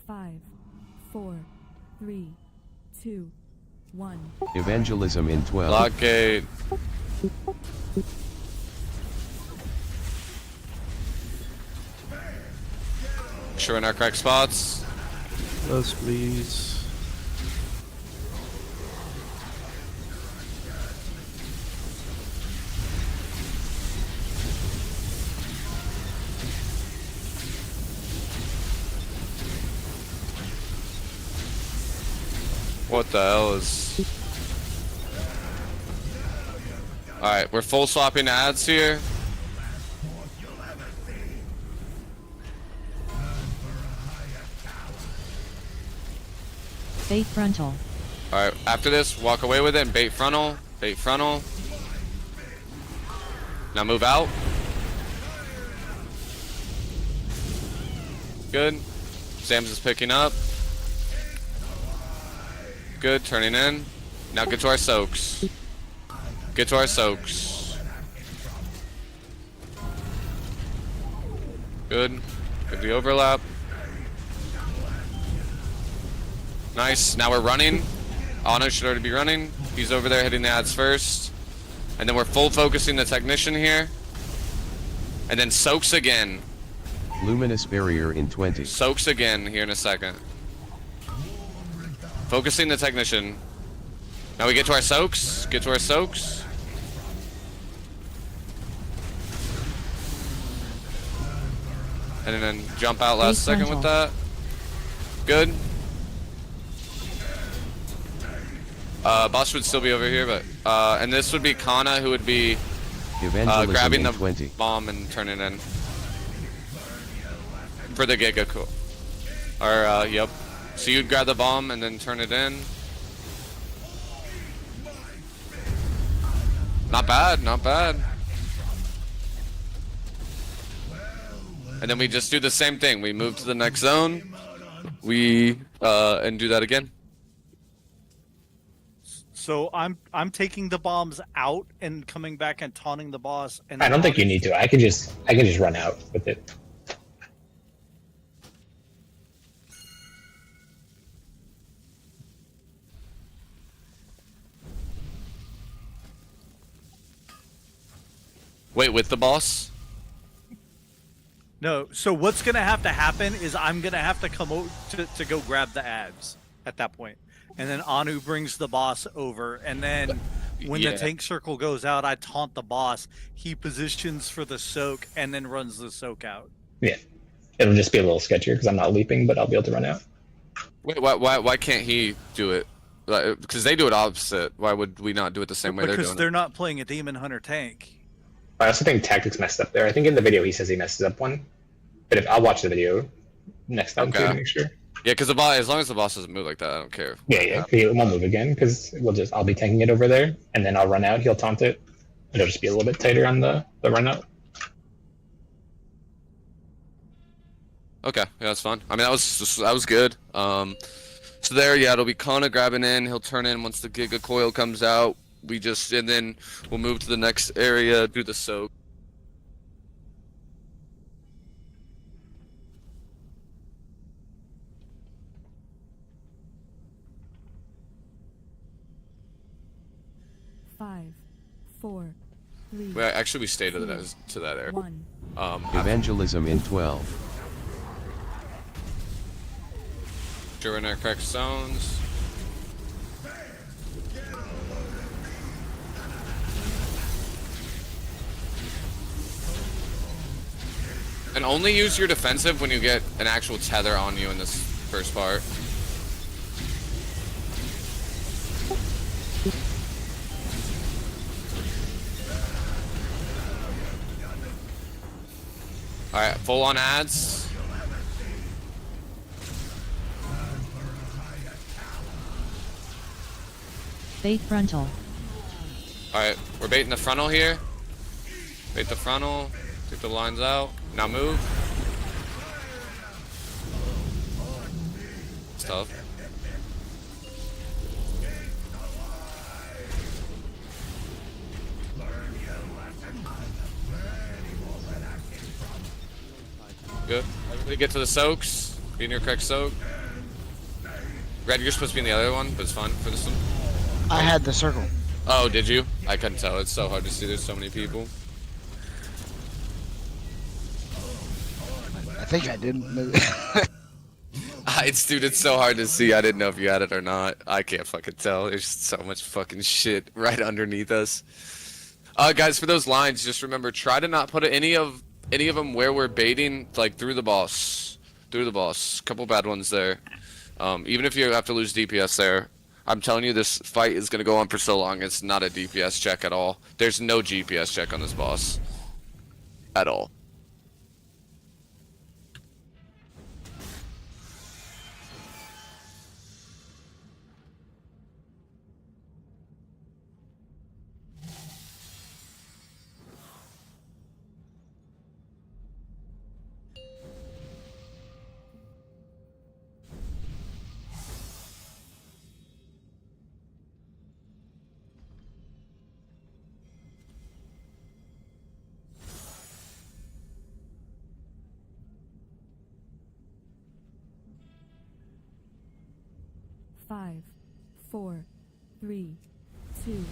Five, 4, 3, 2, 1. Evangelism in 12. Blockade. Sure, in our correct spots. Yes, please. What the hell is... Alright, we're full swapping ads here. Bait frontal. Alright, after this, walk away with it and bait frontal. Bait frontal. Now move out. Good. Sam's is picking up. Good, turning in. Now get to our soaks. Get to our soaks. Good. Good the overlap. Nice. Now we're running. Anu should already be running. He's over there hitting the ads first. And then we're full focusing the technician here. And then soaks again. Luminous barrier in 20. Soaks again here in a second. Focusing the technician. Now we get to our soaks. Get to our soaks. And then jump out last second with that. Good. Boss would still be over here, but and this would be Kana, who would be grabbing the 20. bomb and turning in for the Giga Cool. Or yep. So you'd grab the bomb and then turn it in. Not bad, not bad. And then we just do the same thing. We move to the next zone. We and do that again. So I'm taking the bombs out and coming back and taunting the boss. And I don't think you need to. I can just run out with it. Wait, with the boss? No. So what's gonna have to happen is I'm gonna have to come over to go grab the ads at that point. And then Anu brings the boss over, and then when the tank circle goes out, I taunt the boss. He positions for the soak, and then runs the soak out. Yeah, it'll just be a little sketchier because I'm not leaping, but I'll be able to run out. Wait, why can't he do it? Because they do it opposite. Why would we not do it the same way they're doing Because they're not playing a Demon Hunter tank. I also think Tactics messed up there. I think in the video he says he messes up one. But I'll watch the video next time too to make sure. Yeah, because the boss, as long as the boss doesn't move like that, I don't care. Yeah, he won't move again because I'll be tanking it over there, and then I'll run out. He'll taunt it. It'll just be a little bit tighter on the run out. Okay, yeah, that's fun. I mean, that was good. So there, yeah, it'll be Kana grabbing in. He'll turn in once the Giga Coil comes out. And then we'll move to the next area, do the soak. Five, 4, 3. Well, actually, we stay to that area. 1. Evangelism in 12. Sure, in our correct zones. And only use your defensive when you get an actual tether on you in this first part. Alright, full on ads. Bait frontal. Alright, we're baiting the frontal here. Bait the frontal. Take the lines out. Now move. Stuff. Good. Everybody get to the soaks. Be in your correct soak. Red, you're supposed to be in the other one, but it's fine for this one. I had the circle. Oh, did you? I couldn't tell. It's so hard to see. There's so many people. I think I did. Dude, it's so hard to see. I didn't know if you had it or not. I can't fucking tell. There's so much fucking shit right underneath us. Guys, for those lines, just remember, try to not put any of them where we're baiting, like through the boss. Through the boss. Couple bad ones there. Even if you have to lose DPS there. I'm telling you, this fight is going to go on for so long, it's not a DPS check at all. There's no GPS check on this boss. At all. Five, 4, 3, 2,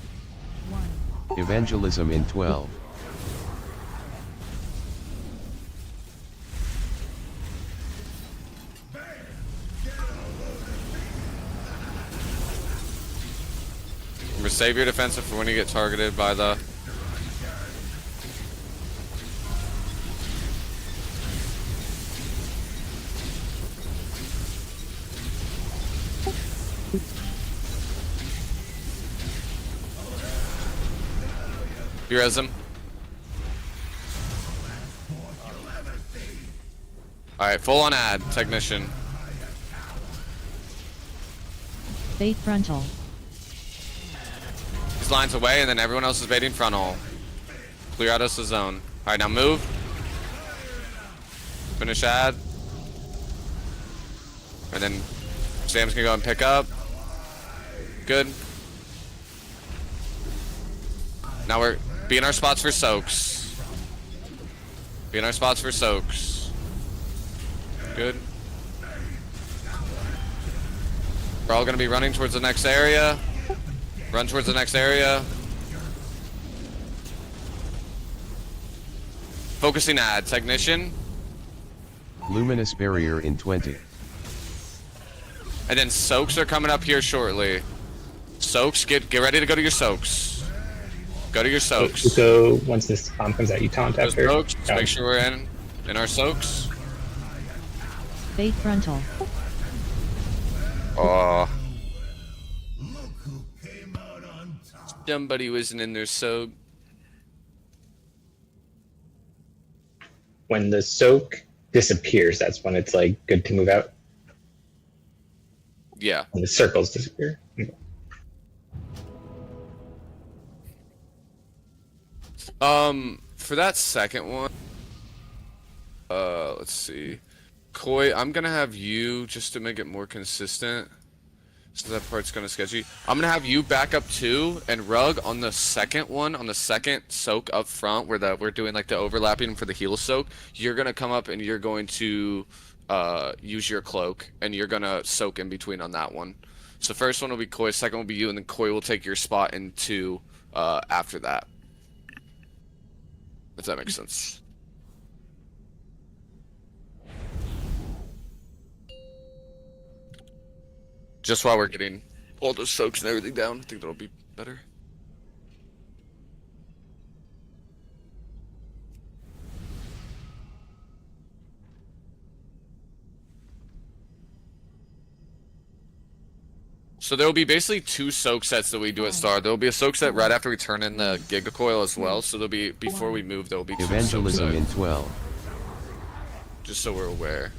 1. Evangelism in 12. Remember, save your defensive for when you get targeted by the... You res him. Alright, full on ad, technician. Bait frontal. These lines away, and then everyone else is baiting frontal. Clear out us the zone. Alright, now move. Finish ad. And then Sam's gonna go and pick up. Good. Now we're... Be in our spots for soaks. Be in our spots for soaks. Good. We're all gonna be running towards the next area. Run towards the next area. Focusing ad, technician. Luminous barrier in 20. And then soaks are coming up here shortly. Soaks, get ready to go to your soaks. Go to your soaks. So once this bomb comes out, you taunt after. Soaks, just make sure we're in our soaks. Bait frontal. Oh. Somebody wasn't in their soak. when the soak disappears, that's when it's like good to move out. Yeah. When the circles disappear. For that second one, let's see. Koi, I'm gonna have you, just to make it more consistent, so that part's kind of sketchy. I'm gonna have you back up too, and Rug on the second one, on the second soak up front, where we're doing like the overlapping for the heal soak. You're gonna come up and you're going to use your cloak, and you're gonna soak in between on that one. So first one will be Koi, second will be you, and then Koi will take your spot into after that. If that makes sense. Just while we're getting all those soaks and everything down, I think that'll be better. So there will be basically 2 soak sets that we do at start. There will be a soak set right after we turn in the Giga Coil as well. So there'll be, before we move, there will be 2 Evangelism soak in sets. 12. Just so we're aware.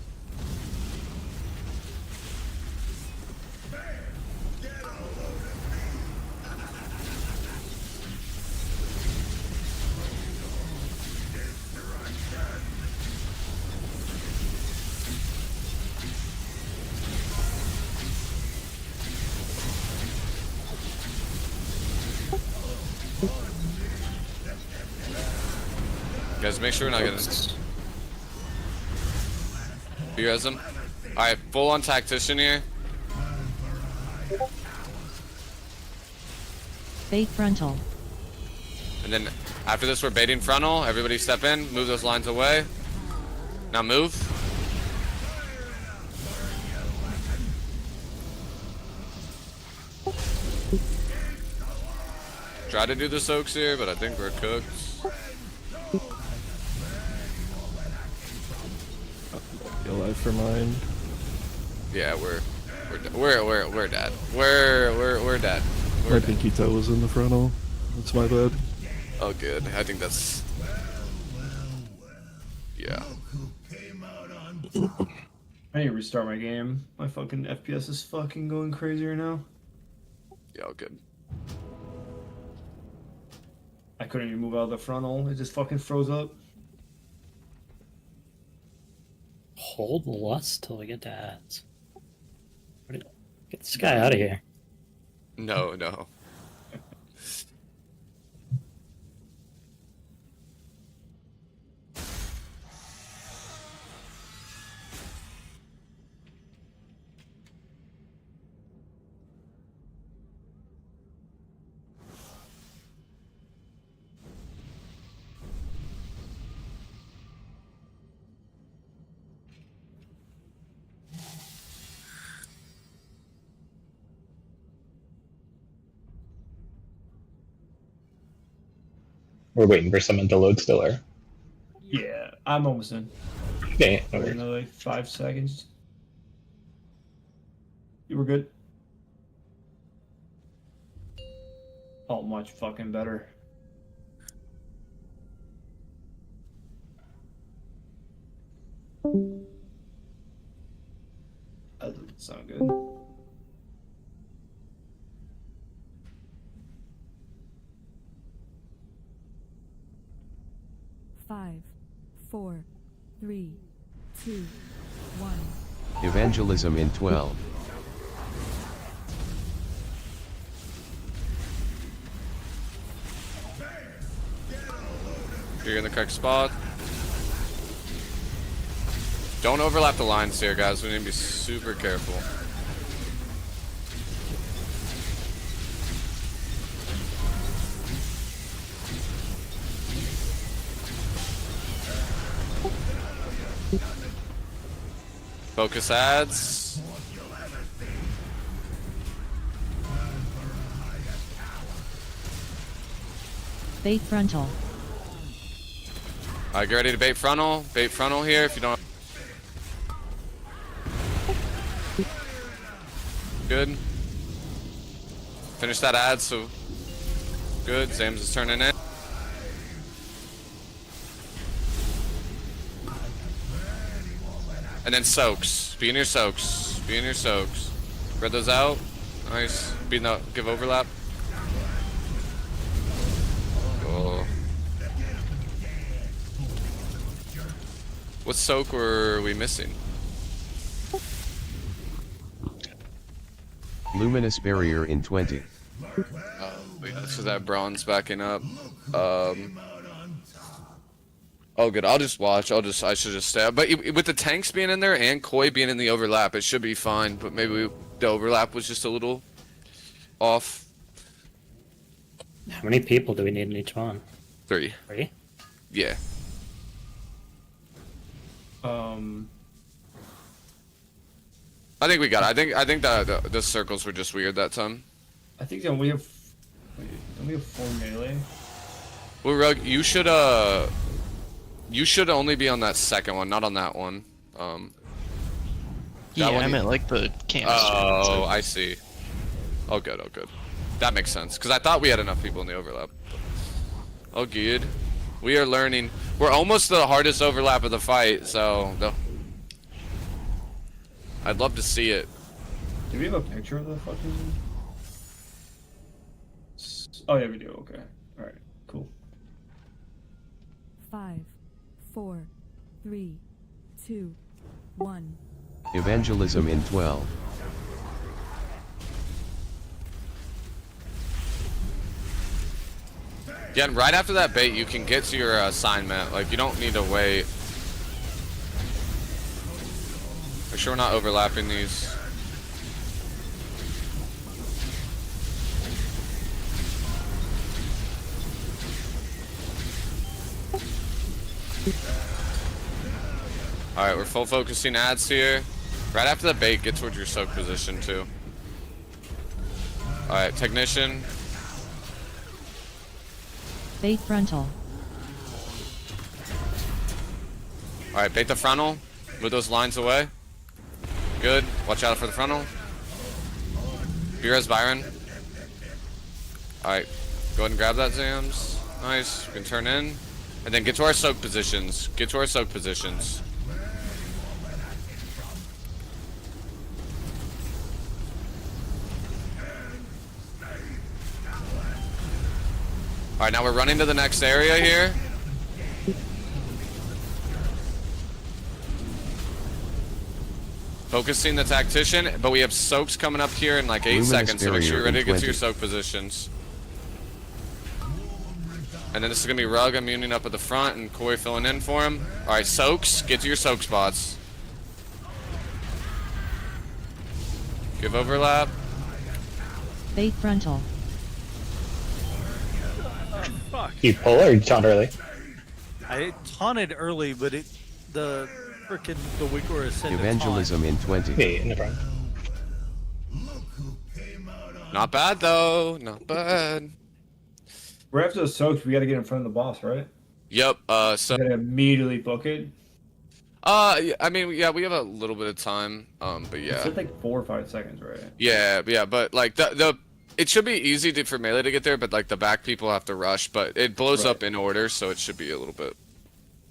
Guys, make sure we're not getting you guys them. Alright, full on tactician here. Bait frontal. And then after this we're baiting frontal. Everybody step in, move those lines away. Now move. Try to do the soaks here, but I think we're cooked. Alive for mine. Yeah, we're dead. We're dead. We're dead. My pinky toe was in the frontal. That's my bad. Oh, good. I think that's. Yeah. I need to restart my game. My fucking FPS is fucking going crazy right now. Yeah, all good. I couldn't even move out of the frontal. It just fucking froze up. Hold lust till we get to ads. Get this guy out of here. No, no. We're waiting for someone to load still, or? Yeah, I'm almost in. Okay, no Wait worries. another like 5 seconds. You were good? Oh, much fucking better. That doesn't sound good. Five, 4, 3, 2, 1. Evangelism in 12. You're in the correct spot. Don't overlap the lines here, guys. We need to be super careful. Focus ads. Bait frontal. Alright, get ready to bait frontal. Bait frontal here if you don't. Good. Finish that ad, so good. Zams is turning in. And then soaks. Be in your soaks. Be in your soaks. Spread those out. Nice. Give overlap. Cool. What soak were we missing? Luminous barrier in 20. Yeah, so that bronze backing up. Oh, good. I'll just watch. I should just stay. But with the tanks being in there and Koi being in the overlap, it should be fine. But maybe the overlap was just a little off. How many people do we need in each one? 3. 3? Yeah. I think we got it. I think that the circles were just weird that time. I think that we have 4 melee. Well, Rug, you should only be on that second one, not on that one. Yeah, one I meant like the canister. Oh, I see. Oh, good. Oh, good. That makes sense. Because I thought we had enough people in the overlap. Oh, good. We are learning. We're almost the hardest overlap of the fight, so... I'd love to see it. Do we have a picture of the fucking... Oh, yeah, we do. Okay. Alright, cool. 5, 4, 3, 2, 1. Evangelism in 12. Yeah, and right after that bait, you can get to your assignment. Like, you don't need to wait. Make sure we're not overlapping these. Alright, we're full focusing ads here. Right after the bait, get towards your soak position too. Alright, technician. Bait frontal. Alright, bait the frontal. Move those lines away. Good. Watch out for the frontal. B-res Byron. Alright, go ahead and grab that Zams. Nice. We can turn in. And then get to our soak positions. Get to our soak positions. Alright, now we're running to the next area here. Focusing the tactician, but we have soaks coming up here in like 8 Luminous seconds, so make sure you're ready to get to 20. your soak positions. And then this is gonna be Rug immuning up at the front and Koi filling in for him. Alright, soaks, get to your soak spots. Give overlap. Bait frontal. Fuck. You pull or you taunt early? I taunted early, but the Wigor said Evangelism in 20. Yeah, no problem. Not bad though, not bad. Right after the soaks, we gotta get in front of the boss, right? Yep, so... We gotta immediately book it. I mean, yeah, we have a little bit of time, but yeah. It's like 4 or 5 seconds, right? Yeah, but like it should be easy for melee to get there, but like the back people have to rush, but it blows up in order, so it should be a little bit.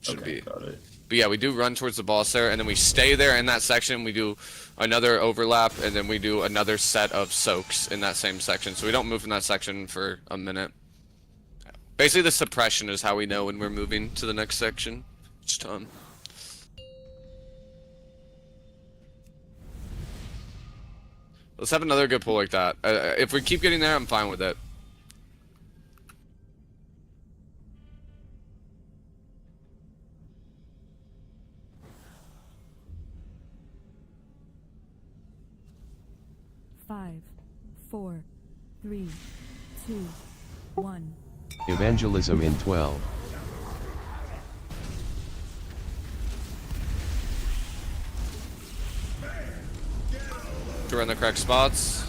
Got it. But yeah, we do run towards the boss there, and then we stay there in that section. We do another overlap, and then we do another set of soaks in that same section. So we don't move in that section for a minute. Basically, the suppression is how we know when we're moving to the next section each time. Let's have another good pull like that. If we keep getting there, I'm fine with it. Five, 4, 3, 2, 1. Evangelism in 12. We're in the correct spots.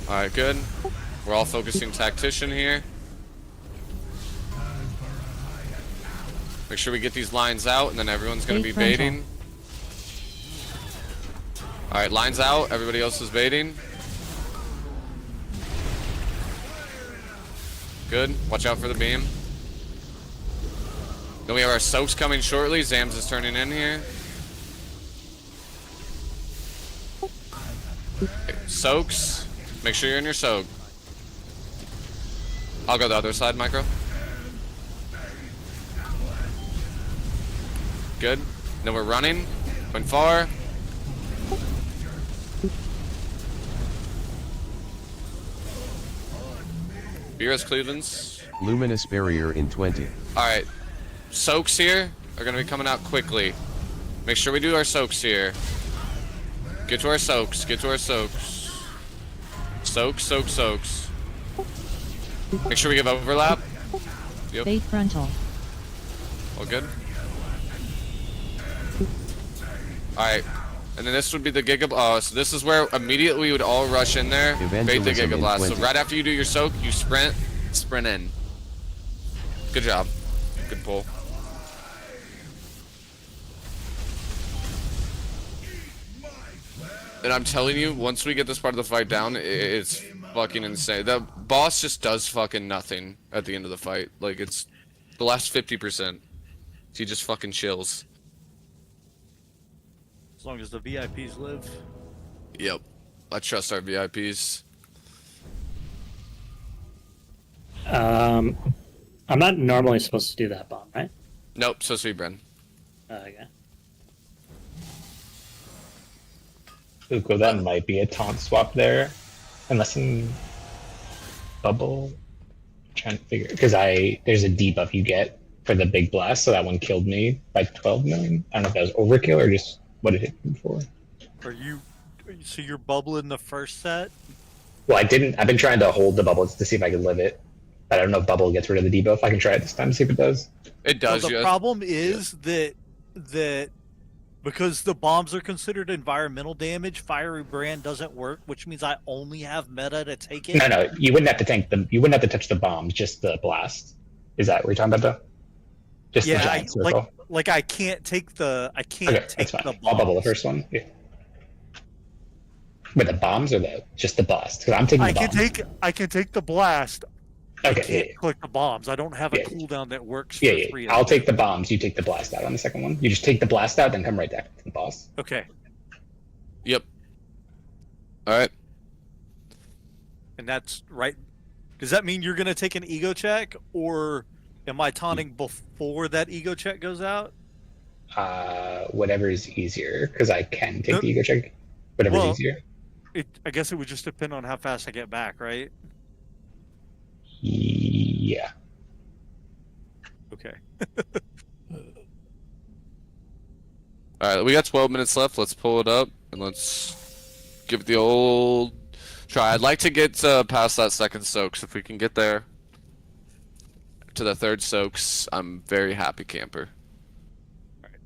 Alright, good. We're all focusing tactician here. Make sure we get these lines out, and then everyone's gonna be Frontal. baiting. Alright, lines out. Everybody else is baiting. Good. Watch out for the beam. Then we have our soaks coming shortly. Zams is turning in here. Okay, soaks. Make sure you're in your soak. I'll go the other side, Micro. Good. Then we're running. Going far. Beerus Cleveland's. Luminous barrier in 20. Alright. Soaks here are gonna be coming out quickly. Make sure we do our soaks here. Get to our soaks. Get to our soaks. Soaks, soaks, soaks. Make sure we give overlap. Yep. Fate frontal. All good. Alright. And then this would be the Giga. So this is where immediately we would all rush in there. Bait the Evangelism Giga in Blast. So 20. right after you do your soak, you sprint in. Good job. Good pull. And I'm telling you, once we get this part of the fight down, it's fucking insane. The boss just does fucking nothing at the end of the fight. Like, it's the last 50%. He just fucking chills. As long as the VIPs live. Yep. I trust our VIPs. I'm not normally supposed to do that bomb, right? Nope, supposed to be Bren. Okay. Uko, that might be a taunt swap there. Unless in bubble. I'm trying to figure, because there's a debuff you get for the big blast, so that one killed me by 12 million. I don't know if that was overkill or just what it hit me for. So you're bubbling the first set? Well, I've been trying to hold the bubble to see if I can live it. But I don't know if bubble gets rid of the debuff. I can try it this time to see if it does. It does, So the yeah. problem is that because the bombs are considered environmental damage, Fiery Brand doesn't work, which means I only have meta to take it. No, you wouldn't have to tank them. You wouldn't have to touch the bombs, just the blast. Is that what you're talking about, though? Just the giant circle. Like I can't take the Okay, take that's fine. the bombs. I'll bubble the first one. Yeah. With the bombs or just the blast? Because I'm taking the bombs. I can take the blast. Okay, I can't click the bombs. I don't have a cooldown that works for Yeah. three of I'll them. take the bombs. You take the blast out on the second one. You just take the blast out, then come right back to the boss. Okay. Yep. Alright. And that's right. Does that mean you're gonna take an ego check, or am I taunting before that ego check goes out? Whatever is easier, because I can take the ego check. Whatever's easier. I guess it would just depend on how fast I get back, right? Yeah. Okay. Alright, we got 12 minutes left. Let's pull it up and let's give it the old try. I'd like to get past that second soaks. If we can get there to the third soaks, I'm very happy, camper.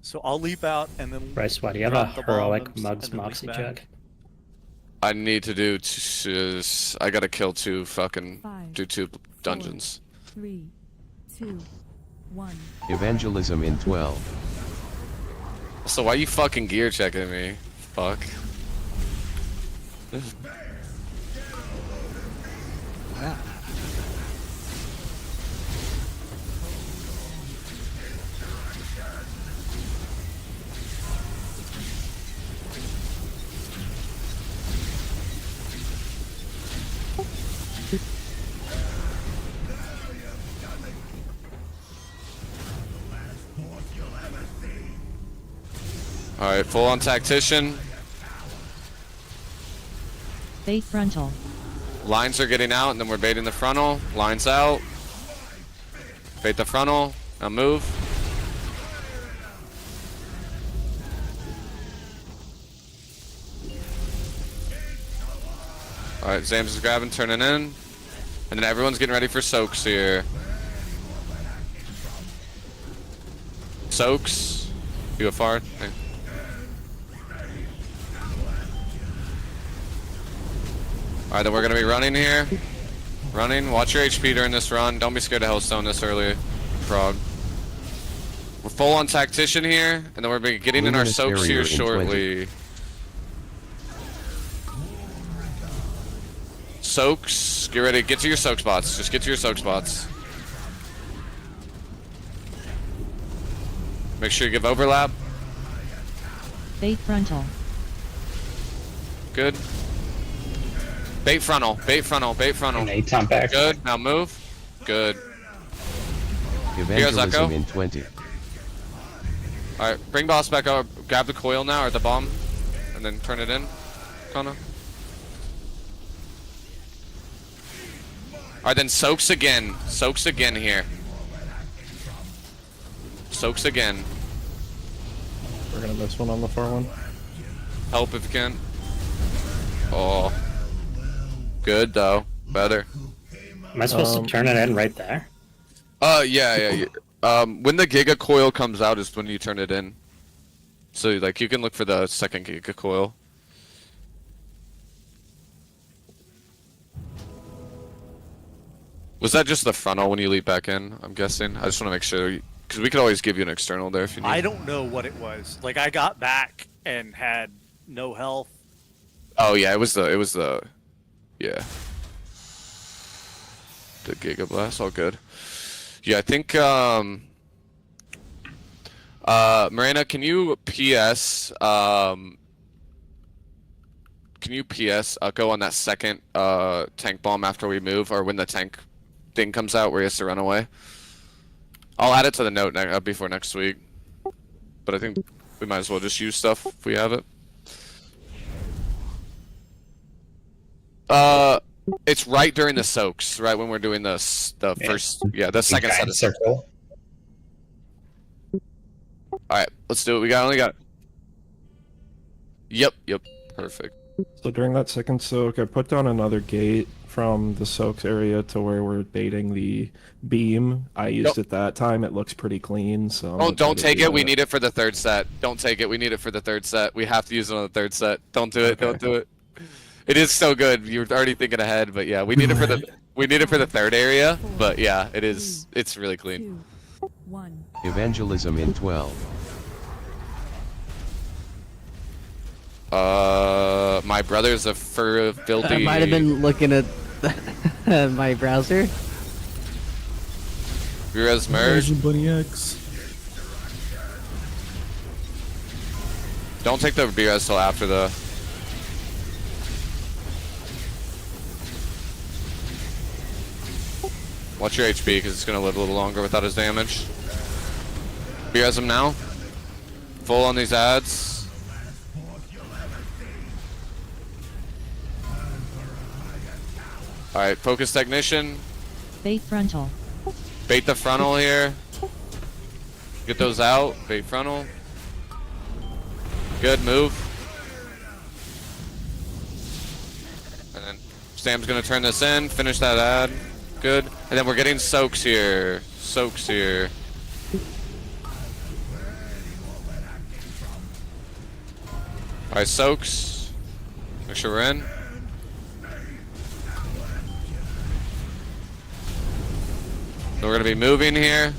So I'll leap out and then. Bryce, why do you have a heroic Mugs Moxie check? I need to do. I gotta kill two fucking. Do two dungeons. 3, 2, 1. Evangelism in 12. So why you fucking gear checking me? Fuck. Wow. Alright, full on tactician. Bait frontal. Lines are getting out, and then we're baiting the frontal. Lines out. Bait the frontal. Now move. Alright, Zams is grabbing, turning in. And then everyone's getting ready for soaks here. Soaks. You go far. Okay. Alright, then we're gonna be running here. Running. Watch your HP during this run. Don't be scared to Hellstone this early. Frog. We're full on tactician here, and then we're getting in our Luminous soaks barrier here in 20. shortly. Soaks, get ready. Get to your soak spots. Just get to your soak spots. Make sure you give overlap. Bait frontal. Good. Bait frontal. Bait frontal. Bait frontal. And Aton back. Good. Now move. Good. Evangelism Echo. in 20. Alright, bring boss back up. Grab the coil now, or the bomb. And then turn it in. Kinda. Alright, then soaks again. Soaks again here. Soaks again. We're gonna miss one on the far one. Help if you can. Oh. Good though. Better. Am I supposed to turn it in right there? Yeah. When the Giga Coil comes out is when you turn it in. So like you can look for the second Giga Coil. Was that just the frontal when you leap back in? I'm guessing. I just want to make sure, because we could always give you an external there if you need. I don't know what it was. Like I got back and had no health. Oh yeah, it was the, yeah. The Giga Blast, all good. Yeah, I think Marina, can you PS go on that second tank bomb after we move, or when the tank thing comes out where he has to run away? I'll add it to the note before next week. But I think we might as well just use stuff if we have it. It's right during the soaks, right when we're doing the first, the second set of circle. Alright, let's do it. We only got. Yep, perfect. So during that second soak, I put down another gate from the soaks area to where we're baiting the beam. I used it that time. It looks pretty clean. So I'm Oh, gonna try don't to take do it. We that. need it for the third set. Don't take it. We need it for the third set. We have to use it on the third set. Don't do it. Don't do it. It is so good. You're already thinking ahead, but yeah, we need it for the third area. But yeah, it is. It's really clean. 2, 1. Evangelism in 12. My brother's a filthy. I might have been looking at my browser. Vira's merge. Asian Bunny X. Don't take the BRS till after the. Watch your HP because it's gonna live a little longer without his damage. BRS him now. Full on these ads. Alright, focus technician. Bait frontal. Bait the frontal here. Get those out. Bait frontal. Good move. And then Sam's gonna turn this in, finish that ad. Good. And then we're getting soaks here. Soaks here. Alright, soaks. Make sure we're in. So we're gonna be moving here.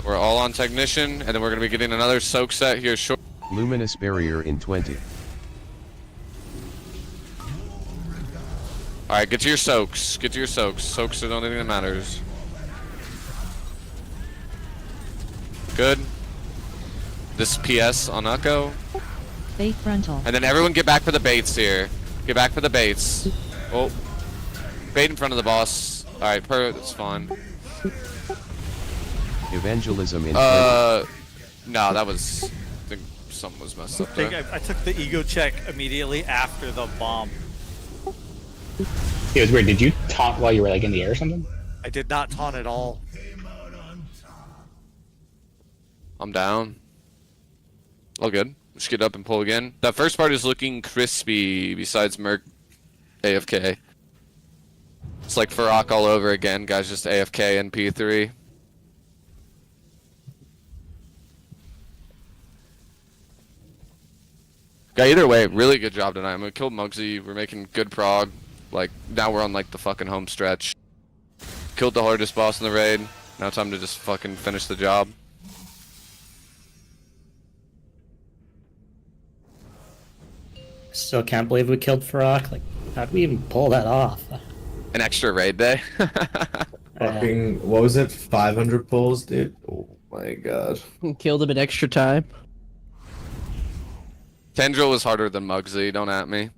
We're all on technician, and then we're gonna be getting another soak set here short. Luminous barrier in 20. Alright, get to your soaks. Get to your soaks. Soaks are the only thing that matters. Good. This PS on Echo. Bait frontal. And then everyone get back for the baits here. Get back for the baits. Oh. Bait in front of the boss. Alright, that's fine. Evangelism in 20. No, that was. I think something was messed up I think there. I took the ego check immediately after the bomb. It was weird. Did you taunt while you were like in the air or something? I did not taunt at all. I'm down. All good. Let's get up and pull again. That first part is looking crispy besides Merc AFK. It's like Farrak all over again. Guys just AFK and P3. Guy, either way, really good job tonight. I'm gonna kill Muggsy. We're making good prog. Like, now we're on like the fucking home stretch. Killed the hardest boss in the raid. Now time to just fucking finish the job. Still can't believe we killed Farok. Like, how'd we even pull that off? An extra raid day. Fucking, what was it? 500 pulls, dude? Oh my god. Killed him in extra time. Tendril was harder than Muggsy, don't at me.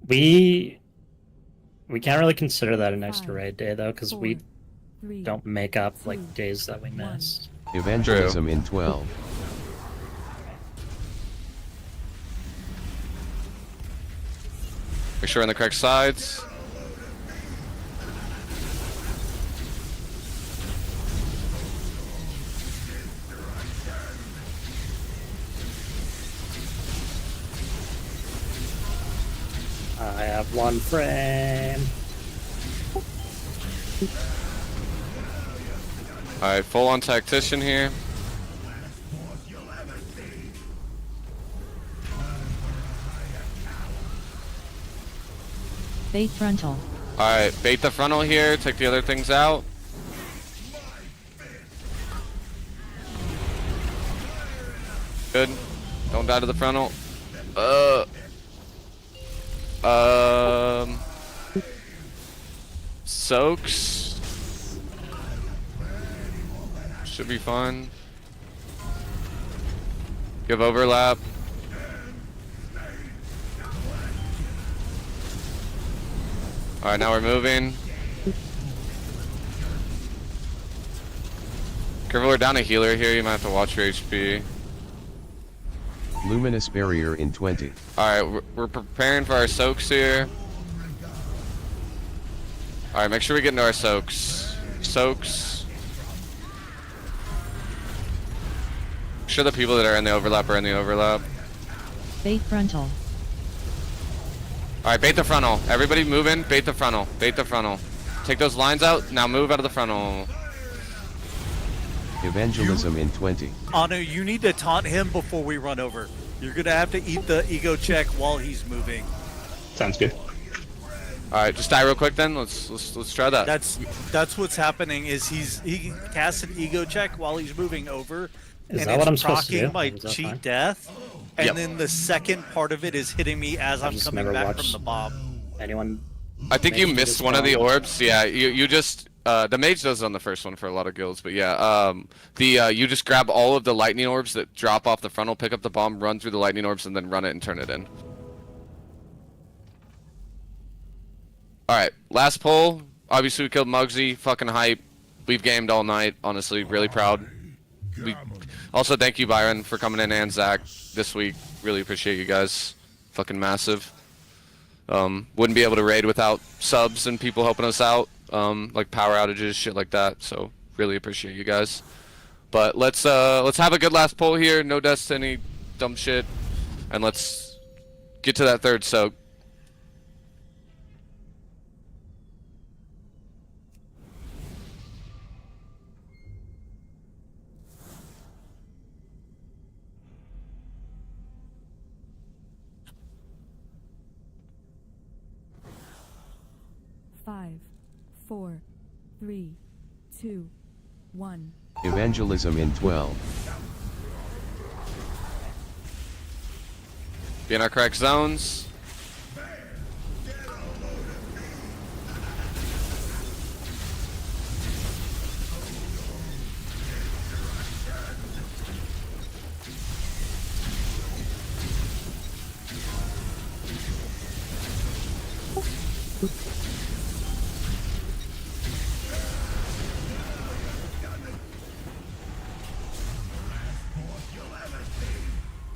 We can't really consider that an extra raid day though, because we don't make up like days that we missed. Evangelism in 12. Make sure on the correct sides. I have one frame. Alright, full on tactician here. Bait frontal. Alright, bait the frontal here, take the other things out. Good. Don't die to the frontal. Soaks. Should be fine. Give overlap. Alright, now we're moving. Careful, we're down a healer here, you might have to watch your HP. Luminous barrier in 20. Alright, we're preparing for our soaks here. Alright, make sure we get into our soaks. Soaks. Make sure the people that are in the overlap are in the overlap. Bait frontal. Alright, bait the frontal. Everybody move in, bait the frontal. Bait the frontal. Take those lines out, now move out of the frontal. Evangelism in 20. Anu, you need to taunt him before we run over. You're gonna have to eat the ego check while he's moving. Sounds good. Alright, just die real quick then. Let's try that. That's what's happening is he casts an ego check while he's moving over. Is and that what I'm supposed to do? my Is that cheat fine? death. And Yep. then the second part of it is hitting me as I'm just coming never back watched from the bomb. Anyone? I think you Mage missed just one of the gone. orbs. Yeah, you just the mage does it on the first one for a lot of guilds, but yeah, you just grab all of the lightning orbs that drop off the frontal, pick up the bomb, run through the lightning orbs, and then run it and turn it in. All right, last pull. Obviously, we killed Muggsy. Fucking hype. We've gamed all night. Honestly, really proud. Also, thank you, Byron, for coming in, and Zach this week. Really appreciate you guys. Fucking massive. Wouldn't be able to raid without subs and people helping us out, like power outages, shit like that. So really appreciate you guys. But let's have a good last pull here. No deaths to any dumb shit, and let's get to that third soak. Five, 4, 3, 2, 1. Evangelism in 12. Be in our correct zones.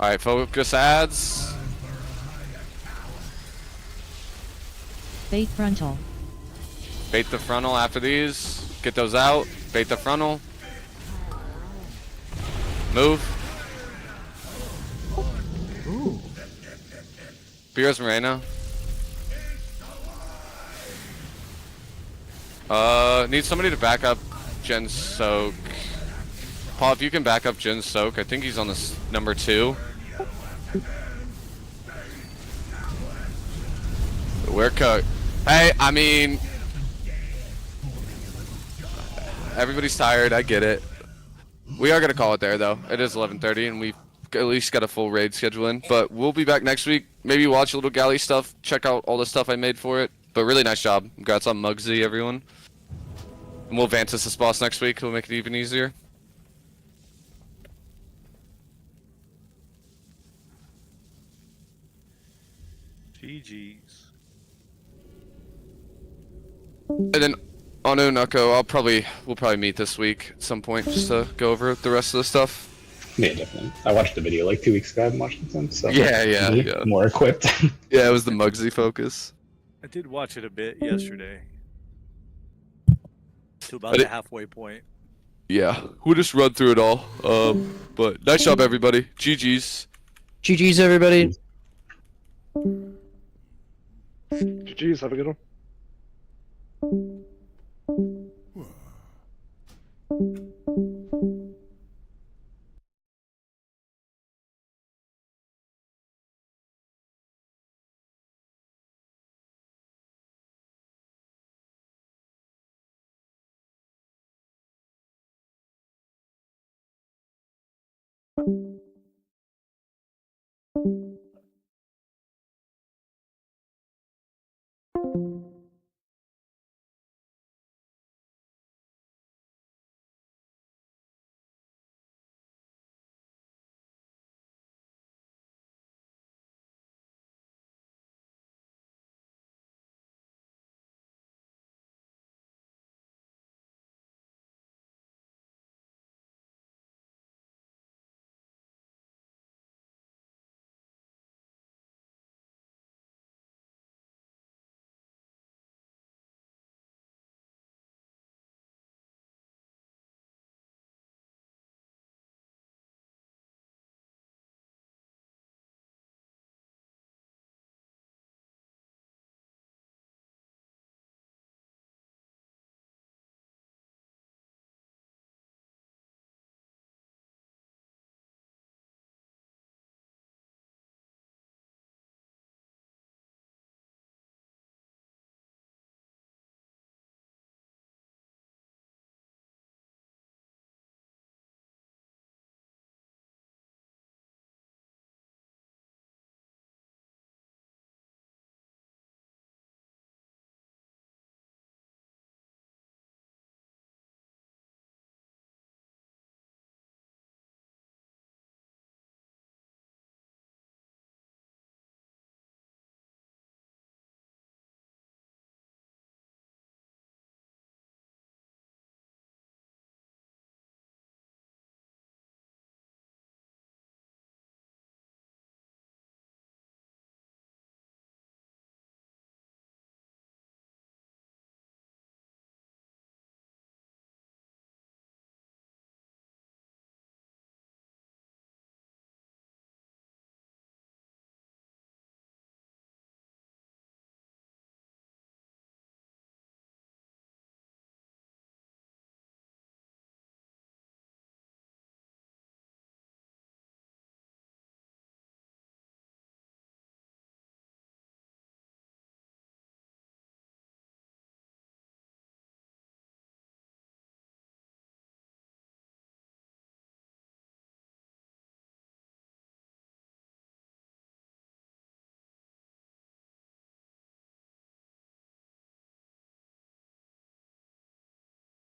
Alright, focus ads. Bait frontal. Bait the frontal after these. Get those out. Bait the frontal. Move. Ooh. Beers Moreno. Need somebody to back up Jin Soak. Paul, if you can back up Jin Soak, I think he's on this number 2. We're cooked. Hey, I mean, everybody's tired. I get it. We are gonna call it there though. It is 11:30, and we've at least got a full raid schedule in. But we'll be back next week. Maybe watch a little galley stuff. Check out all the stuff I made for it. But really nice job. Congrats on Muggsy, everyone. And we'll Vantis this boss next week. We'll make it even easier. GG's. And then Anu Nuko, we'll probably meet this week at some point just to go over the rest of the stuff. Yeah, definitely. I watched the video like 2 weeks ago. I haven't watched it since. So Yeah. More equipped. Yeah, it was the Muggsy focus. I did watch it a bit yesterday. To about the halfway point. Yeah, we'll just run through it all. But nice job, everybody. GG's. GG's, everybody. GG's, have a good one.